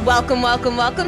Welcome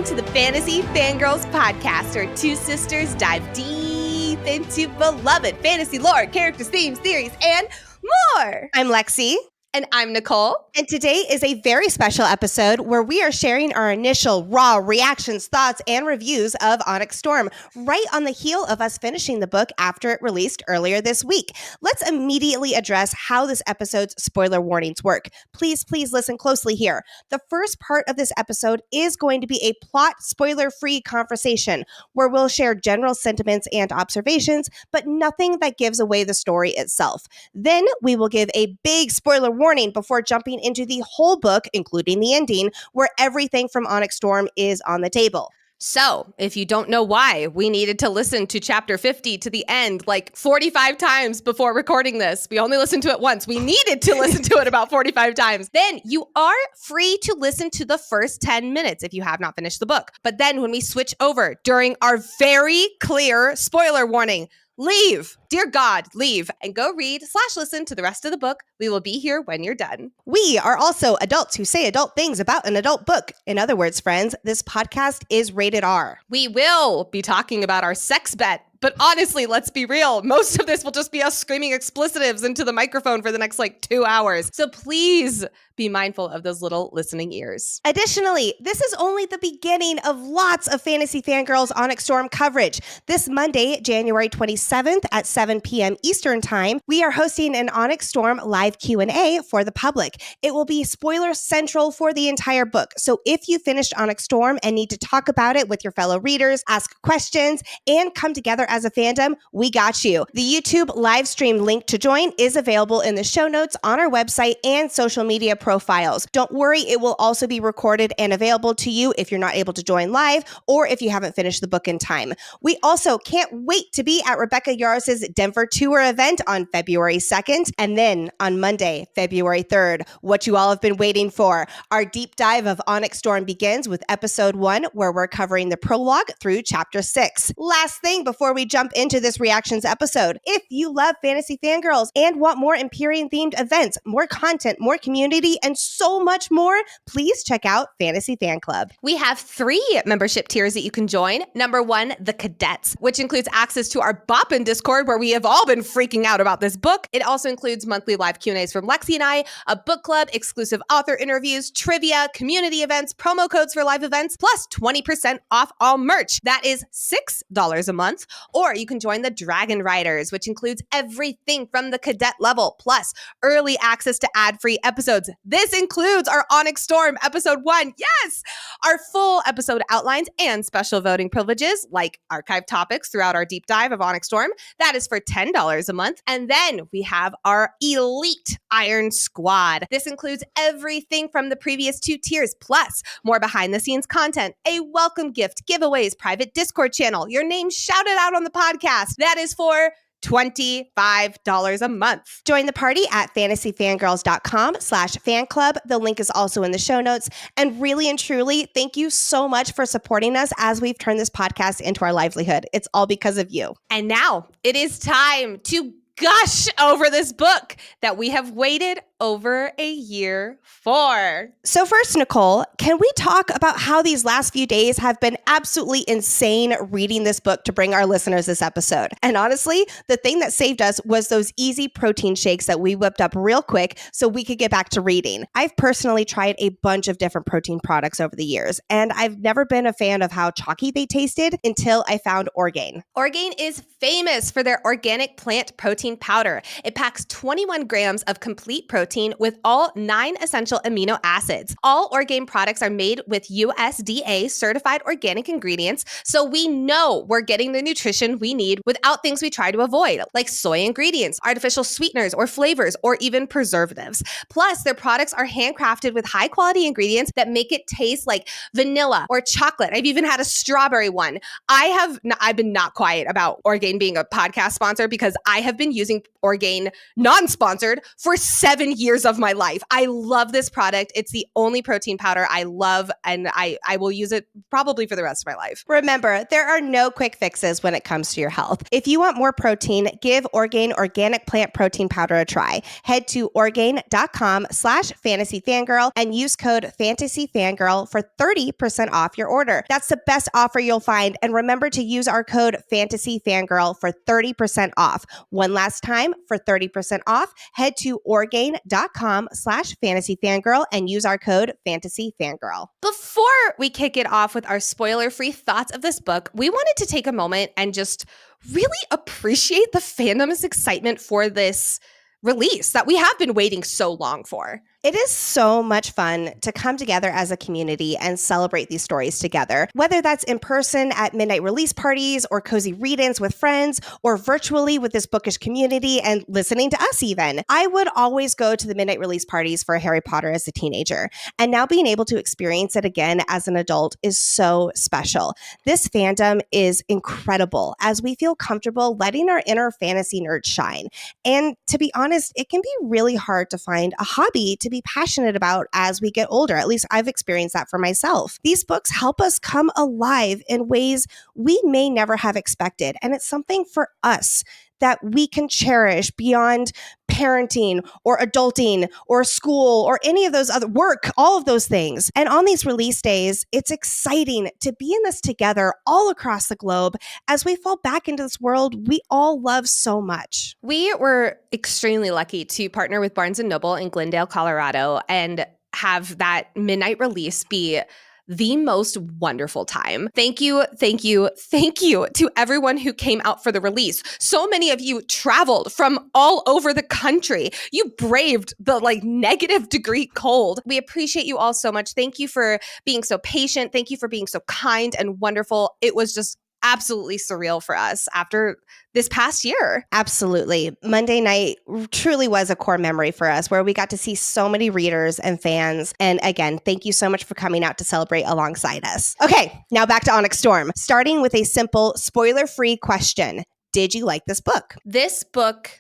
to the Fantasy Fangirls Podcast, where two sisters dive deep into beloved fantasy lore, characters, themes, theories, and more. I'm Lexi. And I'm Nicole. And today is a very special episode where we are sharing our initial raw reactions, thoughts, and reviews of Onyx Storm, right on the heel of us finishing the book after it released earlier this week. Let's immediately address how this episode's spoiler warnings work. Please listen closely here. The first part of this episode is going to be a plot spoiler-free conversation where we'll share general sentiments and observations, but nothing that gives away the story itself. Then we will give a big spoiler warning before jumping into the whole book, including the ending, where everything from Onyx Storm is on the table. So, if you don't know why we needed to listen to chapter 50 to the end like 45 times before recording this, we only listened to it once. We needed to listen to it about 45 times. Then you are free to listen to the first 10 minutes if you have not finished the book. But then when we switch over during our very clear spoiler warning, leave. Dear God, leave and go read/listen to the rest of the book. We will be here when you're done. We are also adults who say adult things about an adult book. In other words, friends, this podcast is rated R. We will be talking about our sex bet. But honestly, let's be real. Most of this will just be us screaming explicitives into the microphone for the next 2 hours. So please be mindful of those little listening ears. Additionally, this is only the beginning of lots of Fantasy Fangirls Onyx Storm coverage. This Monday, January 27th at 7 p.m. Eastern Time, we are hosting an Onyx Storm live Q&A for the public. It will be spoiler central for the entire book. So if you finished Onyx Storm and need to talk about it with your fellow readers, ask questions, and come together as a fandom, we got you. The YouTube live stream link to join is available in the show notes on our website and social media profiles. Don't worry, it will also be recorded and available to you if you're not able to join live or if you haven't finished the book in time. We also can't wait to be at Rebecca Yarros' Denver tour event on February 2nd, and then on Monday, February 3rd, what you all have been waiting for. Our deep dive of Onyx Storm begins with episode 1, where we're covering the prologue through chapter 6. Last thing before we jump into this reactions episode, if you love Fantasy Fangirls and want more Empyrean themed events, more content, more community, and so much more, please check out Fantasy Fan Club. We have 3 membership tiers that you can join. Number 1, the Cadets, which includes access to our Boppin' Discord, where we have all been freaking out about this book. It also includes monthly live Q&As from Lexi and I, a book club, exclusive author interviews, trivia, community events, promo codes for live events, plus 20% off all merch. That is $6 a month. Or you can join the Dragon Riders, which includes everything from the cadet level, plus early access to ad-free episodes. This includes our Onyx Storm episode 1. Yes! Our full episode outlines and special voting privileges, like archive topics throughout our deep dive of Onyx Storm. That is for $10 a month. And then we have our elite Iron Squad. This includes everything from the previous 2 tiers, plus more behind-the-scenes content, a welcome gift, giveaways, private Discord channel, your name shouted out on the podcast. That is for $25 a month. Join the party at fantasyfangirls.com/fan club. The link is also in the show notes. And really and truly, thank you so much for supporting us as we've turned this podcast into our livelihood. It's all because of you. And now it is time to gush over this book that we have waited over a year for. So first, Nicole, can we talk about how these last few days have been absolutely insane reading this book to bring our listeners this episode? And honestly, the thing that saved us was those easy protein shakes that we whipped up real quick so we could get back to reading. I've personally tried a bunch of different protein products over the years, and I've never been a fan of how chalky they tasted until I found Orgain. Orgain is famous for their organic plant protein powder. It packs 21 grams of complete protein with all 9 essential amino acids. All Orgain products are made with USDA certified organic ingredients, so we know we're getting the nutrition we need without things we try to avoid, like soy ingredients, artificial sweeteners or flavors, or even preservatives. Plus, their products are handcrafted with high quality ingredients that make it taste like vanilla or chocolate. I've even had a strawberry one. I've been not quiet about Orgain being a podcast sponsor because I have been using Orgain, non-sponsored, for 7 years of my life. I love this product. It's the only protein powder I love, and I will use it probably for the rest of my life. Remember, there are no quick fixes when it comes to your health. If you want more protein, give Orgain Organic Plant Protein Powder a try. Head to Orgain.com/fantasyfangirl and use code FANTASYFangirl for 30% off your order. That's the best offer you'll find. And remember to use our code FANTASYFangirl for 30% off. One last time, for 30% off, head to Orgain.com/fantasyfangirl and use our code FANTASYFangirl. Before we kick it off with our spoiler-free thoughts of this book, we wanted to take a moment and just really appreciate the fandom's excitement for this release that we have been waiting so long for. It is so much fun to come together as a community and celebrate these stories together, whether that's in person at midnight release parties or cozy read-ins with friends or virtually with this bookish community and listening to us even. I would always go to the midnight release parties for Harry Potter as a teenager, and now being able to experience it again as an adult is so special. This fandom is incredible as we feel comfortable letting our inner fantasy nerd shine. And to be honest, it can be really hard to find a hobby to be passionate about as we get older. At least I've experienced that for myself. These books help us come alive in ways we may never have expected. And it's something for us that we can cherish beyond parenting or adulting or school or any of those other work, all of those things. And on these release days, it's exciting to be in this together all across the globe as we fall back into this world we all love so much. We were extremely lucky to partner with Barnes & Noble in Glendale, Colorado, and have that midnight release be the most wonderful time. Thank you to everyone who came out for the release. So many of you traveled from all over the country. You braved the negative degree cold. We appreciate you all so much. Thank you for being so patient. Thank you for being so kind and wonderful. It was just absolutely surreal for us after this past year. Absolutely. Monday night truly was a core memory for us where we got to see so many readers and fans. And again, thank you so much for coming out to celebrate alongside us. Okay, now back to Onyx Storm, starting with a simple spoiler-free question. Did you like this book? This book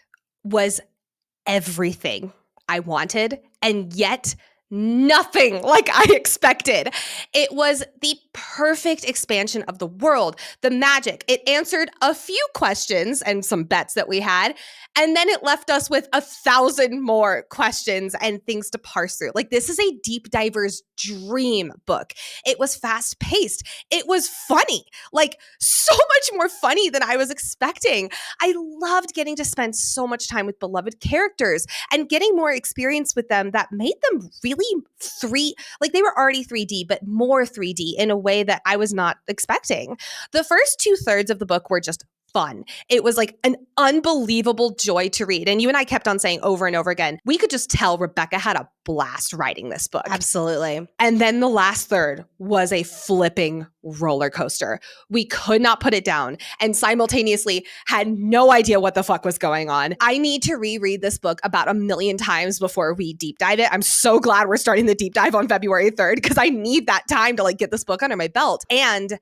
was everything I wanted, and yet nothing like I expected. It was the perfect expansion of the world, the magic. It answered a few questions and some bets that we had, and then it left us with 1,000 more questions and things to parse through. This is a deep diver's dream book. It was fast paced. It was funny, so much more funny than I was expecting. I loved getting to spend so much time with beloved characters and getting more experience with them that made them really they were already 3D, but more 3D in a way that I was not expecting. The first 2/3 of the book were just fun. It was an unbelievable joy to read. And you and I kept on saying over and over again, we could just tell Rebecca had a blast writing this book. Absolutely. And then the last third was a flipping roller coaster. We could not put it down and simultaneously had no idea what the fuck was going on. I need to reread this book about 1,000,000 times before we deep dive it. I'm so glad we're starting the deep dive on February 3rd because I need that time to get this book under my belt. And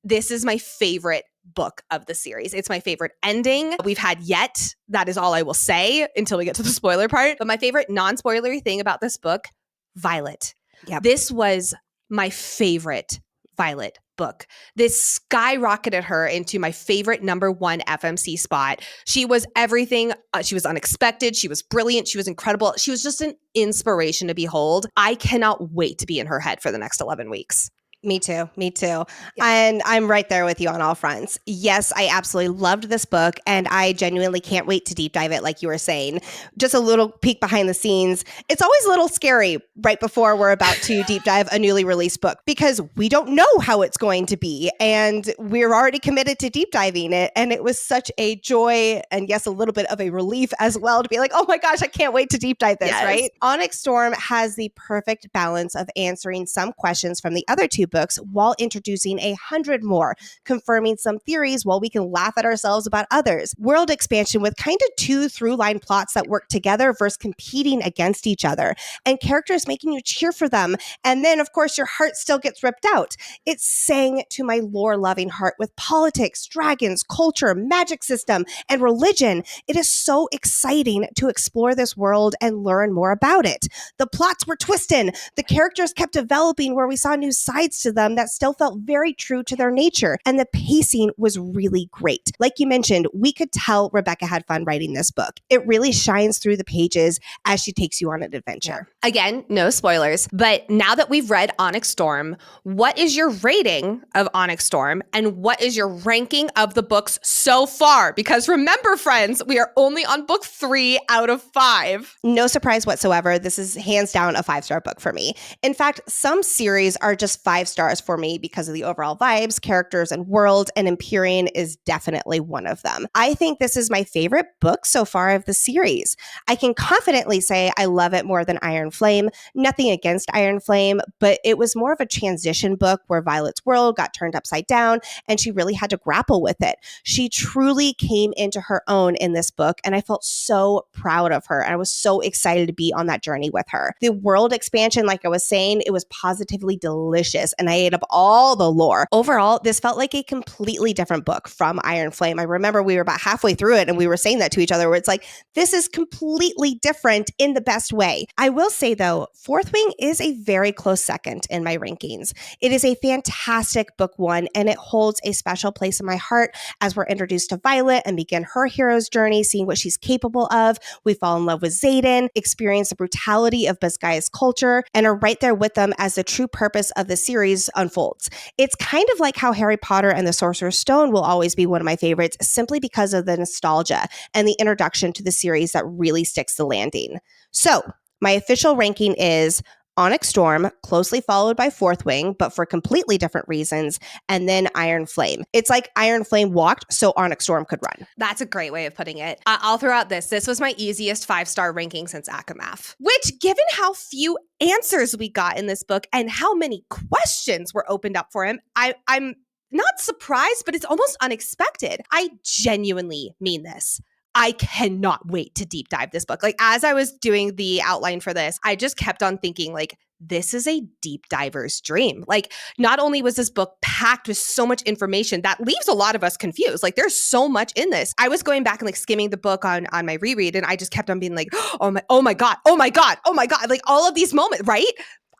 this is my favorite book of the series. It's my favorite ending we've had yet. That is all I will say until we get to the spoiler part. But my favorite non-spoilery thing about this book, Violet. Yep. This was my favorite Violet book. This skyrocketed her into my favorite #1 FMC spot. She was everything. She was unexpected. She was brilliant. She was incredible. She was just an inspiration to behold. I cannot wait to be in her head for the next 11 weeks. Me too. Yeah. And I'm right there with you on all fronts. Yes, I absolutely loved this book, and I genuinely can't wait to deep dive it, like you were saying. Just a little peek behind the scenes. It's always a little scary right before we're about to deep dive a newly released book because we don't know how it's going to be, and we're already committed to deep diving it. And it was such a joy and, yes, a little bit of a relief as well to be like, oh my gosh, I can't wait to deep dive this, yes. Right? Onyx Storm has the perfect balance of answering some questions from the other two books while introducing 100 more, confirming some theories while we can laugh at ourselves about others. World expansion with kind of two through-line plots that work together versus competing against each other, and characters making you cheer for them. And then, of course, your heart still gets ripped out. It sang to my lore-loving heart with politics, dragons, culture, magic system, and religion. It is so exciting to explore this world and learn more about it. The plots were twisting. The characters kept developing where we saw new sides to them that still felt very true to their nature. And the pacing was really great. Like you mentioned, we could tell Rebecca had fun writing this book. It really shines through the pages as she takes you on an adventure. Yeah. Again, no spoilers, but now that we've read Onyx Storm, what is your rating of Onyx Storm and what is your ranking of the books so far? Because remember, friends, we are only on book 3 out of 5. No surprise whatsoever. This is hands down a 5-star book for me. In fact, some series are just 5 stars for me because of the overall vibes, characters, and world, and Empyrean is definitely one of them. I think this is my favorite book so far of the series. I can confidently say I love it more than Iron Flame. Nothing against Iron Flame, but it was more of a transition book where Violet's world got turned upside down and she really had to grapple with it. She truly came into her own in this book, and I felt so proud of her. And I was so excited to be on that journey with her. The world expansion, like I was saying, it was positively delicious, and I ate up all the lore. Overall, this felt like a completely different book from Iron Flame. I remember we were about halfway through it and we were saying that to each other, where it's like, this is completely different in the best way. I will say though, Fourth Wing is a very close second in my rankings. It is a fantastic book one, and it holds a special place in my heart as we're introduced to Violet and begin her hero's journey, seeing what she's capable of. We fall in love with Zaden, experience the brutality of Biscaya's culture, and are right there with them as the true purpose of the series unfolds. It's kind of like how Harry Potter and the Sorcerer's Stone will always be one of my favorites, simply because of the nostalgia and the introduction to the series that really sticks the landing. So, my official ranking is Onyx Storm, closely followed by Fourth Wing, but for completely different reasons, and then Iron Flame. It's like Iron Flame walked so Onyx Storm could run. That's a great way of putting it. I'll throw out this. This was my easiest 5-star ranking since Akamath, which, given how few answers we got in this book and how many questions were opened up for him, I'm not surprised, but it's almost unexpected. I genuinely mean this. I cannot wait to deep dive this book. Like, as I was doing the outline for this, I just kept on thinking, like, this is a deep diver's dream. Like, not only was this book packed with so much information that leaves a lot of us confused. Like, there's so much in this. I was going back and like skimming the book on my reread, and I just kept on being like, oh my God. Like, all of these moments, right?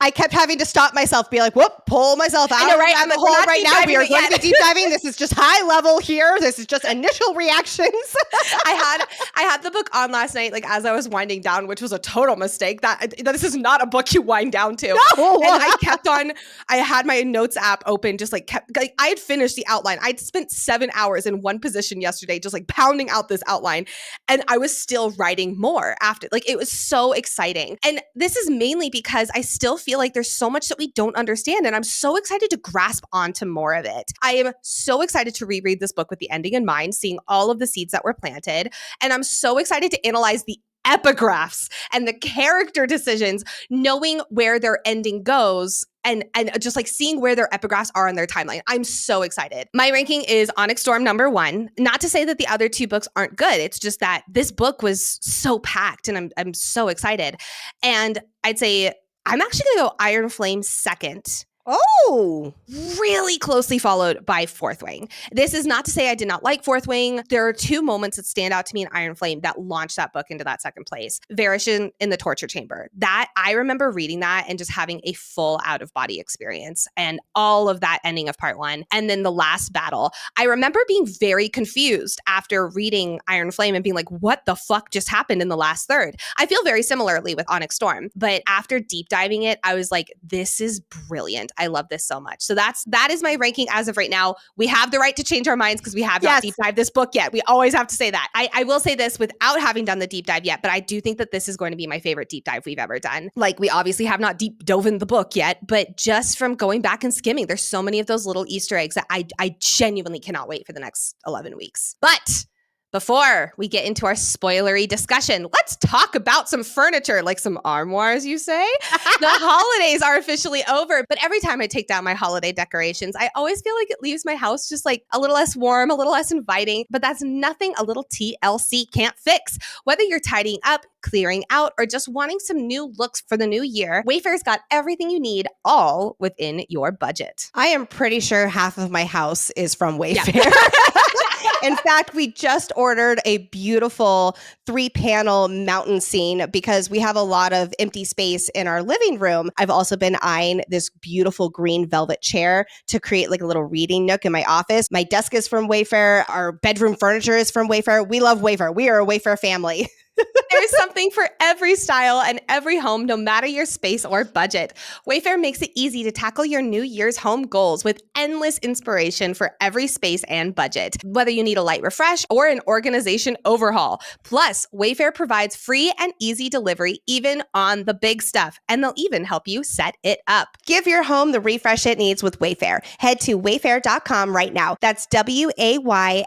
I kept having to stop myself, be like, whoop, pull myself out. I know, right? I'm like, hold right now. We are going to be deep diving. This is just high level here. This is just initial reactions. I had the book on last night, like as I was winding down, which was a total mistake. That this is not a book you wind down to. No. And I kept on. I had my notes app open, just like kept. Like, I had finished the outline. I'd spent 7 hours in one position yesterday, just like pounding out this outline, and I was still writing more after. Like, it was so exciting, and this is mainly because I still feel like there's so much that we don't understand, and I'm so excited to grasp onto more of it. I am so excited to reread this book with the ending in mind, seeing all of the seeds that were planted, and I'm so excited to analyze the epigraphs and the character decisions, knowing where their ending goes and just like seeing where their epigraphs are on their timeline. I'm so excited. My ranking is Onyx Storm number 1. Not to say that the other 2 books aren't good. It's just that this book was so packed, and I'm so excited. And I'd say I'm actually going to go Iron Flame second. Oh, Really closely followed by Fourth Wing. This is not to say I did not like Fourth Wing. There are 2 moments that stand out to me in Iron Flame that launched that book into that second place. Varys in the torture chamber. That, I remember reading that and just having a full out-of-body experience, and all of that ending of part 1. And then the last battle. I remember being very confused after reading Iron Flame and being like, what the fuck just happened in the last third? I feel very similarly with Onyx Storm. But after deep diving it, I was like, this is brilliant. I love this so much. So that is my ranking as of right now. We have the right to change our minds because we have not deep dived this book yet. We always have to say that. I will say this without having done the deep dive yet, but I do think that this is going to be my favorite deep dive we've ever done. Like, we obviously have not deep dove in the book yet, but just from going back and skimming, there's so many of those little Easter eggs that I genuinely cannot wait for the next 11 weeks. But Before we get into our spoilery discussion, let's talk about some furniture, like some armoires, you say? The holidays are officially over, but every time I take down my holiday decorations, I always feel like it leaves my house just like a little less warm, a little less inviting, but that's nothing a little TLC can't fix. Whether you're tidying up, clearing out, or just wanting some new looks for the new year, Wayfair's got everything you need, all within your budget. I am pretty sure half of my house is from Wayfair. Yeah. In fact, we just ordered a beautiful 3-panel mountain scene because we have a lot of empty space in our living room. I've also been eyeing this beautiful green velvet chair to create like a little reading nook in my office. My desk is from Wayfair. Our bedroom furniture is from Wayfair. We love Wayfair. We are a Wayfair family. There's something for every style and every home, no matter your space or budget. Wayfair makes it easy to tackle your New Year's home goals with endless inspiration for every space and budget, whether you need a light refresh or an organization overhaul. Plus, Wayfair provides free and easy delivery even on the big stuff, and they'll even help you set it up. Give your home the refresh it needs with Wayfair. Head to wayfair.com right now. That's WAYFAIR.com.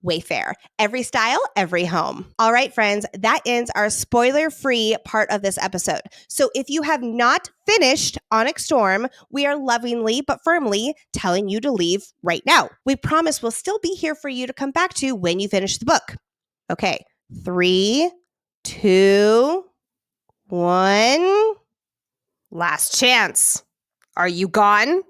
Wayfair. Every style, every home. All right, friends, that ends our spoiler-free part of this episode. So if you have not finished Onyx Storm, we are lovingly but firmly telling you to leave right now. We promise we'll still be here for you to come back to when you finish the book. Okay, 3, 2, 1. Last chance. Are you gone?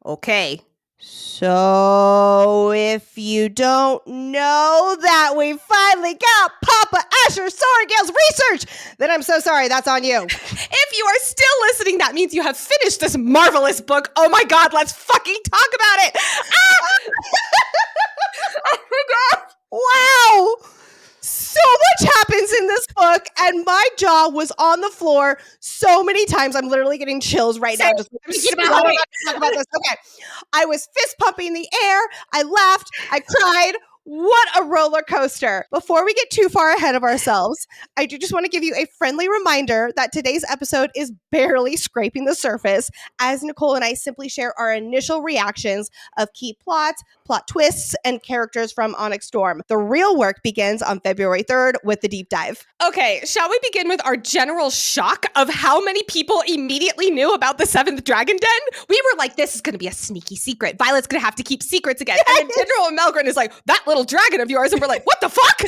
Okay. So, if you don't know that we finally got Papa Asher Sorengail's research, then I'm so sorry. That's on you. If you are still listening, that means you have finished this marvelous book. Oh my God, let's fucking talk about it. Oh my God. Wow. So much happens in this book, and my jaw was on the floor so many times. I'm literally getting chills right now. Just thinking about this. Okay. I was fist pumping the air. I laughed. I cried. What a roller coaster. Before we get too far ahead of ourselves, I do just want to give you a friendly reminder that today's episode is barely scraping the surface, as Nicole and I simply share our initial reactions of key plots, plot twists, and characters from Onyx Storm. The real work begins on February 3rd with the deep dive. Okay, shall we begin with our general shock of how many people immediately knew about the 7th Dragon Den? We were like, this is going to be a sneaky secret. Violet's going to have to keep secrets again. Yes. And then General Melgren is like, that little dragon of yours. And we're like, what the fuck?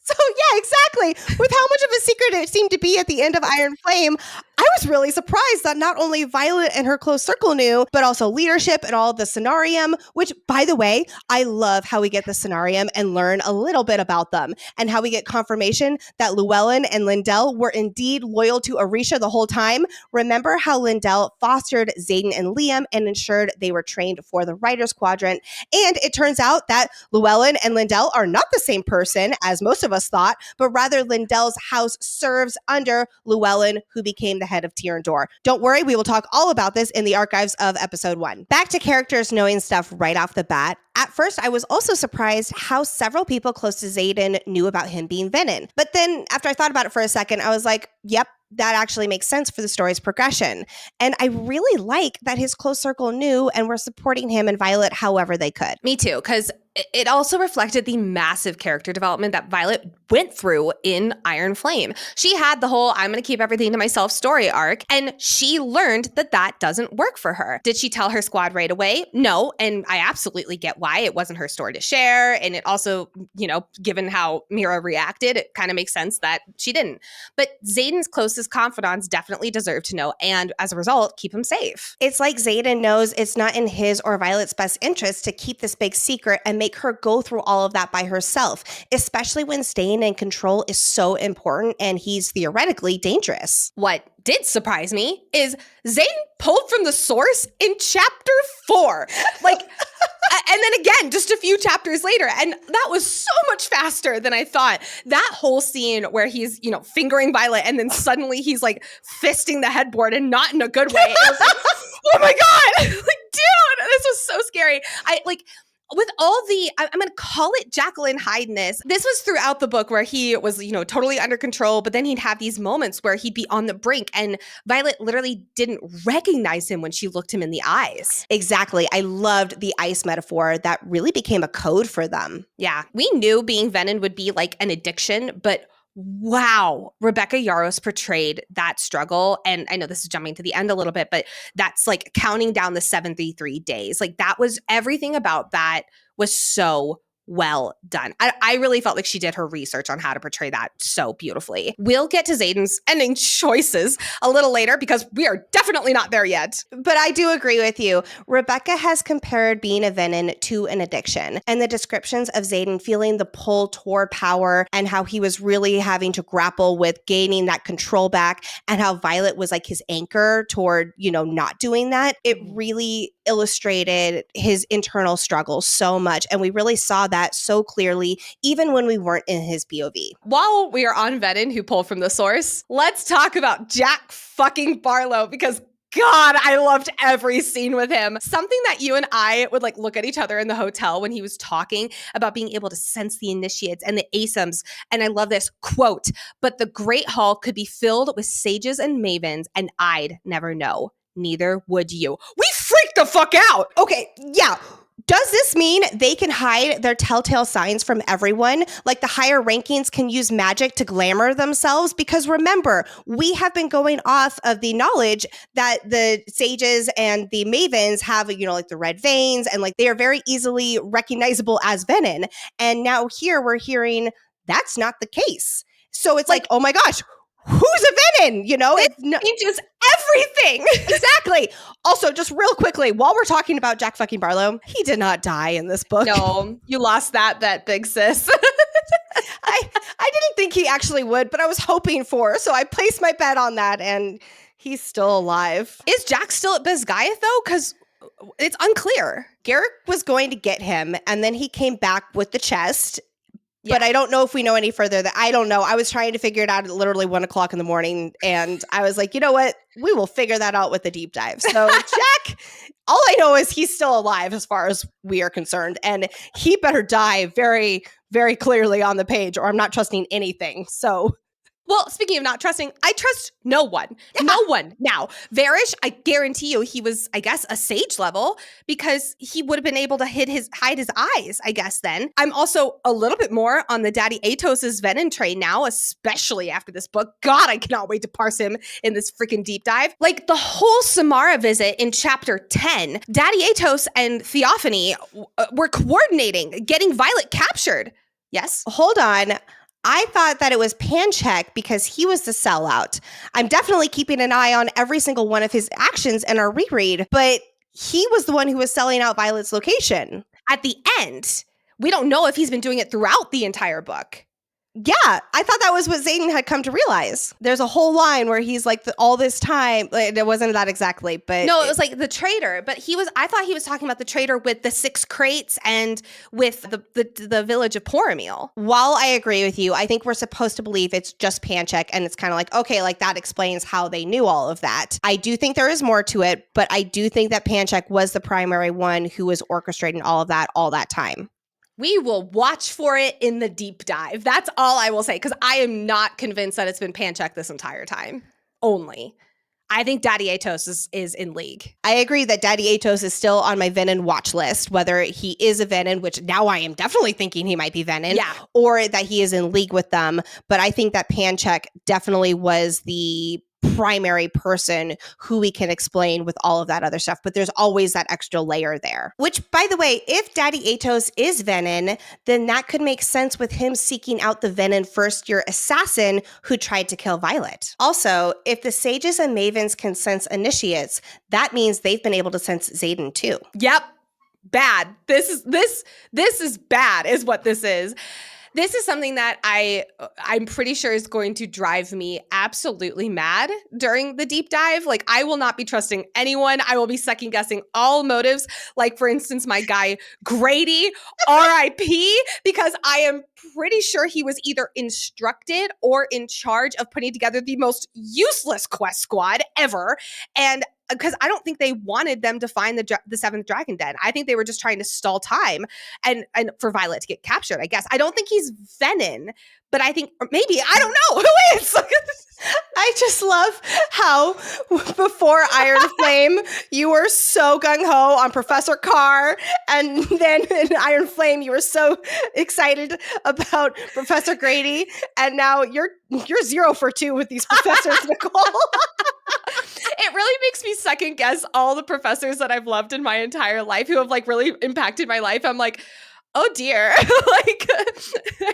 So yeah, exactly. With how much of a secret it seemed to be at the end of Iron Flame, I was really surprised that not only Violet and her close circle knew, but also leadership and all of the scenarium, which, by the way, I love how we get the scenarium and learn a little bit about them, and how we get confirmation that Llewellyn and Lindell were indeed loyal to Orisha the whole time. Remember how Lindell fostered Zaden and Liam and ensured they were trained for the Writers' Quadrant. And it turns out that Llewellyn and Lindell are not the same person as most of us thought, but rather Lindell's house serves under Llewellyn, who became the head of Tyrandor. Don't worry, we will talk all about this in the archives of episode 1. Back to characters knowing stuff right off the bat. At first, I was also surprised how several people close to Zaden knew about him being Venin. But then after I thought about it for a second, I was like, yep, that actually makes sense for the story's progression. And I really like that his close circle knew and were supporting him and Violet however they could. Me too, because it also reflected the massive character development that Violet went through in Iron Flame. She had the whole I'm going to keep everything to myself story arc, and she learned that that doesn't work for her. Did she tell her squad right away? No, and I absolutely get why. It wasn't her story to share, and it also, you know, given how Mira reacted, it kind of makes sense that she didn't. But Zaden's closest confidants definitely deserve to know, and as a result, keep him safe. It's like Zaden knows it's not in his or Violet's best interest to keep this big secret and make her go through all of that by herself, especially when staying in control is so important and he's theoretically dangerous. What did surprise me is Zaden pulled from the source in chapter 4. Like, and then again, just a few chapters later. And that was so much faster than I thought. That whole scene where he's, you know, fingering Violet and then suddenly he's like fisting the headboard and not in a good way. It was like, oh my God, like, dude, this was so scary. with all the, I'm going to call it Jekyll and Hyde-ness. This was throughout the book where he was, totally under control, but then he'd have these moments where he'd be on the brink and Violet literally didn't recognize him when she looked him in the eyes. Exactly. I loved the ice metaphor. That really became a code for them. Yeah. We knew being Venin would be like an addiction, but wow, Rebecca Yarros portrayed that struggle. And I know this is jumping to the end a little bit, but that's like counting down the 73 days. Like that was everything about that was so well done. I really felt like she did her research on how to portray that so beautifully. We'll get to Zaden's ending choices a little later because we are definitely not there yet. But I do agree with you. Rebecca has compared being a Venin to an addiction, and the descriptions of Zaden feeling the pull toward power and how he was really having to grapple with gaining that control back, and how Violet was like his anchor toward, not doing that. It really illustrated his internal struggles so much. And we really saw that so clearly, even when we weren't in his POV. While we are on Venin, who pulled from the source, let's talk about Jack fucking Barlow, because God, I loved every scene with him. Something that you and I would like look at each other in the hotel when he was talking about being able to sense the initiates and the ASIMs. And I love this quote, but the Great Hall could be filled with sages and mavens, and I'd never know. Neither would you. We freaked the fuck out. Okay, yeah. Does this mean they can hide their telltale signs from everyone? Like the higher rankings can use magic to glamour themselves? Because remember, we have been going off of the knowledge that the sages and the mavens have, like the red veins, and like they are very easily recognizable as Venin. And now here we're hearing that's not the case. So it's like oh my gosh, who's a Venin? It changes everything. Exactly. Also, just real quickly, while we're talking about Jack fucking Barlow, he did not die in this book. No, you lost that bet, big sis. I didn't think he actually would, but I was hoping for, so I placed my bet on that, and he's still alive. Is Jack still at Bisgayeth, though? Because it's unclear. Garrick was going to get him, and then he came back with the chest. Yeah. But I don't know if we know any further. I don't know. I was trying to figure it out at literally 1:00 in the morning. And I was like, you know what? We will figure that out with the deep dive. So Jack, all I know is he's still alive as far as we are concerned. And he better die very, very clearly on the page, or I'm not trusting anything. So. Well, speaking of not trusting, I trust no one. Yeah. No one. Now, Varish, I guarantee you he was, I guess, a sage level because he would have been able to hide his eyes, I guess, then. I'm also a little bit more on the Daddy Atos's Venin train now, especially after this book. God, I cannot wait to parse him in this freaking deep dive. Like the whole Samara visit in chapter 10, Daddy Atos and Theophany were coordinating, getting Violet captured. Yes? Hold on. I thought that it was Panek because he was the sellout. I'm definitely keeping an eye on every single one of his actions in our reread, but he was the one who was selling out Violet's location. At the end, we don't know if he's been doing it throughout the entire book. Yeah, I thought that was what Zaden had come to realize. There's a whole line where he's like, all this time, it wasn't that exactly, but... No, it was like the traitor, but I thought he was talking about the traitor with the 6 crates and with the village of Poromil. While I agree with you, I think we're supposed to believe it's just Panek, and it's kind of like, okay, like that explains how they knew all of that. I do think there is more to it, but I do think that Panek was the primary one who was orchestrating all of that all that time. We will watch for it in the deep dive. That's all I will say, because I am not convinced that it's been Panek this entire time. Only. I think Daddy Atos is in league. I agree that Daddy Atos is still on my Venin watch list, whether he is a Venin, which now I am definitely thinking he might be Venin, or that he is in league with them. But I think that Panek definitely was the primary person who we can explain with all of that other stuff, but there's always that extra layer there. Which, by the way, if Daddy Atos is Venin, then that could make sense with him seeking out the Venin first-year assassin who tried to kill Violet. Also, if the sages and mavens can sense initiates, that means they've been able to sense Zaden too. Yep. Bad. This is bad is what this is. This is something that I'm pretty sure is going to drive me absolutely mad during the deep dive. Like, I will not be trusting anyone. I will be second guessing all motives. Like, for instance, my guy Grady, R.I.P., because I am pretty sure he was either instructed or in charge of putting together the most useless quest squad ever. And because I don't think they wanted them to find the seventh dragon den. I think they were just trying to stall time and for Violet to get captured, I guess. I don't think he's Venin, but I think, or maybe, I don't know who is. I just love how before Iron Flame, you were so gung-ho on Professor Carr, and then in Iron Flame, you were so excited about Professor Grady, and now you're 0 for 2 with these professors, Nicole. It really makes me second guess all the professors that I've loved in my entire life who have like really impacted my life. I'm like, oh dear, like I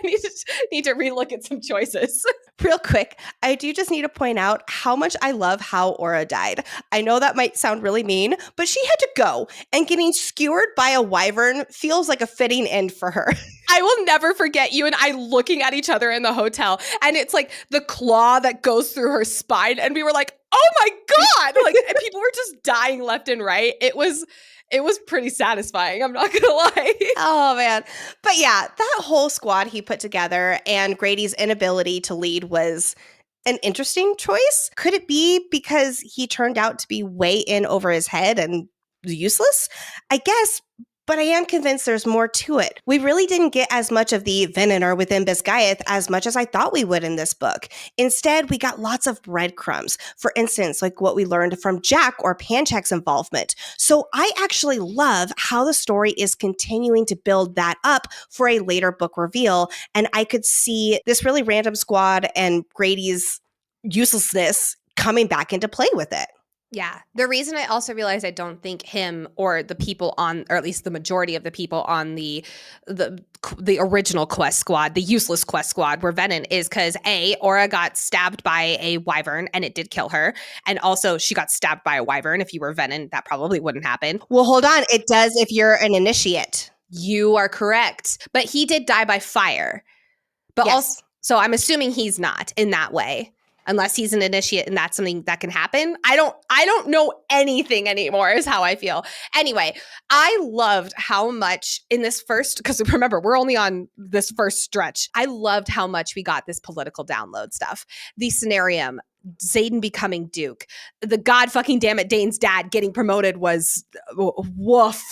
need to relook at some choices. Real quick, I do just need to point out how much I love how Aura died. I know that might sound really mean, but she had to go, and getting skewered by a wyvern feels like a fitting end for her. I will never forget you and I looking at each other in the hotel, and it's like the claw that goes through her spine, and we were like, oh my God, like, and people were just dying left and right. It was pretty satisfying, I'm not gonna lie. Oh, man. But yeah, that whole squad he put together and Grady's inability to lead was an interesting choice. Could it be because he turned out to be way in over his head and useless? I guess, but I am convinced there's more to it. We really didn't get as much of the Venin within Bisgayeth as much as I thought we would in this book. Instead, we got lots of breadcrumbs. For instance, like what we learned from Jack or Panchak's involvement. So I actually love how the story is continuing to build that up for a later book reveal. And I could see this really random squad and Grady's uselessness coming back into play with it. Yeah. The reason I also realized I don't think him or the people on, or at least the majority of the people on the original quest squad, the useless quest squad, were Venin is because Aura got stabbed by a wyvern and it did kill her. And also she got stabbed by a wyvern. If you were Venin, that probably wouldn't happen. Well, hold on. It does if you're an initiate. You are correct. But he did die by fire. But yes. Also, so I'm assuming he's not in that way. Unless he's an initiate and that's something that can happen. I don't know anything anymore is how I feel. Anyway, I loved how much in this first, because remember, we're only on this first stretch. I loved how much we got this political download stuff. The scenarium, Zaden becoming Duke, the god fucking damn it Dane's dad getting promoted was woof,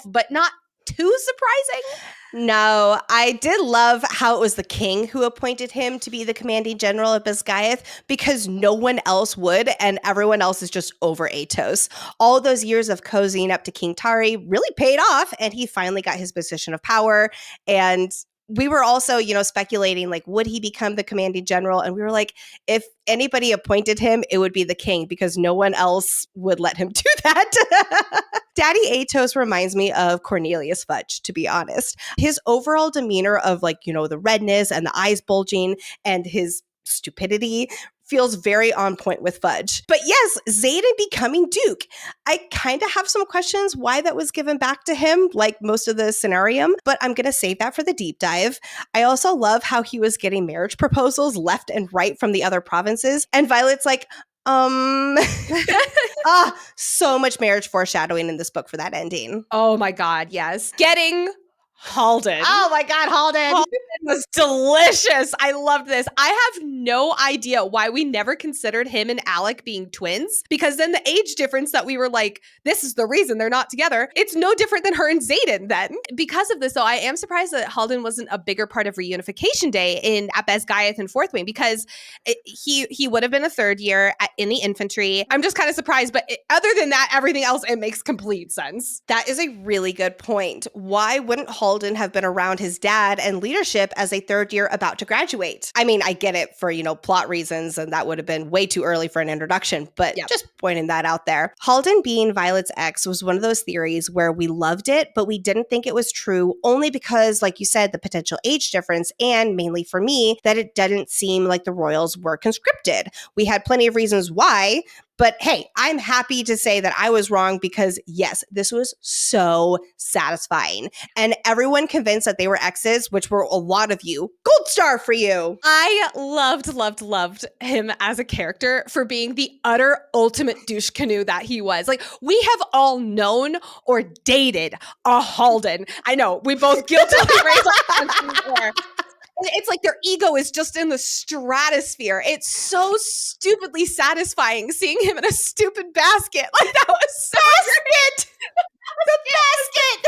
but not too surprising. No, I did love how it was the king who appointed him to be the commanding general of Bisgayeth because no one else would, and everyone else is just over Atos. All those years of cozying up to King Tari really paid off, and he finally got his position of power. And we were also, speculating, like, would he become the commanding general? And we were like, if anybody appointed him, it would be the king because no one else would let him do that. Daddy Atos reminds me of Cornelius Fudge, to be honest. His overall demeanor of the redness and the eyes bulging and his stupidity feels very on point with Fudge. But yes, Zaden becoming Duke. I kind of have some questions why that was given back to him, like most of the scenarium, but I'm going to save that for the deep dive. I also love how he was getting marriage proposals left and right from the other provinces. And Violet's like, so much marriage foreshadowing in this book for that ending. Oh my God, yes. Getting Halen. Oh my God, Halen was delicious. I loved this. I have no idea why we never considered him and Alec being twins, because then the age difference that we were like, this is the reason they're not together. It's no different than her and Zaden then. Because of this, though, I am surprised that Halen wasn't a bigger part of Reunification Day at Bisgayeth and Fourth Wing, because he would have been a third year in the infantry. I'm just kind of surprised, but other than that, everything else, it makes complete sense. That is a really good point. Why wouldn't Halen have been around his dad and leadership as a third year about to graduate? I mean, I get it for, plot reasons, and that would have been way too early for an introduction, but just pointing that out there. Halen being Violet's ex was one of those theories where we loved it, but we didn't think it was true only because, like you said, the potential age difference, and mainly for me, that it didn't seem like the royals were conscripted. We had plenty of reasons why, but hey, I'm happy to say that I was wrong because yes, this was so satisfying. And everyone convinced that they were exes, which were a lot of you. Gold star for you. I loved him as a character for being the utter ultimate douche canoe that he was. Like, we have all known or dated a Halen. I know, we both guiltily raised our hands before. It's like their ego is just in the stratosphere. It's so stupidly satisfying seeing him in a stupid basket. Like, that was so great. The basket!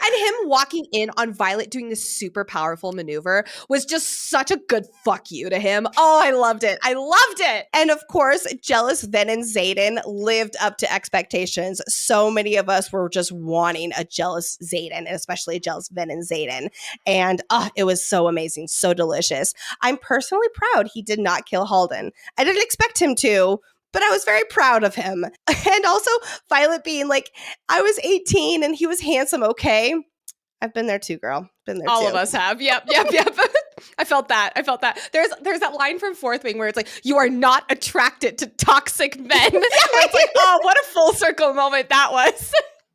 And him walking in on Violet doing this super powerful maneuver was just such a good fuck you to him. Oh, I loved it. I loved it. And of course, jealous Venin Zaden lived up to expectations. So many of us were just wanting a jealous Zaden, and especially a jealous Venin Zaden. And it was so amazing, so delicious. I'm personally proud he did not kill Halen. I didn't expect him to, but I was very proud of him. And also Violet being like, I was 18 and he was handsome, okay? I've been there too, girl. Been there All too. of us have. Yep. I felt that. There's that line from Fourth Wing where it's like, you are not attracted to toxic men. Where it's like, oh, what a full circle moment that was.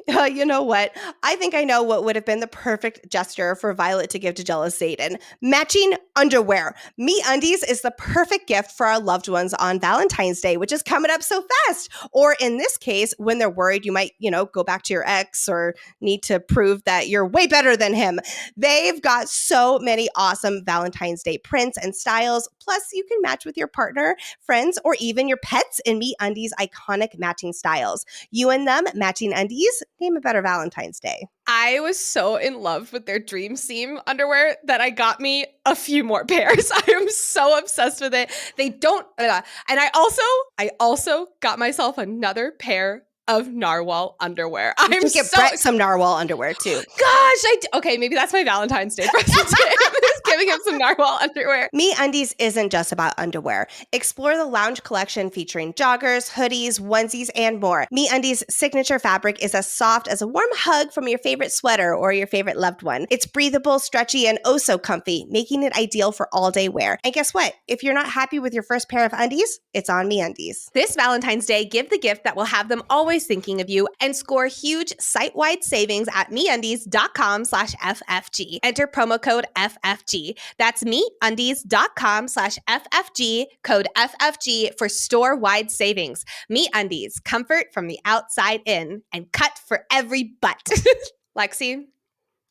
You know what? I think I know what would have been the perfect gesture for Violet to give to jealous Zaden. Matching underwear. MeUndies is the perfect gift for our loved ones on Valentine's Day, which is coming up so fast. Or in this case, when they're worried you might, go back to your ex or need to prove that you're way better than him. They've got so many awesome Valentine's Day prints and styles. Plus, you can match with your partner, friends, or even your pets in MeUndies' iconic matching styles. You and them matching undies. Name a better Valentine's Day. I was so in love with their Dream Seam underwear that I got me a few more pairs. I am so obsessed with it. They don't, and I also got myself another pair of narwhal underwear. I'm get Brett some narwhal underwear too. Gosh, okay, maybe that's my Valentine's Day present. I'm just giving him some narwhal underwear. MeUndies isn't just about underwear. Explore the lounge collection featuring joggers, hoodies, onesies, and more. MeUndies' signature fabric is as soft as a warm hug from your favorite sweater or your favorite loved one. It's breathable, stretchy, and oh so comfy, making it ideal for all-day wear. And guess what? If you're not happy with your first pair of undies, it's on MeUndies. This Valentine's Day, give the gift that will have them always thinking of you and score huge site-wide savings at MeUndies.com/FFG. Enter promo code FFG. That's MeUndies.com/FFG, code FFG for store-wide savings. MeUndies, comfort from the outside in and cut for every butt. Lexi,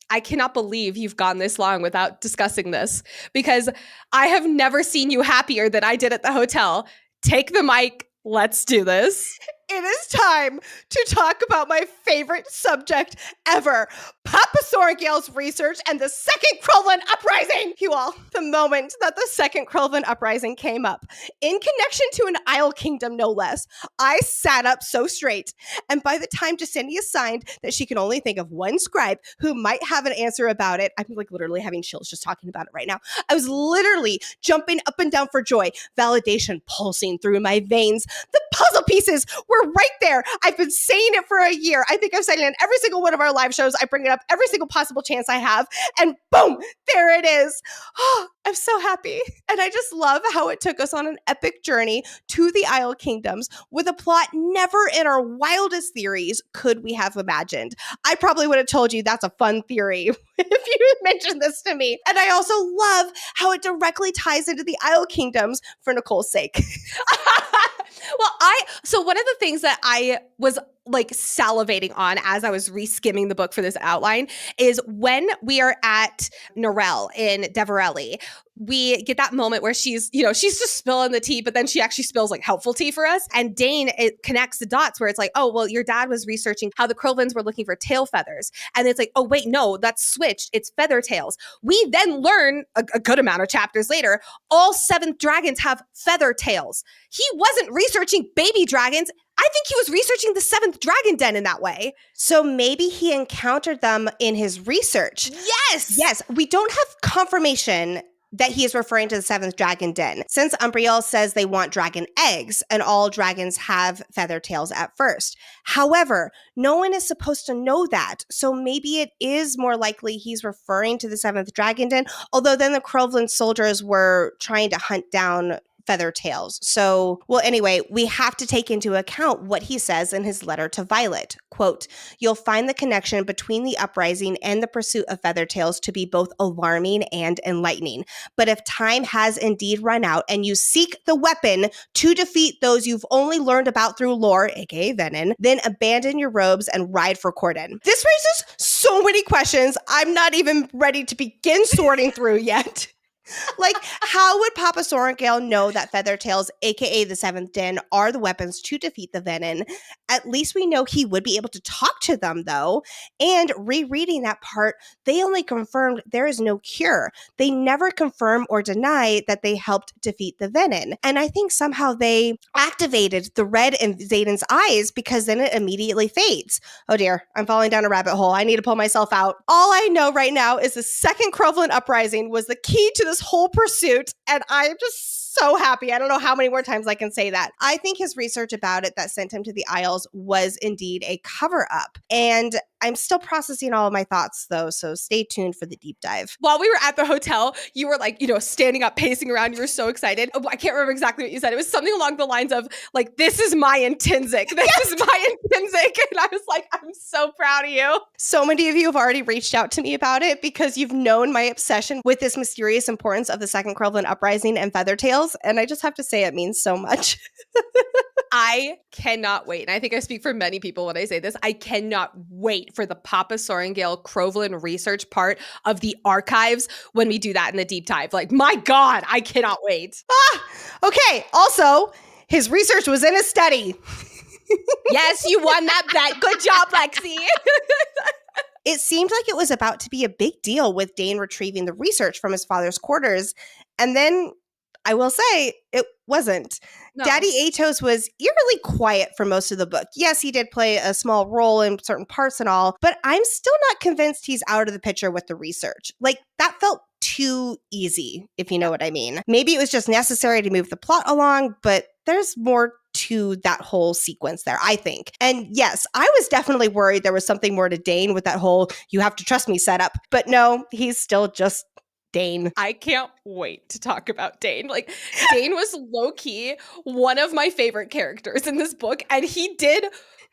I cannot believe you've gone this long without discussing this because I have never seen you happier than I did at the hotel. Take the mic. Let's do this. It is time to talk about my favorite subject ever, Papa Sorengail's research and the Second Krulvan Uprising. You all, the moment that the Second Krulvan Uprising came up, in connection to an Isle Kingdom no less, I sat up so straight. And by the time Jasenia signed that she can only think of one scribe who might have an answer about it, I'm like literally having chills just talking about it right now. I was literally jumping up and down for joy, validation pulsing through my veins. The puzzle pieces were right there. I've been saying it for a year. I think I've said it in every single one of our live shows. I bring it up every single possible chance I have. And boom, there it is. Oh, I'm so happy. And I just love how it took us on an epic journey to the Isle Kingdoms with a plot never in our wildest theories could we have imagined. I probably would have told you that's a fun theory if you mentioned this to me. And I also love how it directly ties into the Isle Kingdoms for Nicole's sake. Well, so one of the things that I was like salivating on as I was reskimming the book for this outline is when we are at Narelle in Develli, we get that moment where she's just spilling the tea, but then she actually spills like helpful tea for us. And Dane, it connects the dots where it's like, oh, well, your dad was researching how the Krulvans were looking for tail feathers. And it's like, oh, wait, no, that's switched. It's feather tails. We then learn a good amount of chapters later, all 7th dragons have feather tails. He wasn't researching baby dragons. I think he was researching the 7th dragon den in that way. So maybe he encountered them in his research. Yes. We don't have confirmation that he is referring to the 7th dragon den, since Umbriel says they want dragon eggs and all dragons have feather tails at first. However, no one is supposed to know that, so maybe it is more likely he's referring to the 7th dragon den, although then the Krulvan soldiers were trying to hunt down Feathertails. So, well, anyway, we have to take into account what he says in his letter to Violet. Quote, "You'll find the connection between the uprising and the pursuit of Feathertails to be both alarming and enlightening. But if time has indeed run out and you seek the weapon to defeat those you've only learned about through lore, aka Venin, then abandon your robes and ride for Corden." This raises so many questions I'm not even ready to begin sorting through yet. Like, how would Papa Sorengail know that Feathertails, aka the Seventh Den, are the weapons to defeat the Venin? At least we know he would be able to talk to them, though. And rereading that part, they only confirmed there is no cure. They never confirm or deny that they helped defeat the Venin. And I think somehow they activated the red in Zaden's eyes because then it immediately fades. Oh dear, I'm falling down a rabbit hole. I need to pull myself out. All I know right now is the second Crowland Uprising was the key to this whole pursuit, and I'm just so happy. I don't know how many more times I can say that. I think his research about it that sent him to the Isles was indeed a cover-up, and I'm still processing all of my thoughts, though, so stay tuned for the deep dive. While we were at the hotel, you were like, standing up, pacing around. You were so excited. I can't remember exactly what you said. It was something along the lines of, like, this is my intrinsic. This is my intrinsic. And I was like, I'm so proud of you. So many of you have already reached out to me about it because you've known my obsession with this mysterious importance of the Second Crowland Uprising and Feathertails, and I just have to say it means so much. I cannot wait. And I think I speak for many people when I say this. I cannot wait for the Papa Sorengail Crowland research part of the archives when we do that in the deep dive. Like, my God, I cannot wait. Okay. Also, his research was in his study. Yes, you won that bet. Good job, Lexi. It seemed like it was about to be a big deal with Dane retrieving the research from his father's quarters. And then, I will say, it wasn't. No. Daddy Atos was eerily quiet for most of the book. Yes, he did play a small role in certain parts and all, but I'm still not convinced he's out of the picture with the research. Like, that felt too easy, if you know what I mean. Maybe it was just necessary to move the plot along, but there's more to that whole sequence there, I think. And yes, I was definitely worried there was something more to Dane with that whole "you have to trust me" setup, but no, he's still just Dane. I can't wait to talk about Dane. Like, Dane was low-key one of my favorite characters in this book, and he did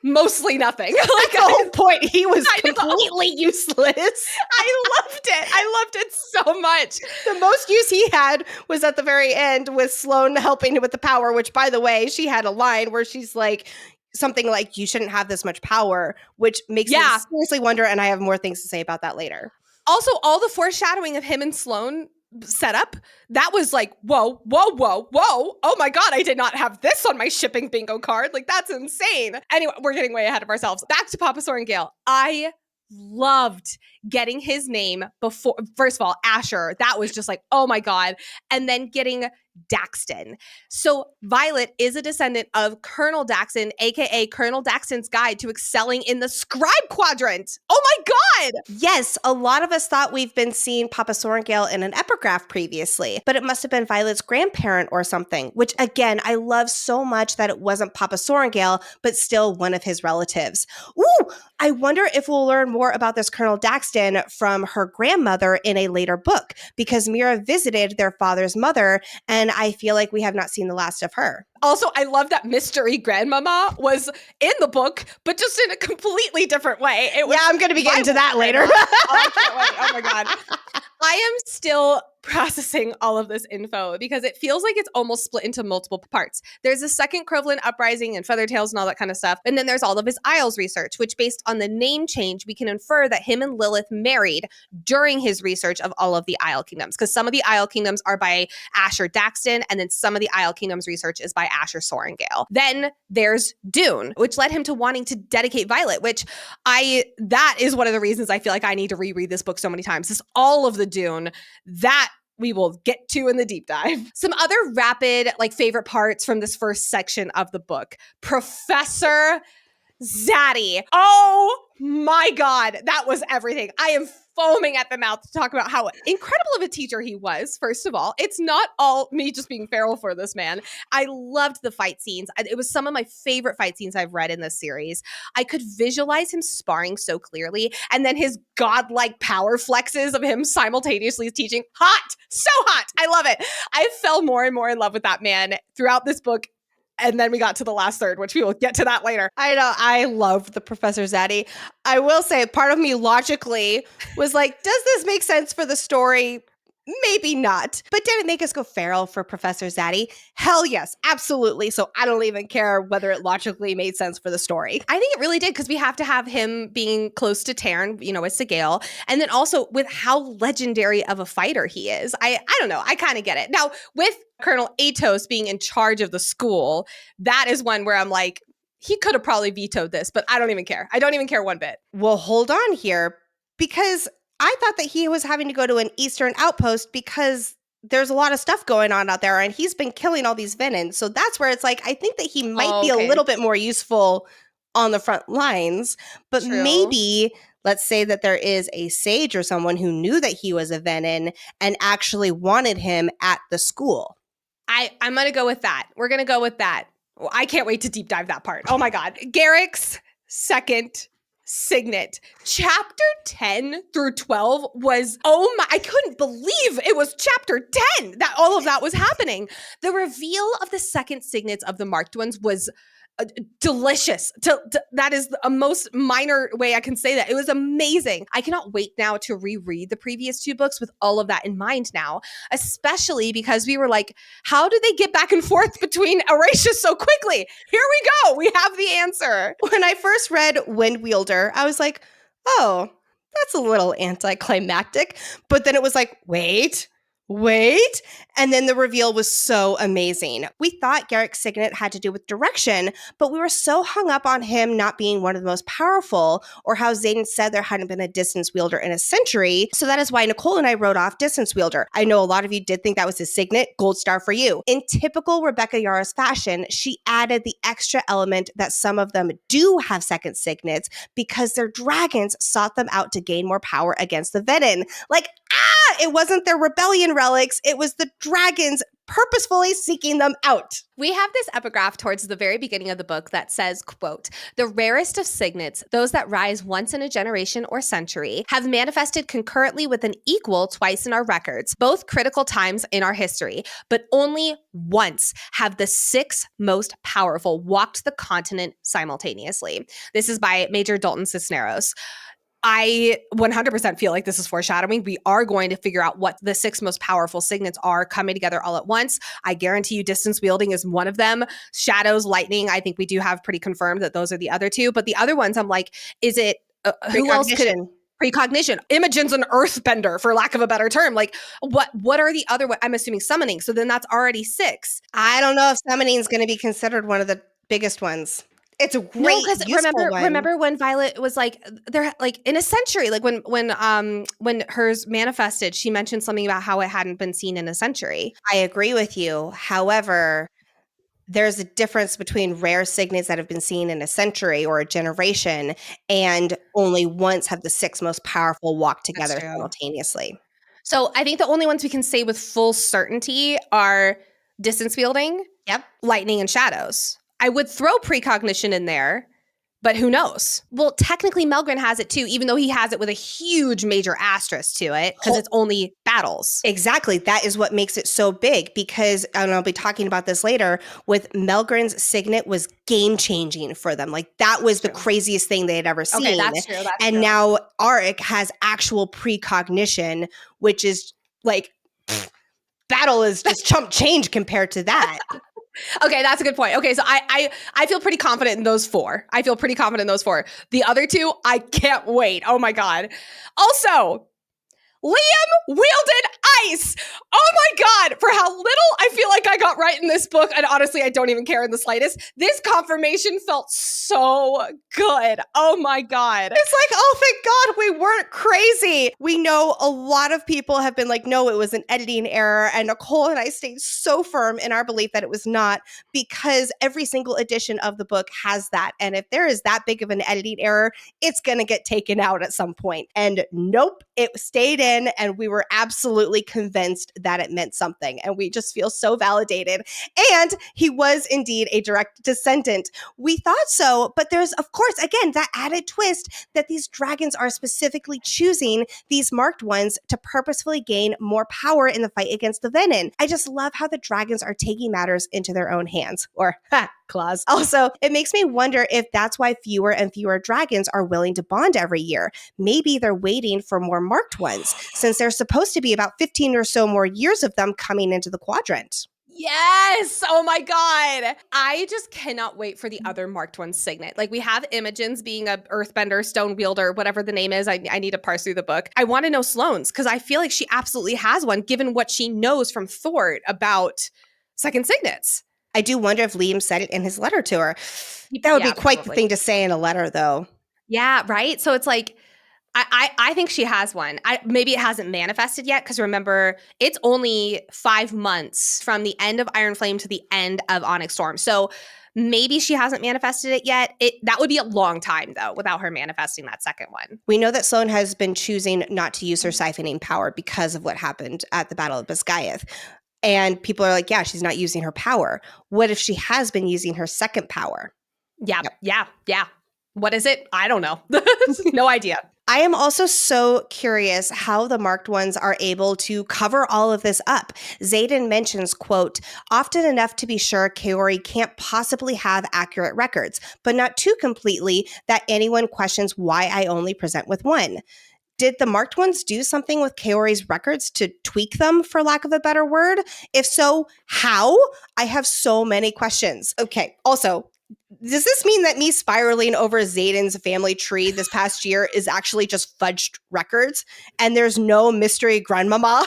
mostly nothing. Like, the whole point, he was completely useless. I loved it. I loved it so much. The most use he had was at the very end with Sloane helping with the power, which, by the way, she had a line where she's like, something like, "You shouldn't have this much power," which makes me seriously wonder, and I have more things to say about that later. Also, all the foreshadowing of him and Sloane set up, that was like, whoa, whoa, whoa, whoa. Oh my God, I did not have this on my shipping bingo card. Like, that's insane. Anyway, we're getting way ahead of ourselves. Back to Papa Sorengail. I loved getting his name before, first of all, Asher. That was just like, oh my God. And then getting Daxton. So Violet is a descendant of Colonel Daxton, aka Colonel Daxton's Guide to Excelling in the Scribe Quadrant. Oh my God! Yes, a lot of us thought we've been seeing Papa Sorengail in an epigraph previously, but it must have been Violet's grandparent or something, which again, I love so much that it wasn't Papa Sorengail, but still one of his relatives. Ooh, I wonder if we'll learn more about this Colonel Daxton from her grandmother in a later book, because Mira visited their father's mother, and I feel like we have not seen the last of her. Also, I love that mystery grandmama was in the book, but just in a completely different way. It was I'm going to be getting to that later. I can't wait. Oh my God. I am still processing all of this info because it feels like it's almost split into multiple parts. There's a second Crowland Uprising and Feathertails and all that kind of stuff. And then there's all of his Isles research, which based on the name change, we can infer that him and Lilith married during his research of all of the Isle Kingdoms. Because some of the Isle Kingdoms are by Asher Daxton, and then some of the Isle Kingdoms research is by Asher Sorengail. Then there's Dune, which led him to wanting to dedicate Violet, which that is one of the reasons I feel like I need to reread this book so many times. Is all of the Dune that we will get to in the deep dive. Some other rapid, favorite parts from this first section of the book. Professor Zaddy. Oh my God. That was everything. I am foaming at the mouth to talk about how incredible of a teacher he was, first of all. It's not all me just being feral for this man. I loved the fight scenes. It was some of my favorite fight scenes I've read in this series. I could visualize him sparring so clearly, and then his godlike power flexes of him simultaneously teaching. Hot! So hot! I love it. I fell more and more in love with that man throughout this book. And then we got to the last third, which we will get to that later. I know. I love the Professor Zaddy. I will say part of me logically was like, does this make sense for the story? Maybe not. But did it make us go feral for Professor Zaddy? Hell yes, absolutely. So I don't even care whether it logically made sense for the story. I think it really did, because we have to have him being close to Taryn, with Sorengail, and then also with how legendary of a fighter he is. I don't know. I kind of get it. Now, with Colonel Atos being in charge of the school, that is one where I'm like, he could have probably vetoed this, but I don't even care. I don't even care one bit. Well, hold on here, because I thought that he was having to go to an eastern outpost because there's a lot of stuff going on out there, and he's been killing all these Venin. So that's where it's like, I think that he might be a little bit more useful on the front lines. But maybe, let's say that there is a sage or someone who knew that he was a Venin and actually wanted him at the school. I'm going to go with that. We're going to go with that. Well, I can't wait to deep dive that part. Oh my God. Garrick's second signet. Chapter 10 through 12 was, I couldn't believe it was chapter 10 that all of that was happening. The reveal of the second signets of the marked ones was delicious. That is a most minor way I can say that. It was amazing. I cannot wait now to reread the previous two books with all of that in mind now, especially because we were like, how did they get back and forth between Erasure so quickly? Here we go. We have the answer. When I first read Windwielder, I was like, oh, that's a little anticlimactic. But then it was like, wait. And then the reveal was so amazing. We thought Garrick's signet had to do with direction, but we were so hung up on him not being one of the most powerful, or how Zaden said there hadn't been a distance wielder in a century. So that is why Nicole and I wrote off distance wielder. I know a lot of you did think that was his signet. Gold star for you. In typical Rebecca Yarros fashion, she added the extra element that some of them do have second signets because their dragons sought them out to gain more power against the Venin. Like, it wasn't their rebellion relics. It was the dragons purposefully seeking them out. We have this epigraph towards the very beginning of the book that says, quote, "The rarest of signets, those that rise once in a generation or century, have manifested concurrently with an equal twice in our records, both critical times in our history, but only once have the six most powerful walked the continent simultaneously." This is by Major Dalton Cisneros. I 100% feel like this is foreshadowing. We are going to figure out what the six most powerful signets are coming together all at once. I guarantee you distance wielding is one of them. Shadows, lightning, I think we do have pretty confirmed that those are the other two. But the other ones, I'm like, is it, who else could it? Precognition. Imogen's an earthbender, for lack of a better term. Like, what are the other, I'm assuming summoning. So then that's already six. I don't know if summoning is going to be considered one of the biggest ones. It's a great, remember when Violet was like, they're like in a century, like when hers manifested, she mentioned something about how it hadn't been seen in a century. I agree with you. However, there's a difference between rare signets that have been seen in a century or a generation, and only once have the six most powerful walked together simultaneously. So I think the only ones we can say with full certainty are distance wielding, lightning, and shadows. I would throw precognition in there, but who knows? Well, technically Melgren has it too, even though he has it with a huge major asterisk to it, because it's only battles. Exactly. That is what makes it so big, because, and I'll be talking about this later, with Melgren's signet was game-changing for them. Like, that was the craziest thing they had ever seen. Okay, that's true. And now Auric has actual precognition, which is like, battle is just chump change compared to that. Okay, that's a good point. Okay, so I feel pretty confident in those four. The other two, I can't wait. Oh my God. Also, Liam wielded Nice! Oh my God! For how little I feel like I got right in this book, and honestly, I don't even care in the slightest, this confirmation felt so good. Oh my God. It's like, oh, thank God we weren't crazy. We know a lot of people have been like, no, it was an editing error. And Nicole and I stayed so firm in our belief that it was not, because every single edition of the book has that. And if there is that big of an editing error, it's going to get taken out at some point. And nope, it stayed in, and we were absolutely convinced that it meant something. And we just feel so validated. And he was indeed a direct descendant. We thought so, but there's, of course, again, that added twist that these dragons are specifically choosing these marked ones to purposefully gain more power in the fight against the Venin. I just love how the dragons are taking matters into their own hands, or claws. Also, it makes me wonder if that's why fewer and fewer dragons are willing to bond every year. Maybe they're waiting for more marked ones, since there's supposed to be about 15 or so more years of them coming into the quadrant. Yes! Oh my God! I just cannot wait for the other marked one signet. Like, we have Imogen's being a earthbender, stone wielder, whatever the name is. I need to parse through the book. I want to know Sloane's, because I feel like she absolutely has one, given what she knows from Thort about second signets. I do wonder if Liam said it in his letter to her. That would be quite the thing to say in a letter, though. Yeah, right? So it's like, I think she has one. Maybe it hasn't manifested yet, because remember, it's only 5 months from the end of Iron Flame to the end of Onyx Storm. So maybe she hasn't manifested it yet. That would be a long time, though, without her manifesting that second one. We know that Sloane has been choosing not to use her siphoning power because of what happened at the Battle of Biscayeth. And people are like, yeah, she's not using her power. What if she has been using her second power? Yeah. What is it? I don't know. No idea. I am also so curious how the marked ones are able to cover all of this up. Zaden mentions, quote, often enough to be sure Kaori can't possibly have accurate records, but not too completely that anyone questions why I only present with one. Did the marked ones do something with Kaori's records to tweak them, for lack of a better word? If so, how? I have so many questions. Okay, also, does this mean that me spiraling over Zaden's family tree this past year is actually just fudged records and there's no mystery grandmama?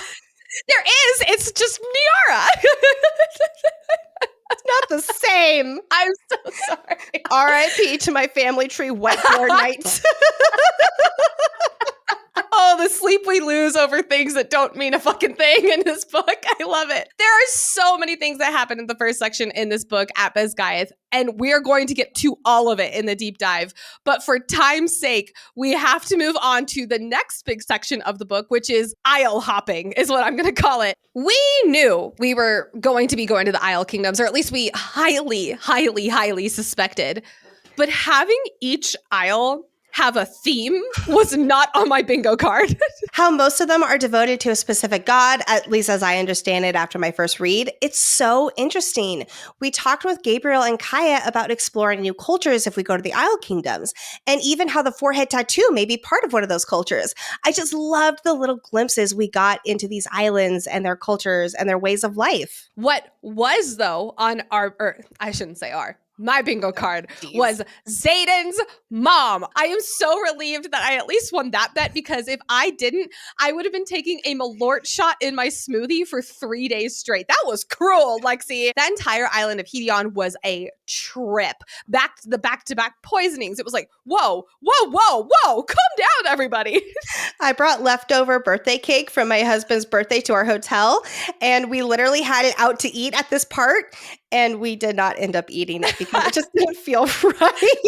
There is. It's just Niara. It's not the same. I'm so sorry. R.I.P. to my family tree white bear night. Oh, the sleep we lose over things that don't mean a fucking thing in this book. I love it. There are so many things that happen in the first section in this book at Biscayeth, and we're going to get to all of it in the deep dive. But for time's sake, we have to move on to the next big section of the book, which is Isle hopping, is what I'm going to call it. We knew we were going to be going to the Isle Kingdoms, or at least we highly suspected. But having each Isle have a theme was not on my bingo card. How most of them are devoted to a specific god, at least as I understand it after my first read. It's so interesting. We talked with Gabriel and Kaya about exploring new cultures if we go to the Isle Kingdoms, and even how the forehead tattoo may be part of one of those cultures. I just loved the little glimpses we got into these islands and their cultures and their ways of life. What was, though, on I shouldn't say my bingo card was Zaden's mom. I am so relieved that I at least won that bet, because if I didn't, I would have been taking a Malort shot in my smoothie for 3 days straight. That was cruel, Lexi. That entire island of Hedon was a trip. Back-to-back poisonings. It was like, whoa, calm down, everybody. I brought leftover birthday cake from my husband's birthday to our hotel, and we literally had it out to eat at this part, and we did not end up eating it because it just didn't feel right.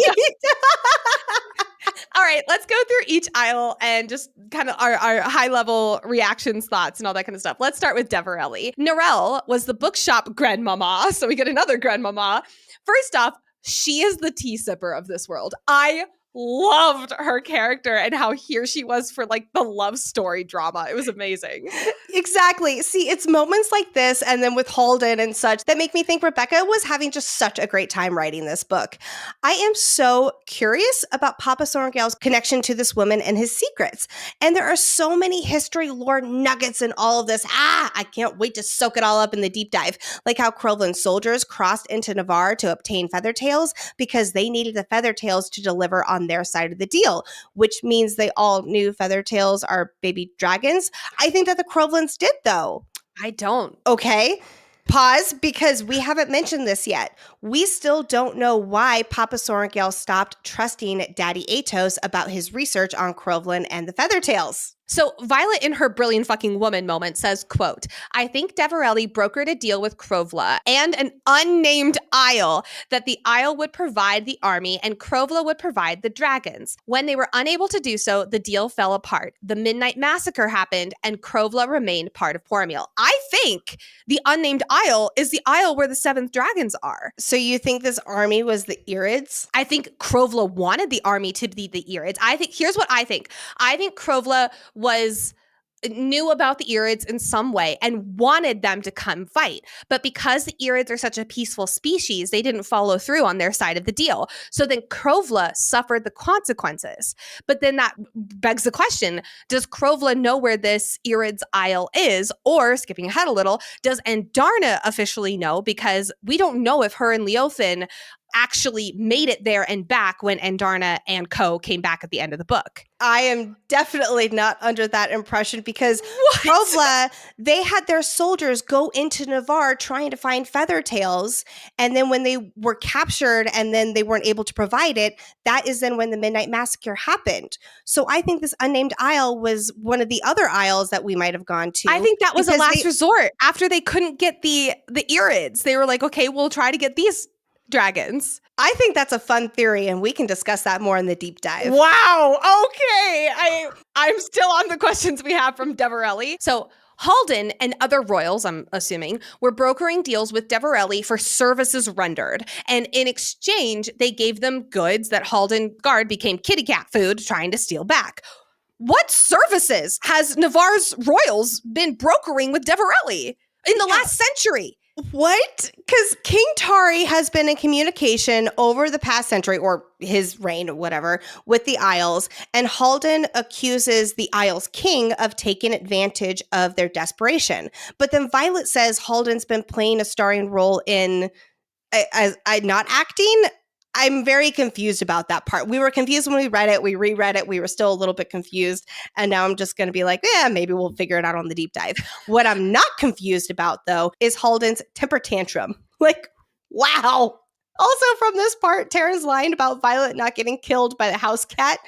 All right, let's go through each Isle and just kind of our high-level reactions, thoughts, and all that kind of stuff. Let's start with Deverelli. Narelle was the bookshop grandmama, so we get another grandmama. First off, she is the tea sipper of this world. I loved her character and how here she was for like the love story drama. It was amazing. Exactly. See, it's moments like this and then with Halen and such that make me think Rebecca was having just such a great time writing this book. I am so curious about Papa Sorengail's connection to this woman and his secrets. And there are so many history lore nuggets in all of this. I can't wait to soak it all up in the deep dive. Like how Crowland's soldiers crossed into Navar to obtain feather tails because they needed the feather tails to deliver on on their side of the deal, which means they all knew Feathertails are baby dragons. I think that the Crowlands did, though. I don't. Okay. Pause, because we haven't mentioned this yet. We still don't know why Papa Sorengail stopped trusting Daddy Atos about his research on Crowlan and the Feathertails. So Violet, in her brilliant fucking woman moment, says, quote, I think Deverelli brokered a deal with Krovla and an unnamed isle that the isle would provide the army and Krovla would provide the dragons. When they were unable to do so, the deal fell apart. The Midnight Massacre happened and Krovla remained part of Poramiel. I think the unnamed isle is the isle where the seventh dragons are. So you think this army was the Irids? I think Krovla wanted the army to be the Irids. Here's what I think. I think Krovla knew about the Irids in some way and wanted them to come fight. But because the Irids are such a peaceful species, they didn't follow through on their side of the deal. So then Krovla suffered the consequences. But then that begs the question, does Krovla know where this Irids Isle is? Or, skipping ahead a little, does Andarna officially know? Because we don't know if her and Leothin actually made it there and back when Andarna and co came back at the end of the book. I am definitely not under that impression because Krovla, they had their soldiers go into Navar trying to find Feathertails, and then when they were captured and then they weren't able to provide it, that is then when the Midnight Massacre happened. So I think this unnamed isle was one of the other isles that we might have gone to. I think that was a last resort. After they couldn't get the Irids, they were like, okay, we'll try to get these dragons. I think that's a fun theory, and we can discuss that more in the deep dive. Wow. Okay. I'm still on the questions we have from Deverelli. So Halen and other royals, I'm assuming, were brokering deals with Deverelli for services rendered. And in exchange, they gave them goods that Halen guard became kitty cat food, trying to steal back. What services has Navarre's royals been brokering with Deverelli in the last century? What? Because King Tari has been in communication over the past century, or his reign, or whatever, with the Isles, and Halen accuses the Isles' king of taking advantage of their desperation. But then Violet says Halden's been playing a starring role in not acting. I'm very confused about that part. We were confused when we read it. We reread it. We were still a little bit confused. And now I'm just going to be like, yeah, maybe we'll figure it out on the deep dive. What I'm not confused about, though, is Halden's temper tantrum. Like, wow. Also from this part, Taryn's line about Violet not getting killed by the house cat.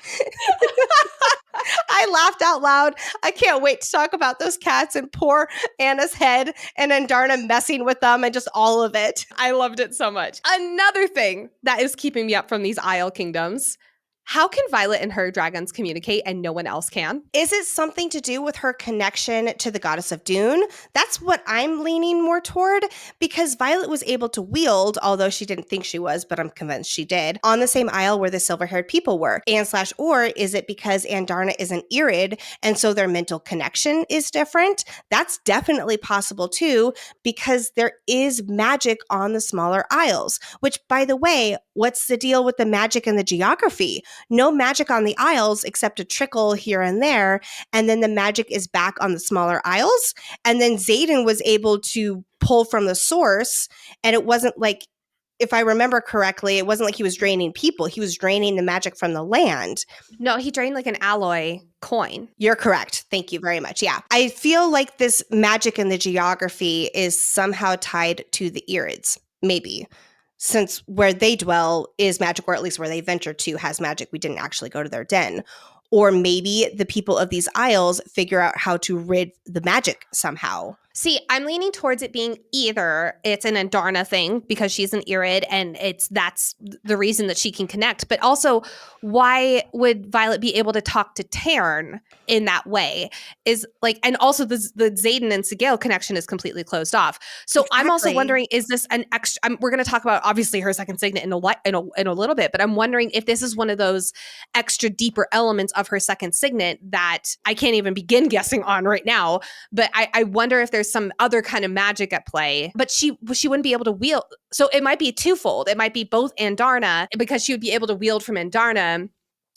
I laughed out loud. I can't wait to talk about those cats and poor Anna's head and Andarna messing with them and just all of it. I loved it so much. Another thing that is keeping me up from these Isle kingdoms. How can Violet and her dragons communicate and no one else can? Is it something to do with her connection to the goddess of Dune? That's what I'm leaning more toward, because Violet was able to wield, although she didn't think she was, but I'm convinced she did, on the same isle where the silver-haired people were. And/or is it because Andarna is an Irid, and so their mental connection is different? That's definitely possible too, because there is magic on the smaller isles, which, by the way, what's the deal with the magic and the geography? No magic on the Isles except a trickle here and there. And then the magic is back on the smaller Isles. And then Zaden was able to pull from the source. And it wasn't like, if I remember correctly, it wasn't like he was draining people. He was draining the magic from the land. No, he drained like an alloy coin. You're correct. Thank you very much. Yeah. I feel like this magic and the geography is somehow tied to the Irids. Maybe. Since where they dwell is magic, or at least where they venture to has magic. We didn't actually go to their den. Or maybe the people of these isles figure out how to rid the magic somehow. See, I'm leaning towards it being either it's an Andarna thing because she's an Irid and that's the reason that she can connect. But also, why would Violet be able to talk to Tarn in that way? Is like, and also the Zaden and Sorengail connection is completely closed off. So exactly. I'm also wondering, is this an extra? We're going to talk about obviously her second signet in a little bit, but I'm wondering if this is one of those extra deeper elements of her second signet that I can't even begin guessing on right now. But I wonder if there's some other kind of magic at play, but she wouldn't be able to wield. So it might be twofold. It might be both Andarna, because she would be able to wield from Andarna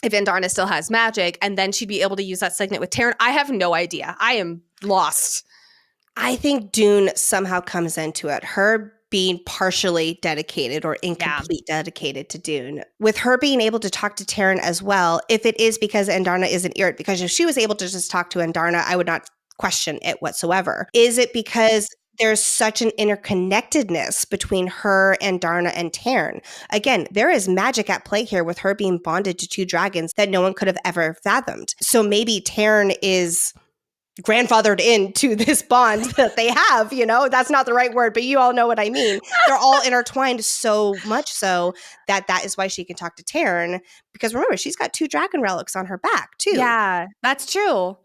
if Andarna still has magic, and then she'd be able to use that signet with Taryn. I have no idea. I am lost. I think Dune somehow comes into it. Her being partially dedicated or incomplete dedicated to Dune. With her being able to talk to Taryn as well, if it is because Andarna is an Irid, because if she was able to just talk to Andarna, I would not question it whatsoever. Is it because there's such an interconnectedness between her and Darna and Taryn? Again, there is magic at play here with her being bonded to 2 dragons that no one could have ever fathomed. So maybe Taryn is grandfathered into this bond that they have, that's not the right word, but you all know what I mean. They're all intertwined so much so that is why she can talk to Taryn, because remember, she's got 2 dragon relics on her back too. Yeah, that's true.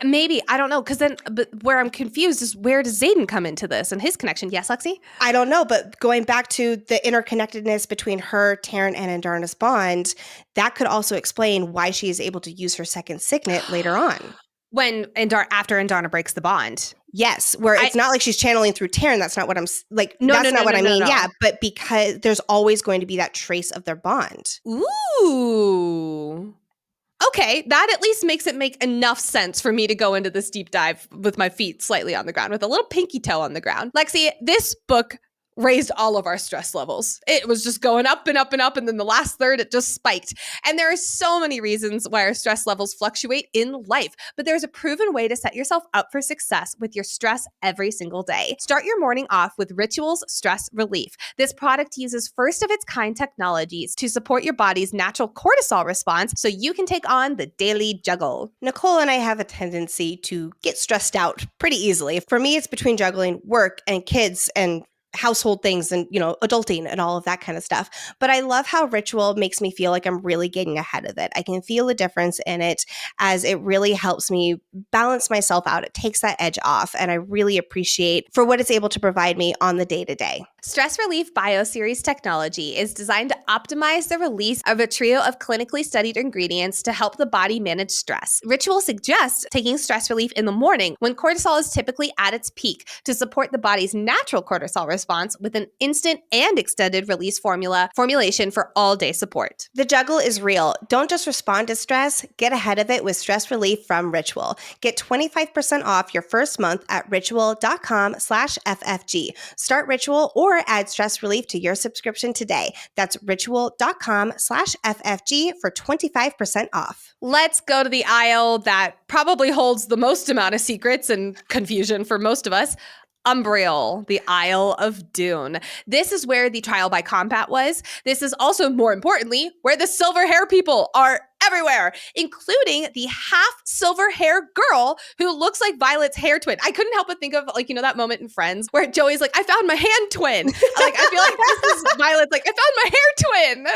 Maybe, I don't know, because then but where I'm confused is where does Zaden come into this and his connection? Yes, Lexi? I don't know, but going back to the interconnectedness between her, Taryn, and Andarna's bond, that could also explain why she is able to use her second signet later on. After Andarna breaks the bond. Yes, where it's not like she's channeling through Taryn. That's not what I'm like. No, that's not what I mean. No. Yeah, but because there's always going to be that trace of their bond. Ooh. Okay, that at least makes it make enough sense for me to go into this deep dive with my feet slightly on the ground, with a little pinky toe on the ground. Lexi, this book raised all of our stress levels. It was just going up and up and up, and then the last third, it just spiked. And there are so many reasons why our stress levels fluctuate in life, but there's a proven way to set yourself up for success with your stress every single day. Start your morning off with Rituals Stress Relief. This product uses first-of-its-kind technologies to support your body's natural cortisol response so you can take on the daily juggle. Nicole and I have a tendency to get stressed out pretty easily. For me, it's between juggling work and kids and household things and, adulting and all of that kind of stuff. But I love how Ritual makes me feel like I'm really getting ahead of it. I can feel a difference in it as it really helps me balance myself out. It takes that edge off, and I really appreciate for what it's able to provide me on the day-to-day. Stress Relief Bioseries technology is designed to optimize the release of a trio of clinically studied ingredients to help the body manage stress. Ritual suggests taking stress relief in the morning when cortisol is typically at its peak to support the body's natural cortisol response with an instant and extended release formulation for all-day support. The juggle is real. Don't just respond to stress. Get ahead of it with stress relief from Ritual. Get 25% off your first month at ritual.com/FFG. Start Ritual or add stress relief to your subscription today. That's ritual.com/FFG for 25% off. Let's go to the aisle that probably holds the most amount of secrets and confusion for most of us. Umbriel, the Isle of Dune. This is where the trial by combat was. This is also, more importantly, where the silver hair people are everywhere, including the half silver hair girl who looks like Violet's hair twin. I couldn't help but think of, that moment in Friends where Joey's like, I found my hand twin. I feel like this is Violet's like, I found my hair twin.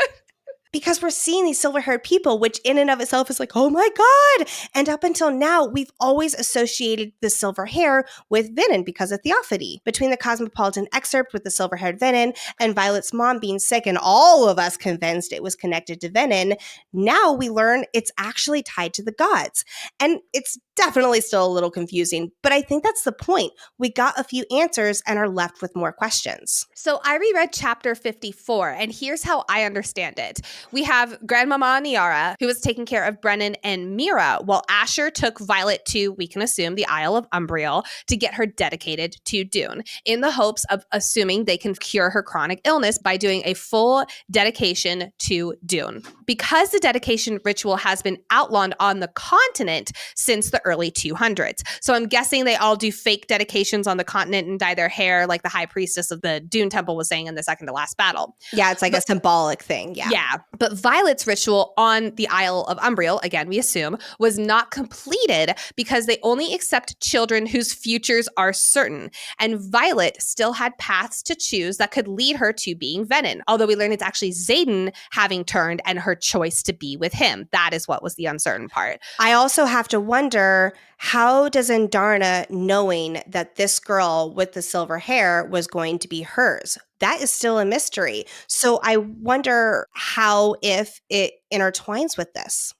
Because we're seeing these silver-haired people, which in and of itself is like, oh my God. And up until now, we've always associated the silver hair with Venin because of Theophany. Between the Cosmopolitan excerpt with the silver-haired Venin and Violet's mom being sick and all of us convinced it was connected to Venin, now we learn it's actually tied to the gods. And it's definitely still a little confusing, but I think that's the point. We got a few answers and are left with more questions. So I reread chapter 54, and here's how I understand it. We have Grandmama Niara, who was taking care of Brennan and Mira, while Asher took Violet to, we can assume, the Isle of Umbriel to get her dedicated to Dune, in the hopes of assuming they can cure her chronic illness by doing a full dedication to Dune. Because the dedication ritual has been outlawed on the continent since the early 200s. So I'm guessing they all do fake dedications on the continent and dye their hair like the high priestess of the Dune temple was saying in the second to last battle. Yeah, it's like a symbolic thing. Yeah. But Violet's ritual on the Isle of Umbriel, again, we assume, was not completed because they only accept children whose futures are certain. And Violet still had paths to choose that could lead her to being Venin. Although we learn it's actually Zaden having turned and her choice to be with him. That is what was the uncertain part. I also have to wonder, how does Andarna, knowing that this girl with the silver hair was going to be hers? That is still a mystery. So I wonder how, if it intertwines with this.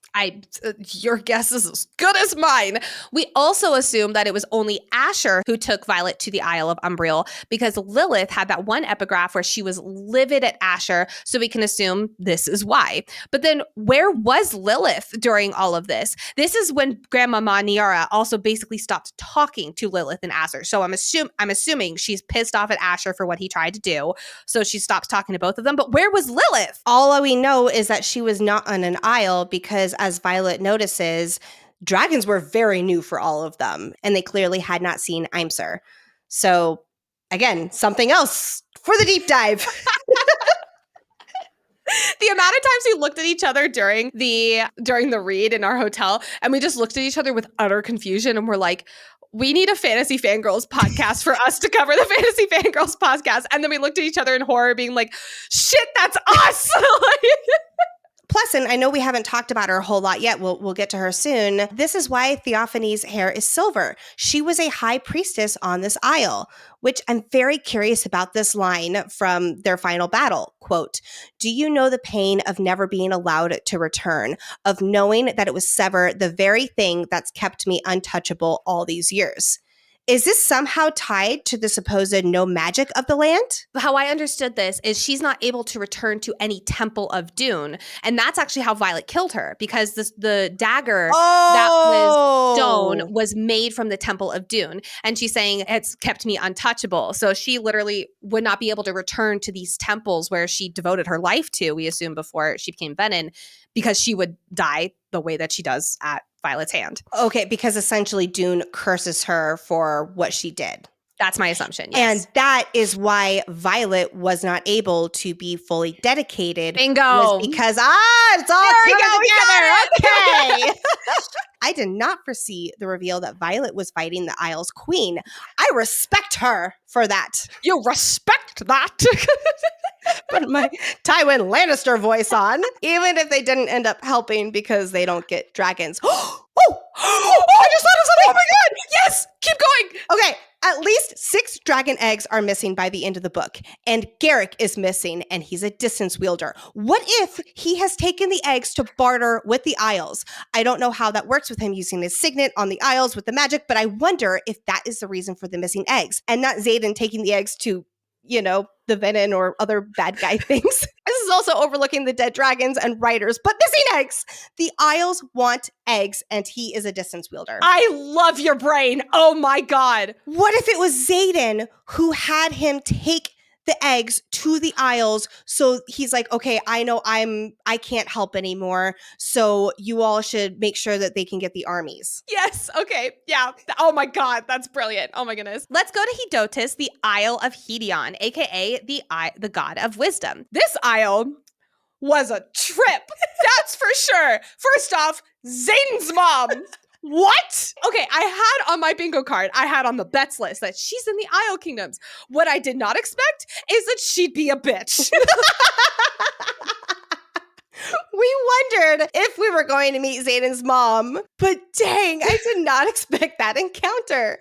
Your guess is as good as mine. We also assume that it was only Asher who took Violet to the Isle of Umbriel because Lilith had that one epigraph where she was livid at Asher, so we can assume this is why. But then where was Lilith during all of this? This is when Grandmama Niara also basically stopped talking to Lilith and Asher. So I'm assuming she's pissed off at Asher for what he tried to do, so she stops talking to both of them. But where was Lilith? All we know is that she was not on an isle because, as Violet notices, dragons were very new for all of them, and they clearly had not seen Imser. So, again, something else for the deep dive. The amount of times we looked at each other during the read in our hotel, and we just looked at each other with utter confusion, and we're like, we need a Fantasy Fangirls podcast for us to cover the Fantasy Fangirls podcast. And then we looked at each other in horror being like, shit, that's us. Plus, and I know we haven't talked about her a whole lot yet. We'll get to her soon. This is why Theophany's hair is silver. She was a high priestess on this isle, which I'm very curious about this line from their final battle. Quote, "Do you know the pain of never being allowed to return, of knowing that it was sever the very thing that's kept me untouchable all these years?" Is this somehow tied to the supposed no magic of the land? How I understood this is she's not able to return to any temple of Dune. And that's actually how Violet killed her, because the dagger that was stone was made from the temple of Dune. And she's saying it's kept me untouchable. So she literally would not be able to return to these temples where she devoted her life to, we assume, before she became Venin, because she would die the way that she does at Violet's hand. Okay, because essentially Dune curses her for what she did. That's my assumption, yes. And that is why Violet was not able to be fully dedicated. Bingo. Was because, it's all coming together. Okay. I did not foresee the reveal that Violet was fighting the Isle's queen. I respect her for that. You respect that? Put my Tywin Lannister voice on, even if they didn't end up helping because they don't get dragons. I just thought of something. Oh my God. Yes. Keep going. Okay. At least 6 dragon eggs are missing by the end of the book, and Garrick is missing, and he's a distance wielder. What if he has taken the eggs to barter with the Isles? I don't know how that works with him using his signet on the Isles with the magic, but I wonder if that is the reason for the missing eggs, and not Zaden taking the eggs to, the Venin or other bad guy things. This is also overlooking the dead dragons and riders, but missing eggs. The Isles want eggs, and he is a distance wielder. I love your brain. Oh my God. What if it was Zaden who had him take the eggs to the Isles? So he's like, okay, I know I can't help anymore. So you all should make sure that they can get the armies. Yes. Okay. Yeah. Oh my God. That's brilliant. Oh my goodness. Let's go to Hedotus, the Isle of Hedon, aka the god of wisdom. This isle was a trip. That's for sure. First off, Zaden's mom. What? Okay, I had on my bingo card, I had on the bets list that she's in the Isle Kingdoms. What I did not expect is that she'd be a bitch. We wondered if we were going to meet Zaden's mom, but dang, I did not expect that encounter.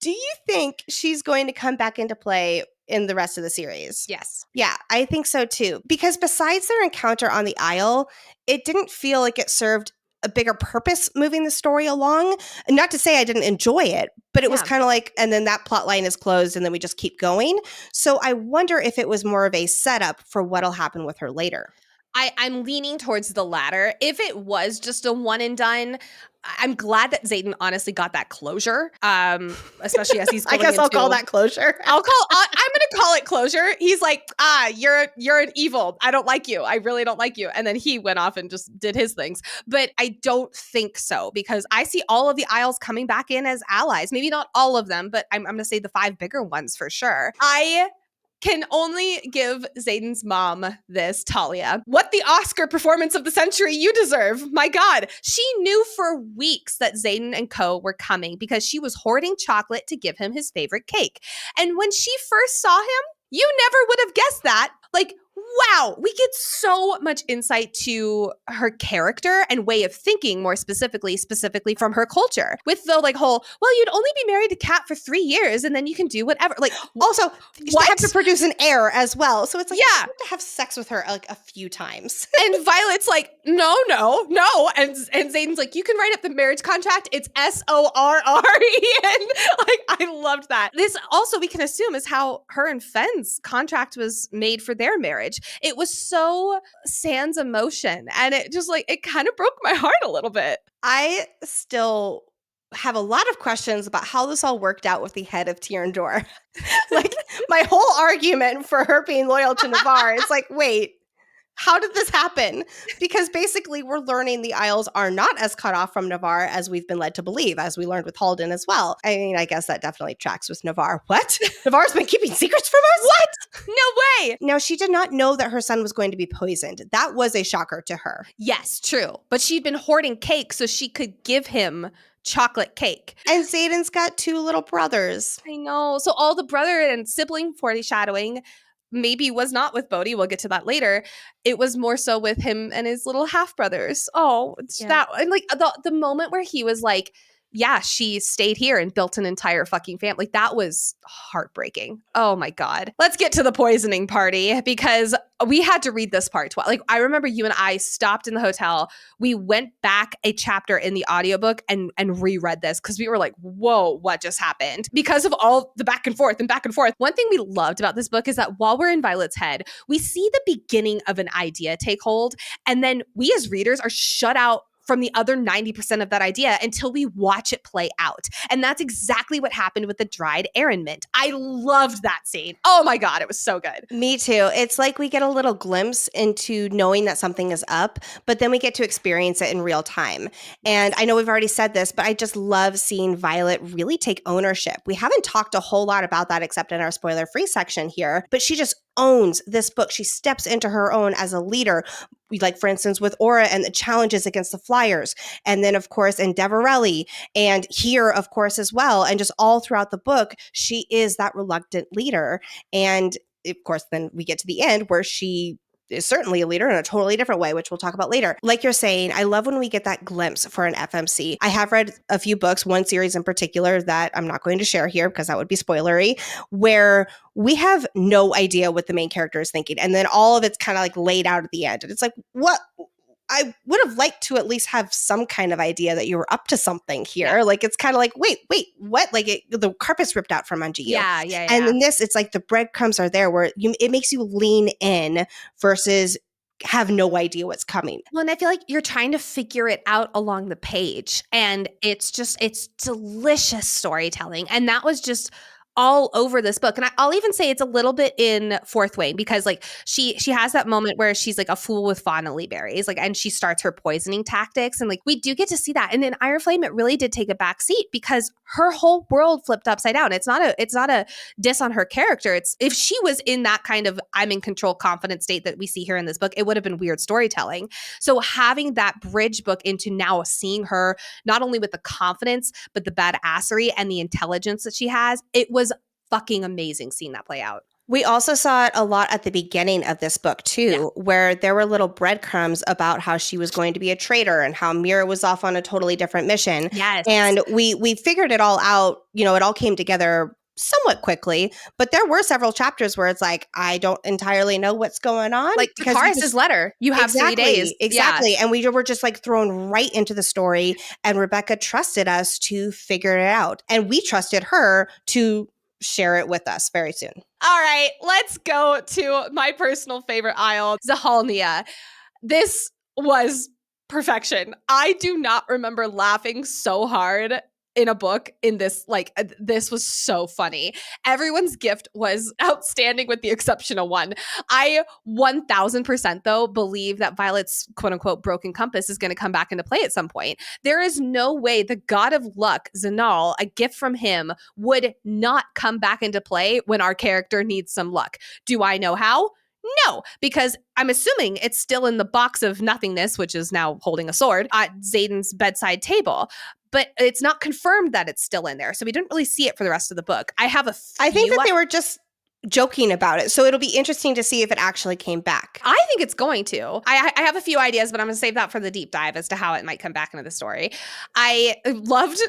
Do you think she's going to come back into play in the rest of the series? Yes. Yeah, I think so too. Because besides their encounter on the Isle, it didn't feel like it served a bigger purpose moving the story along. And not to say I didn't enjoy it, but it was kind of like, and then that plot line is closed and then we just keep going. So I wonder if it was more of a setup for what'll happen with her later. I'm leaning towards the latter. If it was just a one and done, I'm glad that Zaden honestly got that closure, especially as he's going I guess I'll call that closure. I'm going to call it closure. He's like, you're an evil. I don't like you. I really don't like you. And then he went off and just did his things. But I don't think so, because I see all of the Isles coming back in as allies. Maybe not all of them, but I'm going to say the 5 bigger ones for sure. I can only give Zaden's mom this, Talia. What the Oscar performance of the century you deserve. My God. She knew for weeks that Zaden and co were coming because she was hoarding chocolate to give him his favorite cake. And when she first saw him, you never would have guessed that. Like, wow, we get so much insight to her character and way of thinking, more specifically from her culture. With the like whole, well, you'd only be married to Cat for 3 years and then you can do whatever. Like, also, they what? have to produce an heir as well. So it's like, Yeah. you have to have sex with her like a few times. And Violet's like, no. And Zaden's like, you can write up the marriage contract. It's SORRE. And like, I loved that. This also, we can assume, is how her and Fenn's contract was made for their marriage. It was so sans emotion. And it just like, it kind of broke my heart a little bit. I still have a lot of questions about how this all worked out with the head of Tyrandor. Like, my whole argument for her being loyal to Navar is like, wait, how did this happen? Because basically we're learning the Isles are not as cut off from Navar as we've been led to believe, as we learned with Halen as well. I mean, I guess that definitely tracks with Navar. What? Navar's been keeping secrets from us? What? No way. Now, she did not know that her son was going to be poisoned. That was a shocker to her. Yes, true. But she'd been hoarding cake so she could give him chocolate cake. And Zaden's got 2 little brothers. I know. So all the brother and sibling foreshadowing maybe was not with Bodhi. We'll get to that later. It was more so with him and his little half brothers. Oh, that, and like the moment where he was like, yeah, she stayed here and built an entire fucking family. Like, that was heartbreaking. Oh my God. Let's get to the poisoning party, because we had to read this part twice. Like, I remember you and I stopped in the hotel. We went back a chapter in the audiobook and reread this because we were like, whoa, what just happened? Because of all the back and forth and back and forth. One thing we loved about this book is that while we're in Violet's head, we see the beginning of an idea take hold. And then we as readers are shut out from the other 90% of that idea until we watch it play out. And that's exactly what happened with the dried Aaron mint. I loved that scene. Oh my God, it was so good. Me too. It's like we get a little glimpse into knowing that something is up, but then we get to experience it in real time. And I know we've already said this, but I just love seeing Violet really take ownership. We haven't talked a whole lot about that except in our spoiler-free section here, but she just owns this book. She steps into her own as a leader. Like, for instance, with Aura and the challenges against the Flyers. And then, of course, in Deverelli, and here, of course, as well. And just all throughout the book, she is that reluctant leader. And, of course, then we get to the end where she is certainly a leader in a totally different way, which we'll talk about later. Like you're saying, I love when we get that glimpse for an FMC. I have read a few books, one series in particular that I'm not going to share here because that would be spoilery, where we have no idea what the main character is thinking. And then all of it's kind of like laid out at the end. And it's like, what? I would have liked to at least have some kind of idea that you were up to something here. Yeah. Like, it's kind of like, wait, what? Like, the carpet's ripped out from under you. Yeah. And in this, it's like the breadcrumbs are there where it makes you lean in versus have no idea what's coming. Well, and I feel like you're trying to figure it out along the page. And it's delicious storytelling. And that was just all over this book. And I'll even say it's a little bit in Fourth Wing, because like she has that moment where she's like a fool with fondly berries, like, and she starts her poisoning tactics. And like, we do get to see that. And in Iron Flame, it really did take a back seat because her whole world flipped upside down. It's not a diss on her character. It's, if she was in that kind of I'm in control, confident state that we see here in this book, it would have been weird storytelling. So having that bridge book into now seeing her not only with the confidence, but the badassery and the intelligence that she has, it was fucking amazing seeing that play out. We also saw it a lot at the beginning of this book too, where there were little breadcrumbs about how she was going to be a traitor and how Mira was off on a totally different mission. Yes. And we figured it all out. You know, it all came together somewhat quickly, but there were several chapters where it's like, I don't entirely know what's going on. Like Takaris' letter, you have 3 days. Exactly. Yeah. And we were just like thrown right into the story, and Rebecca trusted us to figure it out. And we trusted her to share it with us very soon. All right, let's go to my personal favorite Isle, Zahalnia. This was perfection. I do not remember laughing so hard in a book in this, like, this was so funny. Everyone's gift was outstanding with the exception of one. I 1000% though believe that Violet's quote unquote broken compass is going to come back into play at some point. There is no way the god of luck, Zanal, a gift from him, would not come back into play when our character needs some luck. Do I know how? No, because I'm assuming it's still in the box of nothingness, which is now holding a sword, at Zaden's bedside table. But it's not confirmed that it's still in there. So we didn't really see it for the rest of the book. I think that they were just joking about it. So it'll be interesting to see if it actually came back. I think it's going to. I have a few ideas, but I'm going to save that for the deep dive as to how it might come back into the story. I loved,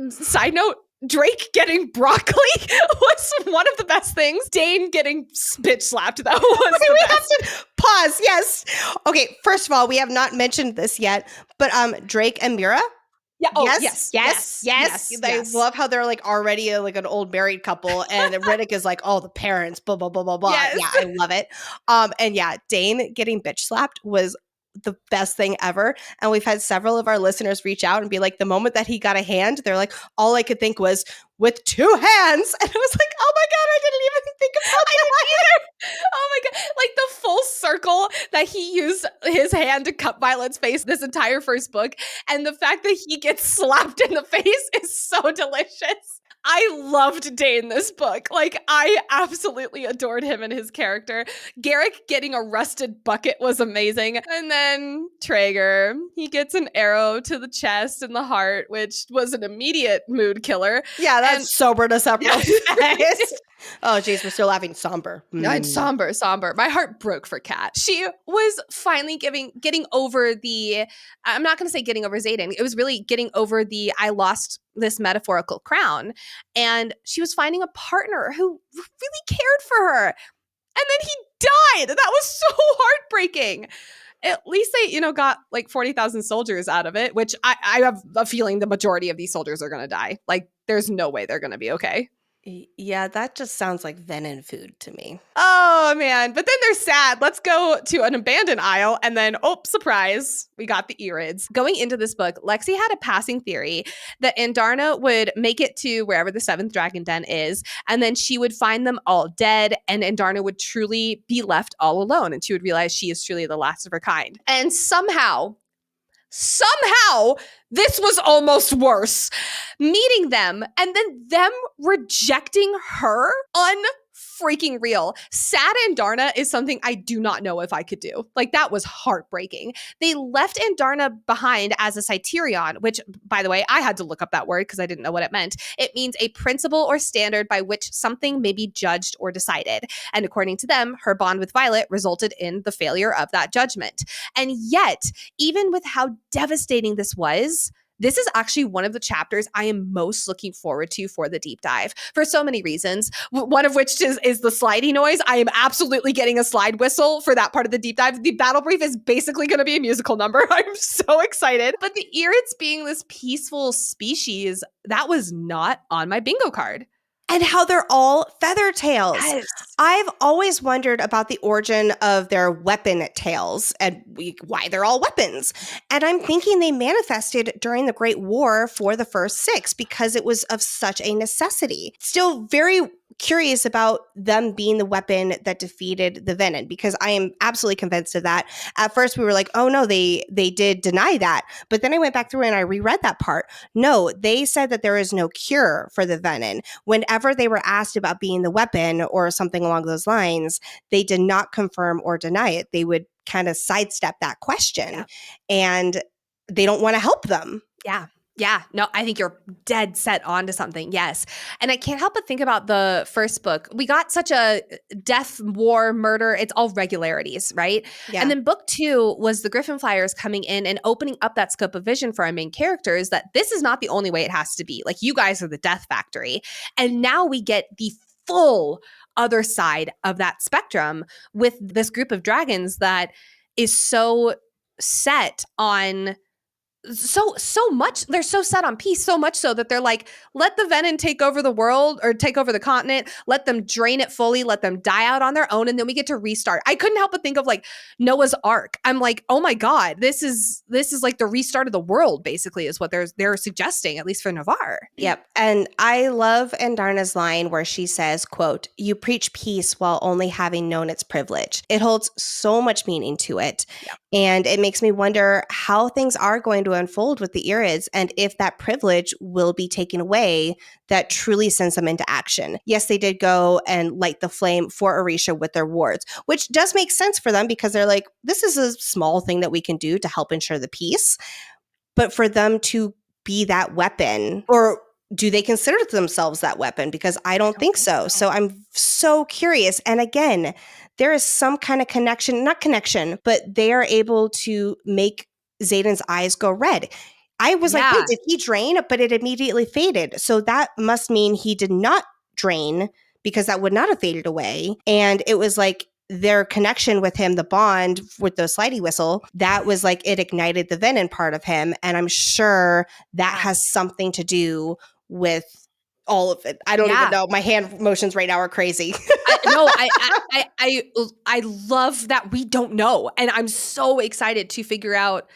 side note, Drake getting broccoli was one of the best things. Dane getting bitch slapped, though, was the best. Have to pause. Yes. Okay. First of all, we have not mentioned this yet, but Drake and Mira. Yeah. Oh, Yes. I love how they're like already like an old married couple, and Riddick is like, oh, the parents, blah blah blah blah blah. Yes. Yeah, I love it. And yeah, Dane getting bitch slapped was the best thing ever. And we've had several of our listeners reach out and be like, the moment that he got a hand, they're like, all I could think was with 2 hands, and I was like, oh my god, I didn't even think about that. Oh my god, like the full circle that he used his hand to cut Violet's face this entire first book, and the fact that he gets slapped in the face is so delicious. I loved Dane this book. Like, I absolutely adored him and his character. Garrick getting a rusted bucket was amazing. And then Traeger, he gets an arrow to the chest and the heart, which was an immediate mood killer. Yeah, that sobered us up real fast. Oh, geez, we're still laughing somber. No, it's somber. My heart broke for Kat. She was finally getting over the, I'm not going to say getting over Zaden. It was really getting over the, I lost this metaphorical crown. And she was finding a partner who really cared for her. And then he died. That was so heartbreaking. At least they, got like 40,000 soldiers out of it, which I have a feeling the majority of these soldiers are going to die. Like, there's no way they're going to be okay. Yeah, that just sounds like Venin food to me. Oh, man. But then they're sad. Let's go to an abandoned isle. And then, oh, surprise, we got the Irids. Going into this book, Lexi had a passing theory that Andarna would make it to wherever the 7th Dragon Den is, and then she would find them all dead, and Andarna would truly be left all alone, and she would realize she is truly the last of her kind. And somehow, this was almost worse. Meeting them and then them rejecting her, unfreaking real. Sad Andarna is something I do not know if I could do. Like, that was heartbreaking. They left Andarna behind as a Cyterion, which, by the way, I had to look up that word because I didn't know what it meant. It means a principle or standard by which something may be judged or decided. And according to them, her bond with Violet resulted in the failure of that judgment. And yet, even with how devastating this was, this is actually one of the chapters I am most looking forward to for the deep dive for so many reasons. One of which is the slidey noise. I am absolutely getting a slide whistle for that part of the deep dive. The battle brief is basically going to be a musical number. I'm so excited. But the Irids being this peaceful species, that was not on my bingo card. And how they're all feather tails. Yes. I've always wondered about the origin of their weapon tails and why they're all weapons. And I'm thinking they manifested during the Great War for the first 6 because it was of such a necessity. Still very curious about them being the weapon that defeated the Venin, because I am absolutely convinced of that. At first we were like, oh no, they did deny that. But then I went back through and I reread that part. No, they said that there is no cure for the Venin. Whenever they were asked about being the weapon or something along those lines, they did not confirm or deny it. They would kind of sidestep that question, and they don't want to help them. Yeah, no, I think you're dead set onto something. Yes. And I can't help but think about the first book. We got such a death, war, murder. It's all regularities, right? Yeah. And then book 2 was the Griffin Flyers coming in and opening up that scope of vision for our main characters, that this is not the only way it has to be. Like, you guys are the death factory. And now we get the full other side of that spectrum with this group of dragons that is so set on so much. They're so set on peace, so much so that they're like, let the Venin take over the world or take over the continent, let them drain it fully, let them die out on their own, and then we get to restart. I couldn't help but think of like Noah's Ark. I'm like, oh my God, this is like the restart of the world, basically, is what they're suggesting, at least for Navar. Yep. And I love Andarna's line where she says, quote, "You preach peace while only having known its privilege." It holds so much meaning to it. Yeah. And it makes me wonder how things are going to unfold with the Irids, and if that privilege will be taken away that truly sends them into action. Yes, they did go and light the flame for Orisha with their wards, which does make sense for them because they're like, this is a small thing that we can do to help ensure the peace. But for them to be that weapon, or do they consider themselves that weapon? Because I don't think so. So I'm so curious. And again, there is some kind of not connection, but they are able to make Zaden's eyes go red. I was like, wait, did he drain? But it immediately faded. So that must mean he did not drain, because that would not have faded away. And it was like their connection with him, the bond with the slidey whistle, that was like it ignited the Venin part of him. And I'm sure that has something to do with all of it. I don't even know. My hand motions right now are crazy. I love that we don't know. And I'm so excited to figure out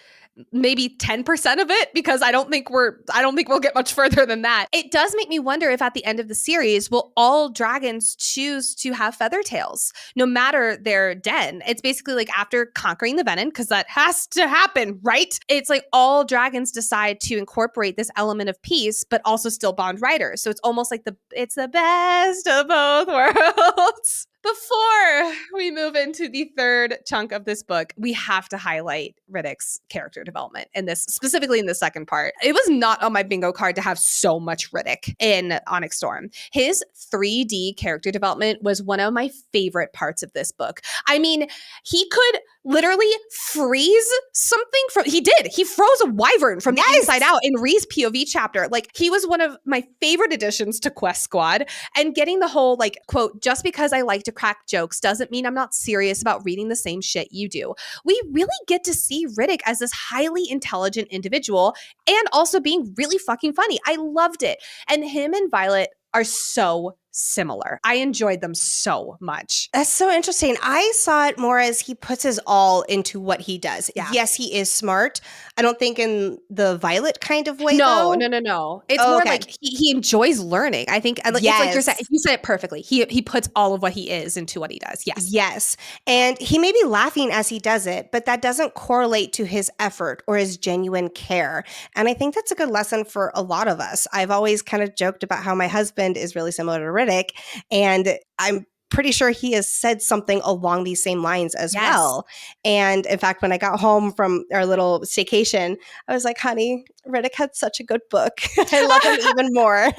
maybe 10% of it, because I don't think we'll get much further than that. It does make me wonder if at the end of the series, will all dragons choose to have feather tails, no matter their den? It's basically like after conquering the Venin, because that has to happen, right? It's like all dragons decide to incorporate this element of peace, but also still bond riders. So it's almost like it's the best of both worlds. Before we move into the third chunk of this book, we have to highlight Riddick's character development in this, specifically in the second part. It was not on my bingo card to have so much Riddick in Onyx Storm. His 3D character development was one of my favorite parts of this book. I mean, he could literally freeze something he froze a wyvern from the inside out in Ree's POV chapter. Like, he was one of my favorite additions to Quest Squad, and getting the whole, like, quote, just because I like to crack jokes doesn't mean I'm not serious about reading the same shit you do. We really get to see Riddick as this highly intelligent individual and also being really fucking funny. I loved it. And him and Violet are so similar. I enjoyed them so much. That's so interesting. I saw it more as he puts his all into what he does. Yeah. Yes, he is smart. I don't think in the Violet kind of way, No. though. It's more like he enjoys learning. I think it's like you're saying, you said it perfectly. He puts all of what he is into what he does. Yes. And he may be laughing as he does it, but that doesn't correlate to his effort or his genuine care. And I think that's a good lesson for a lot of us. I've always kind of joked about how my husband is really similar to Riddick, and I'm pretty sure he has said something along these same lines as well. And in fact, when I got home from our little staycation, I was like, honey, Riddick had such a good book. I love him even more.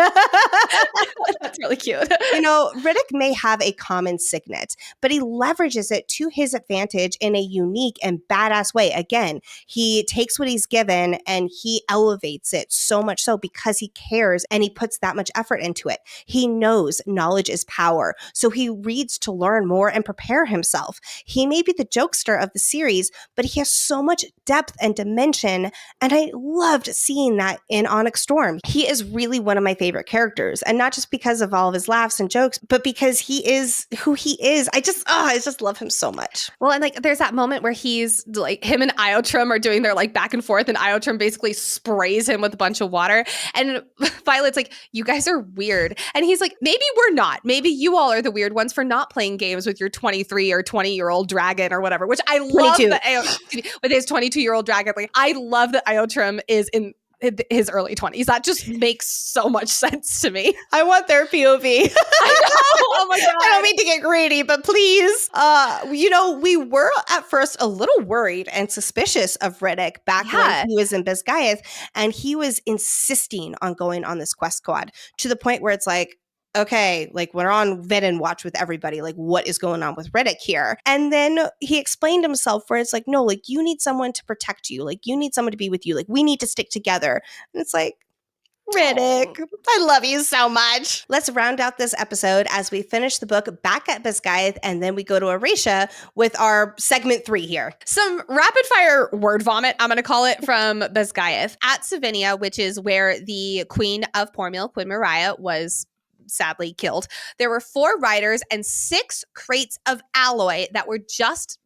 That's really cute. You know, Riddick may have a common signet, but he leverages it to his advantage in a unique and badass way. Again, he takes what he's given and he elevates it so much so because he cares and he puts that much effort into it. He knows knowledge is power, so he reads to learn more and prepare himself. He may be the jokester of the series, but he has so much depth and dimension, and I loved seeing that in Onyx Storm. He is really one of my favorite characters, and not just because of all of his laughs and jokes, but because he is who he is. I just love him so much. Well, and like there's that moment where he's like, him and Iotrim are doing their like back and forth, and Iotrim basically sprays him with a bunch of water, and Violet's like, you guys are weird. And he's like, maybe we're not. Maybe you all are the weird ones for not playing games with your 23 or 20-year-old dragon or whatever, which I love with his 22-year-old dragon. Like, I love that Iotrim is in his early 20s. That just makes so much sense to me. I want their POV. I know. Oh my God. I don't mean to get greedy, but please. We were at first a little worried and suspicious of Riddick back when he was in Bisgayeth, and he was insisting on going on this quest squad to the point where it's like, okay, like we're on Venin watch with everybody. Like, what is going on with Riddick here? And then he explained himself where it's like, no, like you need someone to protect you. Like you need someone to be with you. Like we need to stick together. And it's like, Riddick, I love you so much. Let's round out this episode as we finish the book back at Bisgayeth, and then we go to Eratia with our segment 3 here. Some rapid fire word vomit, I'm going to call it, from Bisgayeth. At Savinia, which is where the Queen of Pormiel, Queen Mariah, was sadly killed. There were 4 riders and 6 crates of alloy that were just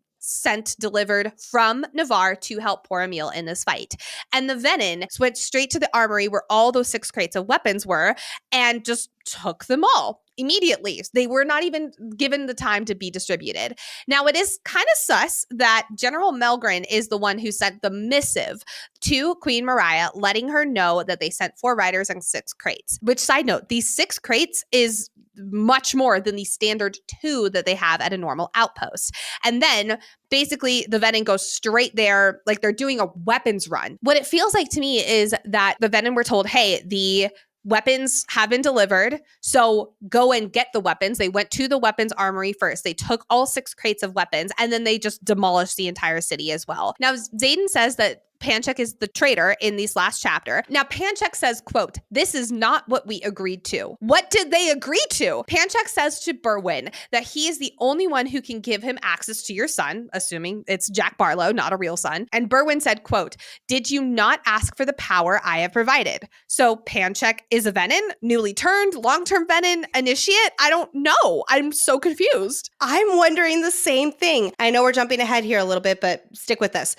delivered from Navar to help Pormiel in this fight. And the Venin went straight to the armory where all those 6 crates of weapons were and just took them all immediately. They were not even given the time to be distributed. Now, it is kind of sus that General Melgren is the one who sent the missive to Queen Mariah, letting her know that they sent 4 riders and 6 crates. Which, side note, these 6 crates is much more than the standard 2 that they have at a normal outpost. And then basically the Venin goes straight there, like they're doing a weapons run. What it feels like to me is that the Venin were told, hey, the weapons have been delivered, so go and get the weapons. They went to the weapons armory first. They took all 6 crates of weapons, and then they just demolished the entire city as well. Now, Zaden says that Panek is the traitor in this last chapter. Now, Panek says, quote, "This is not what we agreed to." What did they agree to? Panek says to Berwyn that he is the only one who can give him access to your son, assuming it's Jack Barlow, not a real son. And Berwyn said, quote, "Did you not ask for the power I have provided?" So Panek is a Venin, newly turned, long-term Venin, initiate? I don't know. I'm so confused. I'm wondering the same thing. I know we're jumping ahead here a little bit, but stick with us.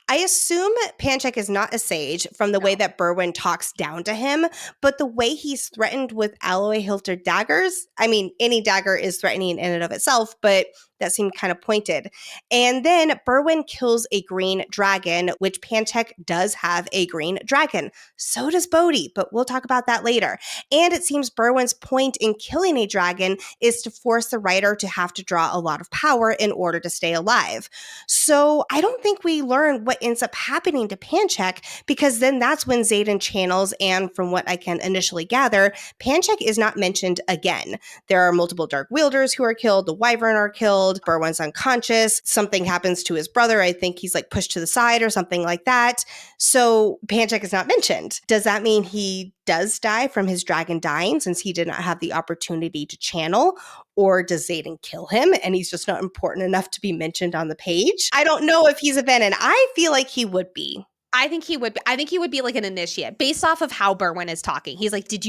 I assume Panek is not a sage from the way that Berwyn talks down to him, but the way he's threatened with alloy hilted daggers. I mean, any dagger is threatening in and of itself, but that seemed kind of pointed. And then Berwyn kills a green dragon, which Panek does have a green dragon. So does Bodhi, but we'll talk about that later. And it seems Berwyn's point in killing a dragon is to force the writer to have to draw a lot of power in order to stay alive. So I don't think we learn what ends up happening to Panek, because then that's when Zaden channels, and from what I can initially gather, Panek is not mentioned again. There are multiple dark wielders who are killed, the wyvern are killed, Berwyn's unconscious, something happens to his brother, I think he's like pushed to the side or something like that. So Panek is not mentioned. Does that mean he does die from his dragon dying since he did not have the opportunity to channel? Or does Zaden kill him and he's just not important enough to be mentioned on the page? I don't know if he's a Venin. I feel like he would be. I think he would be like an initiate based off of how Berwyn is talking. He's like, did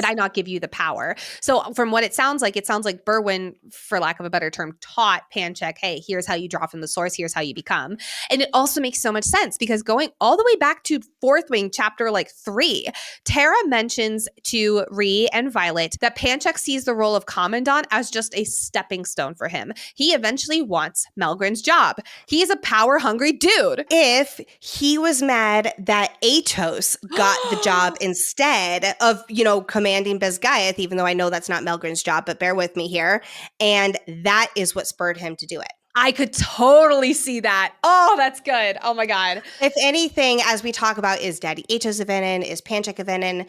I not give you the power? So from what it sounds like Berwyn, for lack of a better term, taught Panek, hey, here's how you draw from the source. Here's how you become. And it also makes so much sense because going all the way back to Fourth Wing, chapter 3, Tara mentions to Ree and Violet that Panek sees the role of commandant as just a stepping stone for him. He eventually wants Melgren's job. He's a power-hungry dude. If he was mad that Atos got the job instead of, commanding Besgaeth, even though I know that's not Melgren's job, but bear with me here. And that is what spurred him to do it. I could totally see that. Oh, that's good. Oh my God. If anything, as we talk about, is Daddy Atos a Venin? Is Panek a Venin?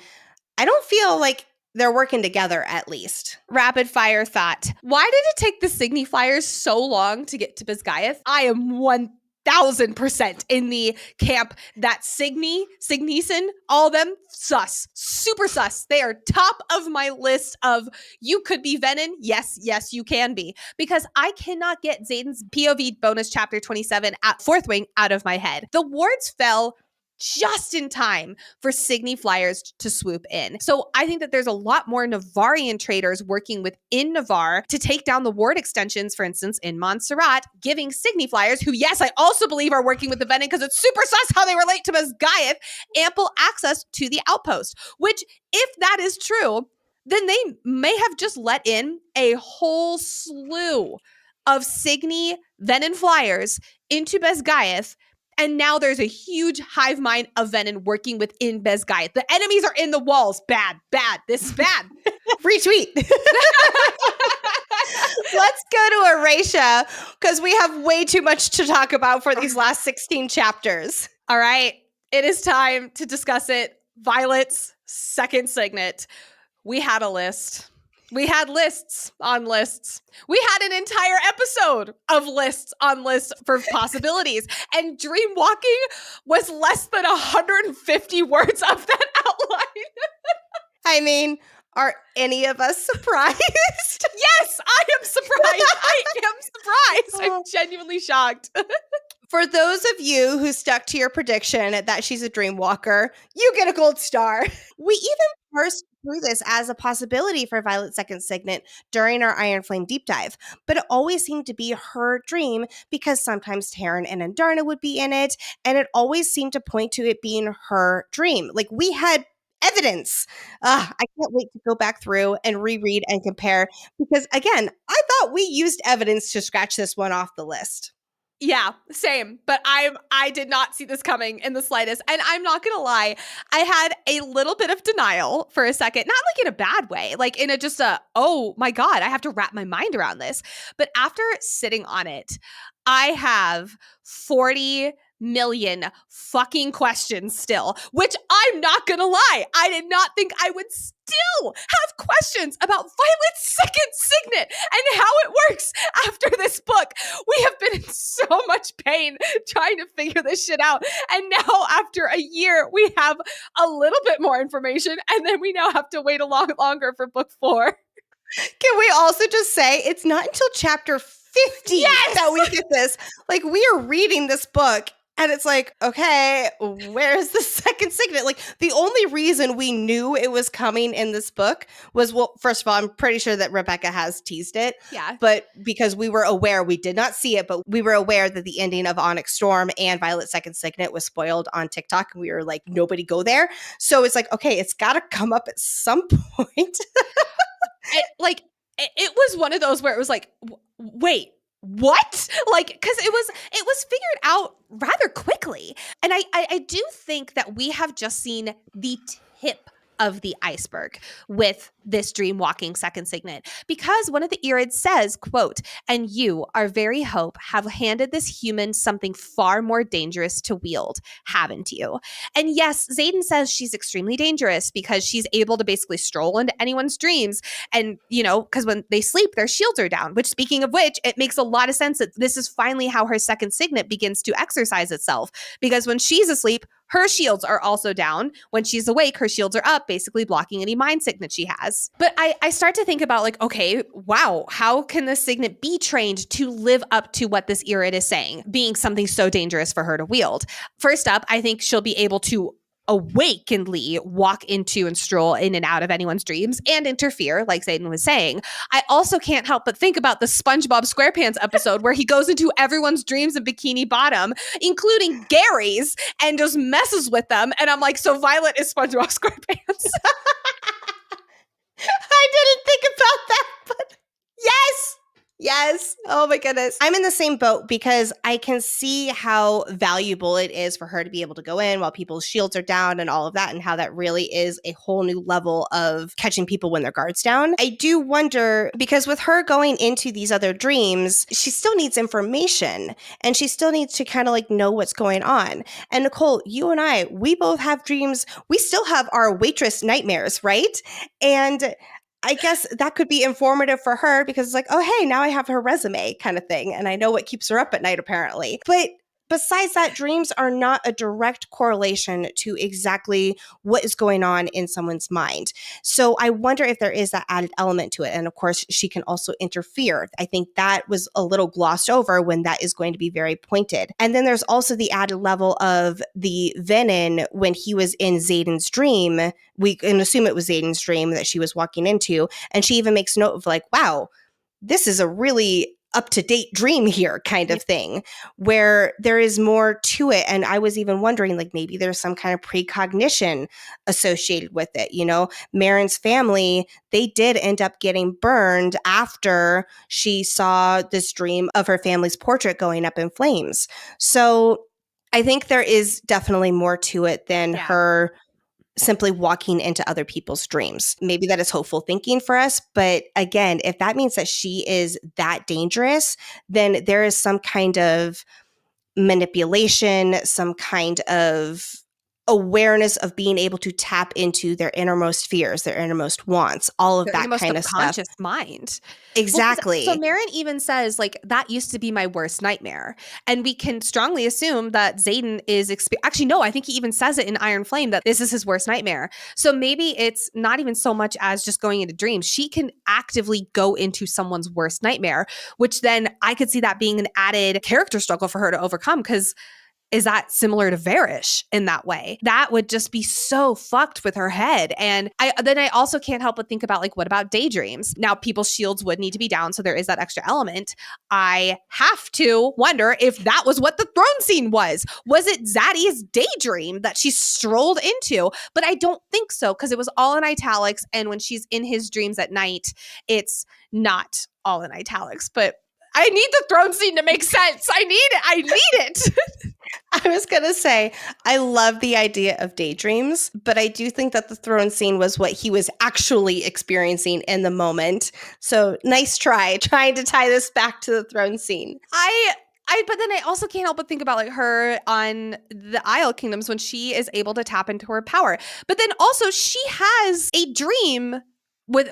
I don't feel like they're working together, at least. Rapid fire thought. Why did it take the Signy flyers so long to get to Besgaeth? I am 1,000% in the camp that Signyson, all of them, sus. Super sus. They are top of my list of you could be Venin. Yes, you can be. Because I cannot get Zaden's POV bonus chapter 27 at Fourth Wing out of my head. The wards fell just in time for Signy flyers to swoop in. So I think that there's a lot more Navarian traitors working within Navar to take down the ward extensions, for instance, in Montserrat, giving Signy flyers, who, yes, I also believe are working with the Venin because it's super sus how they relate to Besgaeth, ample access to the outpost, which, if that is true, then they may have just let in a whole slew of Signy Venin flyers into Besgaeth. And now there's a huge hive mind of Venin working within Besgaeth. The enemies are in the walls. Bad. This is bad. Retweet. Let's go to Erasha because we have way too much to talk about for these last 16 chapters. All right. It is time to discuss it. Violet's second signet. We had a list. We had lists on lists. We had an entire episode of lists on lists for possibilities. And dream walking was less than 150 words of that outline. I mean, are any of us surprised? Yes, I am surprised. I'm genuinely shocked. For those of you who stuck to your prediction that she's a dream walker, you get a gold star. We even parsed through this as a possibility for Violet's second signet during our Iron Flame deep dive, but it always seemed to be her dream because sometimes Taryn and Andarna would be in it, and it always seemed to point to it being her dream. Like, we had evidence. I can't wait to go back through and reread and compare because, again, I thought we used evidence to scratch this one off the list. Yeah, same. But I did not see this coming in the slightest. And I'm not going to lie, I had a little bit of denial for a second, not like in a bad way, like in oh my God, I have to wrap my mind around this. But after sitting on it, I have 40 million fucking questions still, which I'm not gonna lie, I did not think I would still have questions about Violet's second signet and how it works after this book. We have been in so much pain trying to figure this shit out. And now after a year, we have a little bit more information, and then we now have to wait a lot longer for book 4. Can we also just say it's not until chapter 50 that we get this? Like, we are reading this book and it's like, okay, where's the second signet? Like, the only reason we knew it was coming in this book was, well, first of all, I'm pretty sure that Rebecca has teased it. Yeah. But because we were aware, we did not see it, but we were aware that the ending of Onyx Storm and Violet's second signet was spoiled on TikTok. And we were like, nobody go there. So it's like, okay, it's got to come up at some point. It was one of those where it was like, wait, what? Like, because it was figured out rather quickly. And I do think that we have just seen the tip of the iceberg with this dream walking second signet, because one of the Irids says, quote, "And you, our very hope, have handed this human something far more dangerous to wield, haven't you?" And yes, Zaden says she's extremely dangerous because she's able to basically stroll into anyone's dreams. And, you know, because when they sleep, their shields are down, which, speaking of which, it makes a lot of sense that this is finally how her second signet begins to exercise itself, because when she's asleep, her shields are also down. When she's awake, her shields are up, basically blocking any mind signet she has. But I start to think about, like, okay, wow, how can this signet be trained to live up to what this Irid is saying, being something so dangerous for her to wield? First up, I think she'll be able to awakenedly walk into and stroll in and out of anyone's dreams and interfere, like Zaden was saying. I also can't help but think about the SpongeBob SquarePants episode where he goes into everyone's dreams in Bikini Bottom, including Gary's, and just messes with them. And I'm like, so Violet is SpongeBob SquarePants. I didn't think about that, but yes. Yes. Oh my goodness. I'm in the same boat because I can see how valuable it is for her to be able to go in while people's shields are down and all of that, and how that really is a whole new level of catching people when their guard's down. I do wonder, because with her going into these other dreams, she still needs information and she still needs to kind of like know what's going on. And Nicole, you and I, we both have dreams. We still have our waitress nightmares, right? And I guess that could be informative for her because it's like, oh, hey, now I have her resume kind of thing. And I know what keeps her up at night, apparently. But besides that, dreams are not a direct correlation to exactly what is going on in someone's mind. So I wonder if there is that added element to it. And of course, she can also interfere. I think that was a little glossed over when that is going to be very pointed. And then there's also the added level of the Venin when he was in Zaden's dream. We can assume it was Zaden's dream that she was walking into. And she even makes note of like, wow, this is a really up-to-date dream here kind of thing, where there is more to it. And I was even wondering, like, maybe there's some kind of precognition associated with it. You know, Marin's family, they did end up getting burned after she saw this dream of her family's portrait going up in flames. So I think there is definitely more to it than her simply walking into other people's dreams. Maybe that is hopeful thinking for us. But again, if that means that she is that dangerous, then there is some kind of manipulation, some kind of awareness of being able to tap into their innermost fears, their innermost wants, all of Their that innermost kind of stuff. subconscious mind. Exactly. Well, so Marin even says, like, that used to be my worst nightmare. And we can strongly assume that Zaden is actually, no, I think he even says it in Iron Flame that this is his worst nightmare. So maybe it's not even so much as just going into dreams. She can actively go into someone's worst nightmare, which then I could see that being an added character struggle for her to overcome, because is that similar to Varish in that way? That would just be so fucked with her head. And I also can't help but think about, like, what about daydreams? Now, people's shields would need to be down, so there is that extra element. I have to wonder if that was what the throne scene was. Was it Zaddy's daydream that she strolled into? But I don't think so, because it was all in italics, and when she's in his dreams at night, it's not all in italics. But I need the throne scene to make sense. I need it. I was going to say, I love the idea of daydreams, but I do think that the throne scene was what he was actually experiencing in the moment. So nice try, trying to tie this back to the throne scene. But then I also can't help but think about like her on the Isle Kingdoms when she is able to tap into her power. But then also she has a dream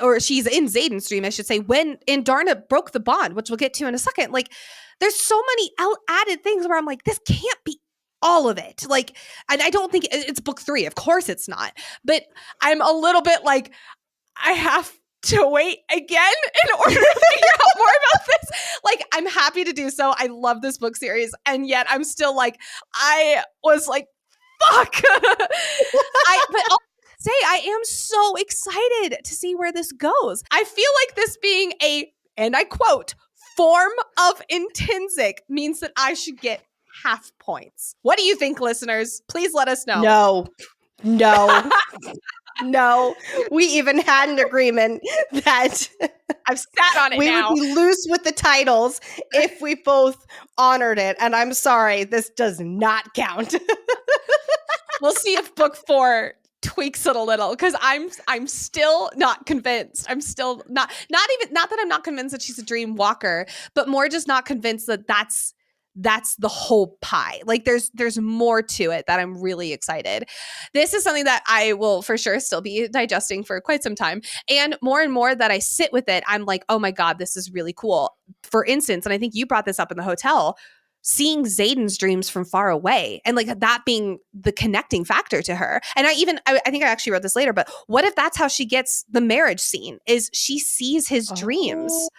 or she's in Zaden's dream, I should say, when Andarna broke the bond, which we'll get to in a second. Like, there's so many added things where I'm like, this can't be all of it. Like, and I don't think it's book 3. Of course it's not. But I'm a little bit like, I have to wait again in order to figure out more about this. Like, I'm happy to do so. I love this book series. And yet I'm still like, I was like, fuck. But I'll say I am so excited to see where this goes. I feel like this being and I quote, form of intrinsic means that I should get half points. What do you think, listeners? Please let us know. No. No, we even had an agreement that I've sat on it we now. would be loose with the titles if we both honored it. And I'm sorry, this does not count. We'll see if book 4 tweaks it a little, because I'm still not convinced. I'm still not that I'm not convinced that she's a dream walker, but more just not convinced that that's the whole pie. Like there's more to it that I'm really excited. This is something that I will for sure still be digesting for quite some time. And more that I sit with it, I'm like, oh my God, this is really cool. For instance, and I think you brought this up in the hotel, seeing Zaden's dreams from far away and like that being the connecting factor to her. And I think I actually wrote this later, but what if that's how she gets the marriage scene, is she sees his dreams.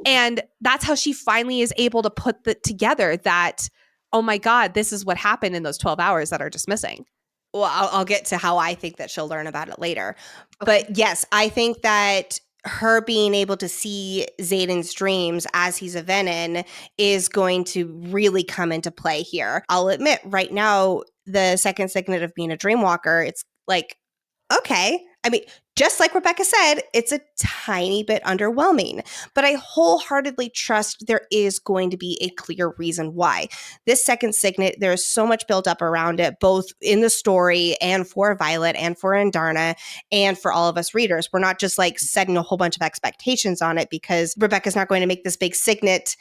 And that's how she finally is able to put together that, oh my God, this is what happened in those 12 hours that are just missing. Well, I'll get to how I think that she'll learn about it later. Okay. But yes, I think that her being able to see Zaden's dreams as he's a Venin is going to really come into play here. I'll admit right now, the second signet of being a dreamwalker, it's like, okay. I mean, just like Rebecca said, it's a tiny bit underwhelming, but I wholeheartedly trust there is going to be a clear reason why. This second signet, there's so much built up around it, both in the story and for Violet and for Andarna and for all of us readers. We're not just like setting a whole bunch of expectations on it because Rebecca's not going to make this big signet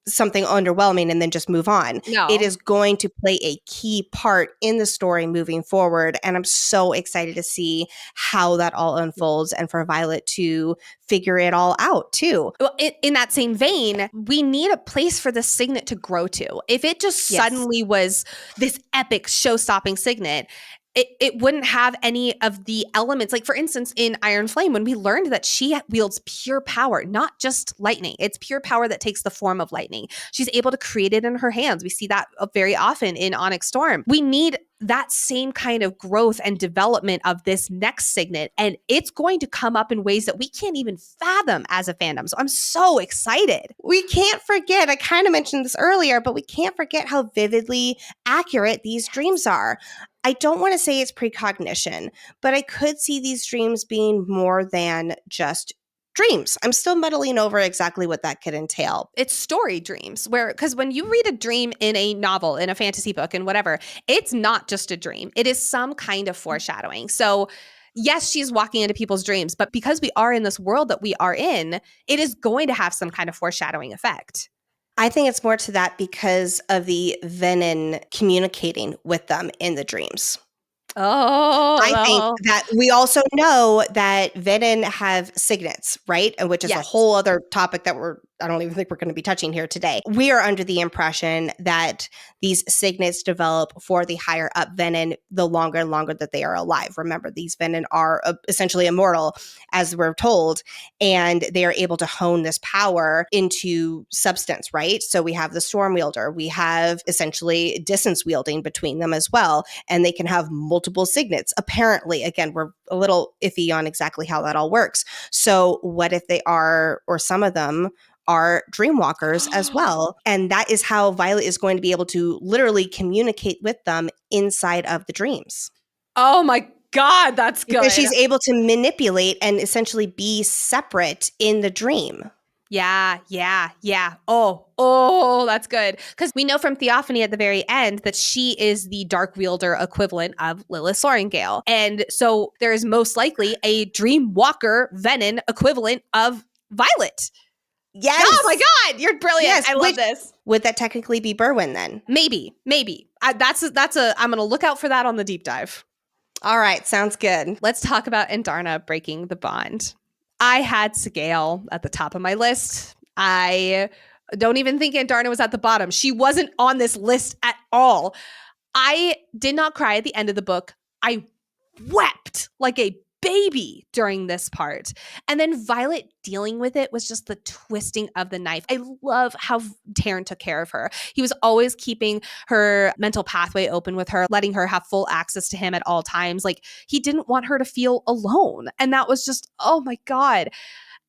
something underwhelming and then just move on. No. It is going to play a key part in the story moving forward. And I'm so excited to see how that all unfolds and for Violet to figure it all out too. Well, in that same vein, we need a place for the signet to grow to. If it just suddenly was this epic show-stopping signet, it wouldn't have any of the elements. Like, for instance, in Iron Flame, when we learned that she wields pure power, not just lightning. It's pure power that takes the form of lightning. She's able to create it in her hands. We see that very often in Onyx Storm. We need that same kind of growth and development of this next signet. And it's going to come up in ways that we can't even fathom as a fandom. So I'm so excited. We can't forget, I kind of mentioned this earlier, but we can't forget how vividly accurate these dreams are. I don't want to say it's precognition, but I could see these dreams being more than just dreams. I'm still muddling over exactly what that could entail. It's story dreams, because when you read a dream in a novel, in a fantasy book, and whatever, it's not just a dream. It is some kind of foreshadowing. So yes, she's walking into people's dreams, but because we are in this world that we are in, it is going to have some kind of foreshadowing effect. I think it's more to that because of the Venin communicating with them in the dreams. Oh, I think that we also know that Venin have signets, right? Which is a whole other topic that I don't even think we're going to be touching here today. We are under the impression that these signets develop for the higher up Venin the longer and longer that they are alive. Remember, these Venin are essentially immortal, as we're told, and they are able to hone this power into substance, right? So we have the Storm Wielder. We have essentially distance wielding between them as well, and they can have multiple signets. Apparently, again, we're a little iffy on exactly how that all works. So what if they are, or some of them are dreamwalkers as well? And that is how Violet is going to be able to literally communicate with them inside of the dreams. Oh my God, that's good. Because she's able to manipulate and essentially be separate in the dream. Yeah. Oh, that's good. Because we know from Theophany at the very end that she is the dark wielder equivalent of Lilith Sorengail. And so there is most likely a dream walker Venin equivalent of Violet. Yes. Oh my God, you're brilliant. Yes, I love this. Would that technically be Berwyn then? Maybe. I'm going to look out for that on the deep dive. All right, sounds good. Let's talk about Andarna breaking the bond. I had Sorengail at the top of my list. I don't even think Andarna was at the bottom. She wasn't on this list at all. I did not cry at the end of the book. I wept like a baby during this part. And then Violet dealing with it was just the twisting of the knife. I love how Tairn took care of her. He was always keeping her mental pathway open with her, letting her have full access to him at all times. Like, he didn't want her to feel alone. And that was just, oh my God.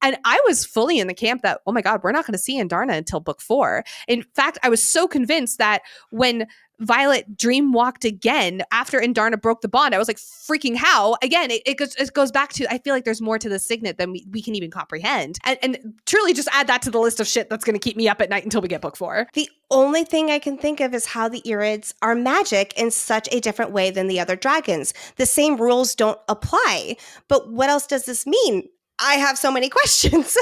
And I was fully in the camp that, oh my God, we're not going to see Andarna until book 4. In fact, I was so convinced that when Violet dream walked again after Andarna broke the bond, I was like, freaking how? Again, it goes back to, I feel like there's more to the signet than we can even comprehend. And truly just add that to the list of shit that's going to keep me up at night until we get book 4. The only thing I can think of is how the Irids are magic in such a different way than the other dragons. The same rules don't apply. But what else does this mean? I have so many questions.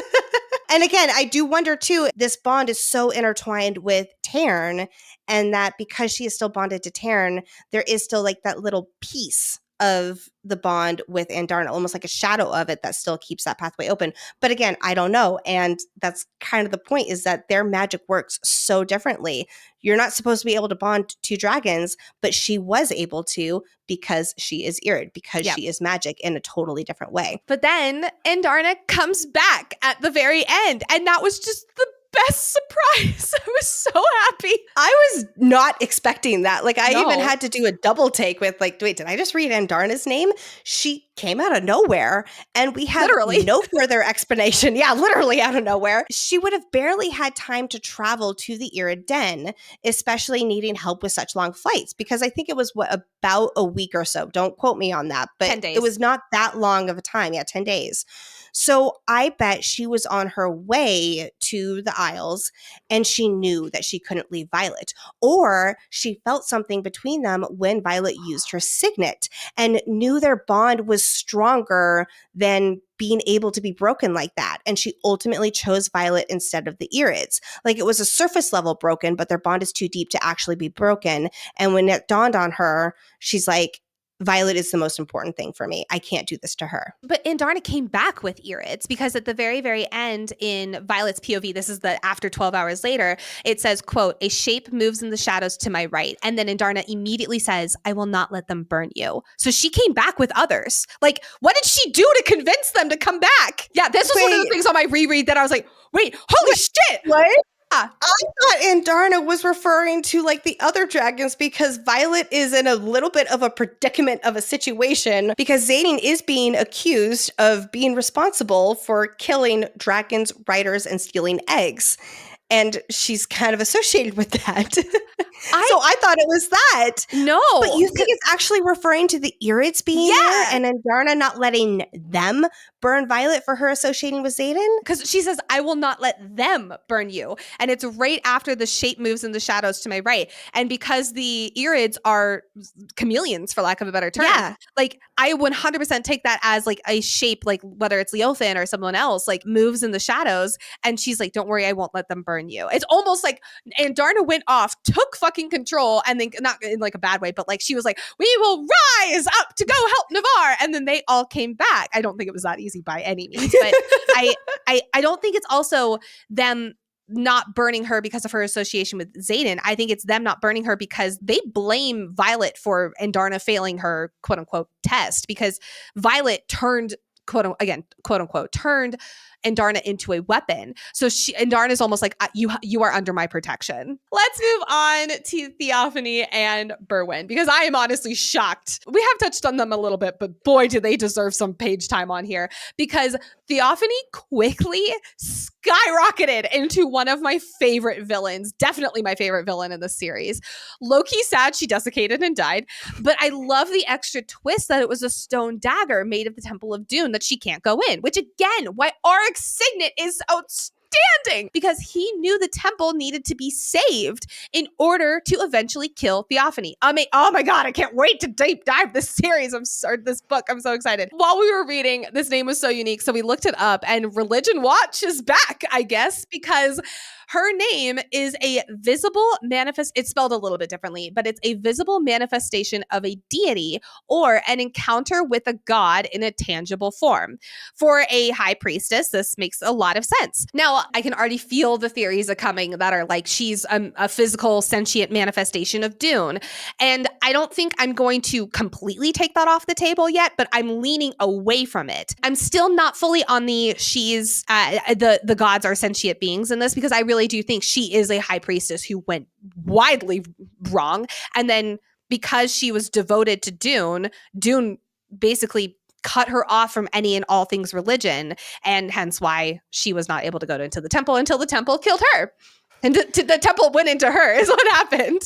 And again, I do wonder too, this bond is so intertwined with Tairn, and that because she is still bonded to Tairn, there is still like that little piece of the bond with Andarna, almost like a shadow of it that still keeps that pathway open. But again, I don't know. And that's kind of the point, is that their magic works so differently. You're not supposed to be able to bond two dragons, but she was able to because she is Irid, because she is magic in a totally different way. But then Andarna comes back at the very end, and that was just the best surprise. I was so happy. I was not expecting that. Like, I even had to do a double take with like, wait, did I just read Andarna's name? She came out of nowhere, and we have no further explanation. Yeah, literally out of nowhere. She would have barely had time to travel to the Irid Den, especially needing help with such long flights, because I think it was about a week or so. Don't quote me on that, but 10 days. It was not that long of a time. Yeah, 10 days. So I bet she was on her way to the Isles, and she knew that she couldn't leave Violet, or she felt something between them when Violet used her signet and knew their bond was stronger than being able to be broken like that. And she ultimately chose Violet instead of the Irids. Like, it was a surface level broken, but their bond is too deep to actually be broken. And when it dawned on her, she's like, Violet is the most important thing for me. I can't do this to her. But Andarna came back with Irids, because at the very, very end in Violet's POV, this is the after 12 hours later, it says, quote, "A shape moves in the shadows to my right." And then Andarna immediately says, "I will not let them burn you." So she came back with others. Like, what did she do to convince them to come back? Yeah, this was one of the things on my reread that I was like, wait, holy shit. What? I thought Andarna was referring to like the other dragons, because Violet is in a little bit of a predicament of a situation, because Zaden is being accused of being responsible for killing dragons, riders, and stealing eggs. And she's kind of associated with that. So I thought it was that. No. But you think it's actually referring to the Irids being there, and Andarna not letting them burn Violet for her associating with Zaden? Because she says, "I will not let them burn you." And it's right after the shape moves in the shadows to my right. And because the Irids are chameleons, for lack of a better term, like, I 100% take that as like a shape, like whether it's Leothan or someone else, like moves in the shadows. And she's like, "Don't worry, I won't let them burn you." It's almost like Andarna went off, took fucking control, and then, not in like a bad way, but like she was like, "We will rise up to go help Navar." And then they all came back. I don't think it was that easy by any means, but I don't think it's also them not burning her because of her association with Zaden. I think it's them not burning her because they blame Violet for Andarna failing her quote unquote test, because Violet turned quote unquote turned Andarna into a weapon. So Andarna is almost like, you are under my protection. Let's move on to Theophany and Berwyn, because I am honestly shocked. We have touched on them a little bit, but boy, do they deserve some page time on here, because Theophany quickly skyrocketed into one of my favorite villains, definitely my favorite villain in the series. Low-key sad she desiccated and died, but I love the extra twist that it was a stone dagger made of the Temple of Dune that she can't go in, which again, why Oryx signet is outstanding. standing because he knew the temple needed to be saved in order to eventually kill Theophany. I mean, oh my God, I can't wait to deep dive this series. This book. I'm so excited. While we were reading, this name was so unique. So we looked it up and Religion Watch is back, I guess, because her name is a visible it's spelled a little bit differently, but it's a visible manifestation of a deity or an encounter with a god in a tangible form. For a high priestess, this makes a lot of sense. Now, I can already feel the theories are coming that are like she's a physical sentient manifestation of Dune. And I don't think I'm going to completely take that off the table yet, but I'm leaning away from it. I'm still not fully on she's the gods are sentient beings in this because I really do think she is a high priestess who went widely wrong. And then because she was devoted to Dune basically cut her off from any and all things religion, and hence why she was not able to go into the temple until the temple killed her. And the temple went into her is what happened.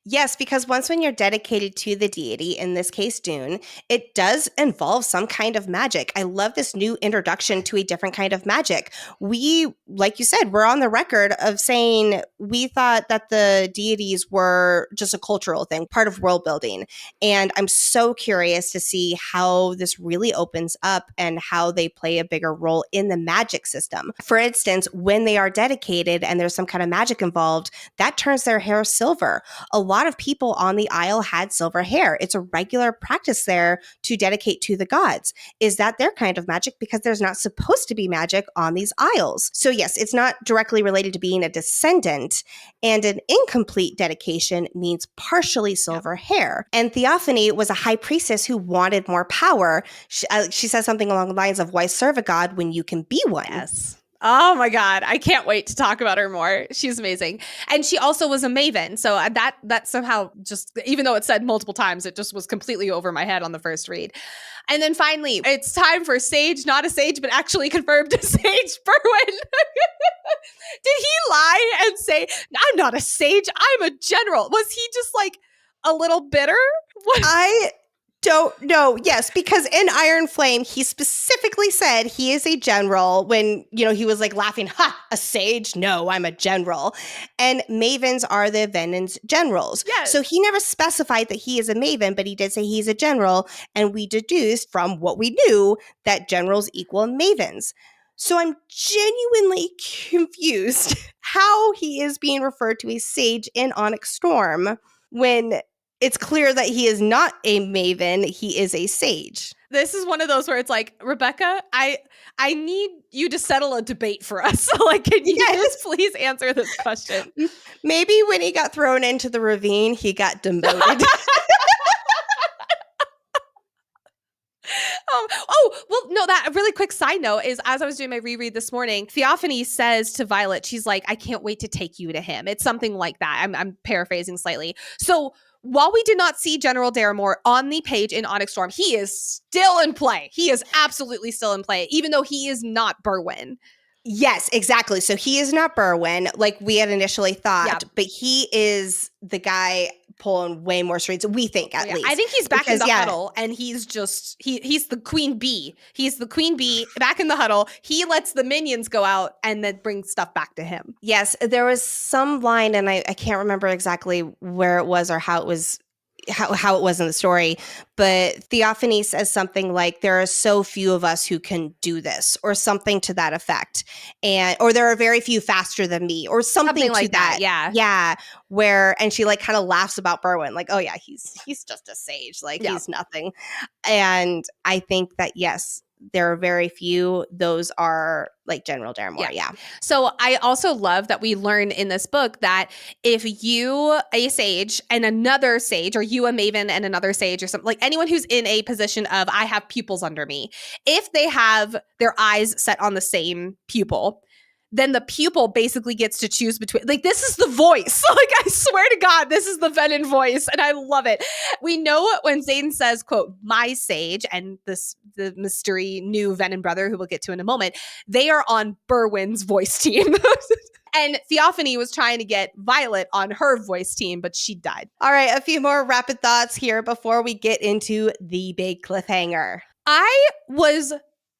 Yes, because when you're dedicated to the deity, in this case Dune, it does involve some kind of magic. I love this new introduction to a different kind of magic. We, like you said, we're on the record of saying we thought that the deities were just a cultural thing, part of world building. And I'm so curious to see how this really opens up and how they play a bigger role in the magic system. For instance, when they are dedicated and there's some kind of magic involved, that turns their hair silver. A lot of people on the Isle had silver hair. It's a regular practice there to dedicate to the gods. Is that their kind of magic? Because there's not supposed to be magic on these Isles. So yes, it's not directly related to being a descendant, and an incomplete dedication means partially silver hair. And Theophany was a high priestess who wanted more power. She says something along the lines of, why serve a god when you can be one? Yes. Oh my God. I can't wait to talk about her more. She's amazing. And she also was a maven. So that somehow just, even though it said multiple times, it just was completely over my head on the first read. And then finally, it's time for Sage, not a sage, but actually confirmed a sage, Berwin. Did he lie and say, I'm not a sage, I'm a general? Was he just like a little bitter? I don't know. Yes, because in Iron Flame, he specifically said he is a general when, he was like laughing, a sage? No, I'm a general. And mavens are the Venin's generals. Yes. So he never specified that he is a maven, but he did say he's a general. And we deduced from what we knew that generals equal mavens. So I'm genuinely confused how he is being referred to as sage in Onyx Storm when it's clear that he is not a maven, he is a sage. This is one of those where it's like, Rebecca, I need you to settle a debate for us. Like, can you just please answer this question? Maybe when he got thrown into the ravine, he got demoted. That really quick side note is, as I was doing my reread this morning, Theophany says to Violet, she's like, I can't wait to take you to him. It's something like that. I'm paraphrasing slightly. So while we did not see General Daramore on the page in Onyx Storm, he is still in play. He is absolutely still in play, even though he is not Berwin. Yes, exactly. So he is not Berwin, like we had initially thought, but he is the guy pulling way more strings, we think, at least. I think he's back in the huddle, and he's just, he's the queen bee. He's the queen bee back in the huddle. He lets the minions go out and then bring stuff back to him. Yes, there was some line, and I can't remember exactly where it was or how it was in the story, but Theophany says something like, there are so few of us who can do this, or something to that effect, or there are very few faster than me, or something like that. Yeah. And she like kind of laughs about Berwin, like, oh yeah, he's just a sage, like he's nothing. And I think that yes, there are very few. Those are like General Daramore. Yeah. So I also love that we learn in this book that if you, a sage and another sage, or you, a maven and another sage, or something, like anyone who's in a position of, I have pupils under me, if they have their eyes set on the same pupil, then the pupil basically gets to choose between, like, this is the voice. Like, I swear to God, this is the Venin voice, and I love it. We know when Zaden says, quote, my sage, and the mystery new Venin brother, who we'll get to in a moment, they are on Berwin's voice team. And Theophany was trying to get Violet on her voice team, but she died. All right, a few more rapid thoughts here before we get into the big cliffhanger. I was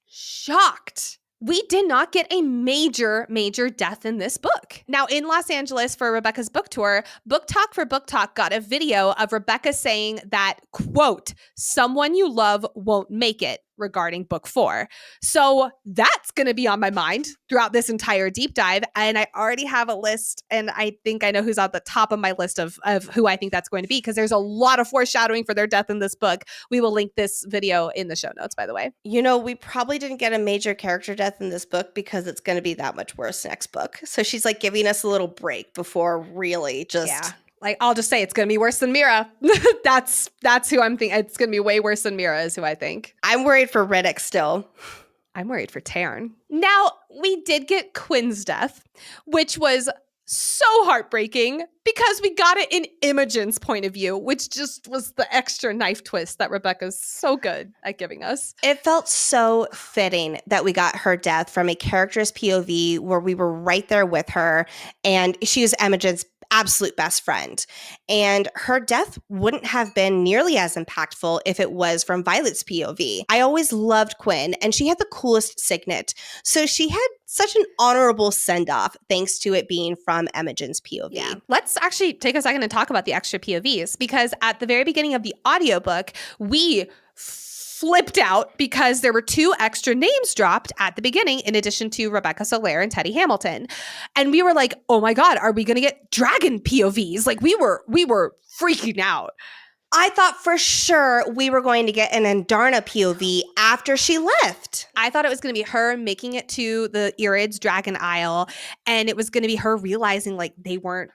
shocked we did not get a major death in this book. Now, in Los Angeles for Rebecca's book tour, Book Talk for Book Talk got a video of Rebecca saying that, quote, someone you love won't make it, regarding book 4. So that's going to be on my mind throughout this entire deep dive. And I already have a list, and I think I know who's at the top of my list of who I think that's going to be, because there's a lot of foreshadowing for their death in this book. We will link this video in the show notes, by the way. We probably didn't get a major character death in this book because it's going to be that much worse next book. So she's like giving us a little break before really just... Yeah. Like, I'll just say it's going to be worse than Mira. That's who I'm thinking. It's going to be way worse than Mira is who I think. I'm worried for Riddick still. I'm worried for Taryn. Now, we did get Quinn's death, which was so heartbreaking because we got it in Imogen's point of view, which just was the extra knife twist that Rebecca's so good at giving us. It felt so fitting that we got her death from a character's POV where we were right there with her, and she was Imogen's absolute best friend. And her death wouldn't have been nearly as impactful if it was from Violet's POV. I always loved Quinn, and she had the coolest signet. So she had such an honorable send-off thanks to it being from Imogen's POV. Yeah. Let's actually take a second and talk about the extra POVs, because at the very beginning of the audiobook, we flipped out because there were 2 extra names dropped at the beginning in addition to Rebecca Soler and Teddy Hamilton. And we were like, oh my God, are we going to get dragon POVs? Like we were freaking out. I thought for sure we were going to get an Andarna POV after she left. I thought it was going to be her making it to the Irids Dragon Isle, and it was going to be her realizing like they weren't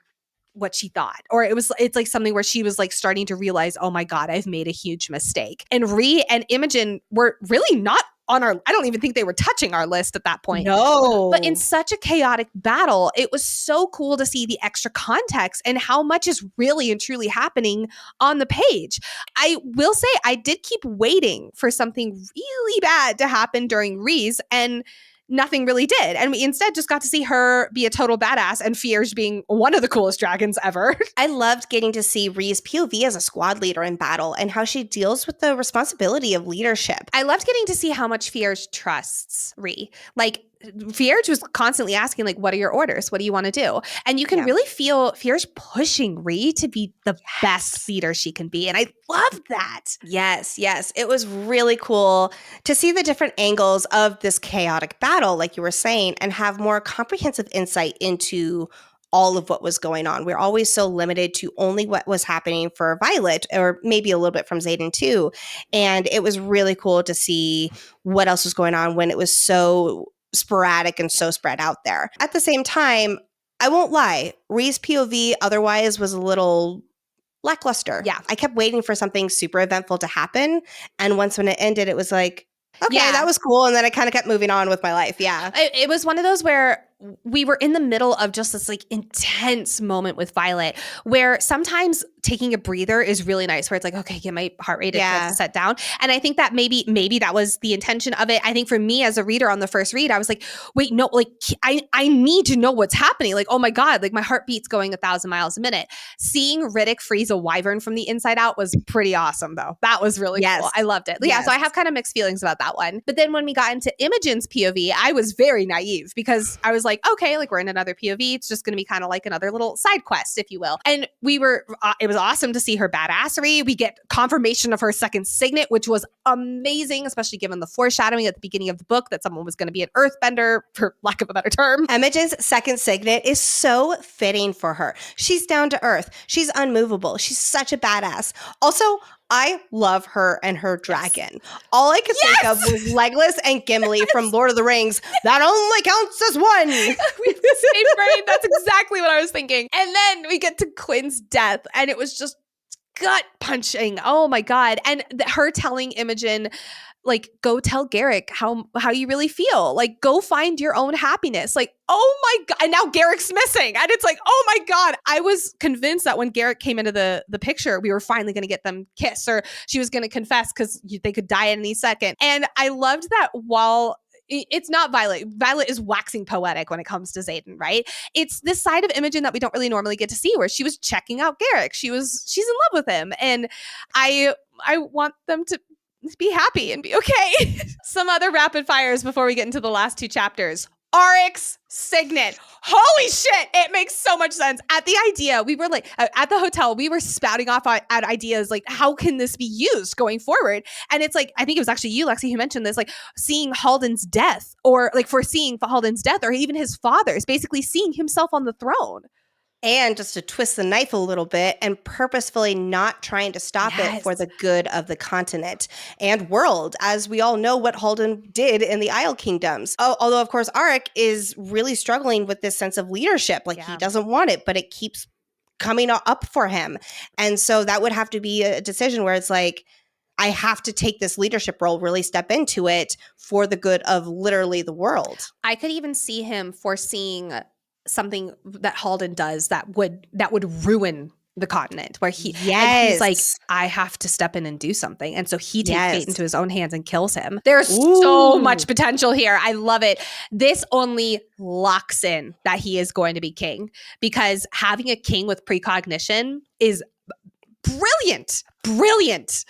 what she thought, or it's like something where she was like starting to realize, oh my God, I've made a huge mistake. And Ree and Imogen were really not on our, I don't even think they were touching our list at that point. No. But in such a chaotic battle, it was so cool to see the extra context and how much is really and truly happening on the page. I will say I did keep waiting for something really bad to happen during Ree's, and nothing really did. And we instead just got to see her be a total badass, and Fierge being one of the coolest dragons ever. I loved getting to see Ree's POV as a squad leader in battle and how she deals with the responsibility of leadership. I loved getting to see how much Fierge trusts Ree. Like, Fierge was constantly asking, like, what are your orders? What do you want to do? And you can really feel Fierge pushing Ree to be the best leader she can be. And I loved that. Yes. It was really cool to see the different angles of this chaotic battle, like you were saying, and have more comprehensive insight into all of what was going on. We're always so limited to only what was happening for Violet, or maybe a little bit from Zaden too. And it was really cool to see what else was going on when it was so sporadic and so spread out there. At the same time, I won't lie, Ree's POV otherwise was a little lackluster. Yeah. I kept waiting for something super eventful to happen. And once when it ended, it was like, okay, that was cool. And then I kind of kept moving on with my life. Yeah. It was one of those where we were in the middle of just this like intense moment with Violet, where sometimes taking a breather is really nice, where it's like, okay, get my heart rate to set down. And I think that maybe that was the intention of it. I think for me as a reader on the first read, I was like, wait, no, like I need to know what's happening. Like, oh my God, like my heartbeat's going 1,000 miles a minute. Seeing Riddick freeze a wyvern from the inside out was pretty awesome though. That was really cool. I loved it. Yeah. So I have kind of mixed feelings about that one. But then when we got into Imogen's POV, I was very naive because I was like, okay, like we're in another POV. It's just going to be kind of like another little side quest, if you will. And we were, it was awesome to see her badassery. We get confirmation of her second signet, which was amazing, especially given the foreshadowing at the beginning of the book that someone was going to be an earthbender, for lack of a better term. Imogen's second signet is so fitting for her. She's down to earth. She's unmovable. She's such a badass. Also, I love her and her dragon. Yes. All I could think of was Legolas and Gimli from Lord of the Rings. That only counts as one. We have the same brain. That's exactly what I was thinking. And then we get to Quinn's death, and it was just gut punching. Oh my God. And her telling Imogen, like, go tell Garrick how you really feel. Like, go find your own happiness. Like, oh my God. And now Garrick's missing. And it's like, oh my God. I was convinced that when Garrick came into the picture, we were finally going to get them kiss, or she was going to confess because they could die at any second. And I loved that while it's not Violet. Violet is waxing poetic when it comes to Zaden, right? It's this side of Imogen that we don't really normally get to see, where she was checking out Garrick. She's in love with him. And I want them to be happy and be okay. Some other rapid fires before we get into the last 2 chapters. Oryx signet. Holy shit. It makes so much sense. At the idea, we were like, at the hotel, we were spouting off at ideas like, how can this be used going forward? And it's like, I think it was actually you, Lexi, who mentioned this, like seeing Halden's death, or like foreseeing Halden's death, or even his father's, basically seeing himself on the throne. And just to twist the knife a little bit and purposefully not trying to stop it for the good of the continent and world, as we all know what Halden did in the Isle Kingdoms. Although, of course, Arik is really struggling with this sense of leadership. Like, he doesn't want it, but it keeps coming up for him. And so that would have to be a decision where it's like, I have to take this leadership role, really step into it for the good of literally the world. I could even see him foreseeing something that Halden does that would ruin the continent, where he's like, I have to step in and do something. And so he takes fate into his own hands and kills him. There's so much potential here. I love it. This only locks in that he is going to be king, because having a king with precognition is brilliant. Brilliant.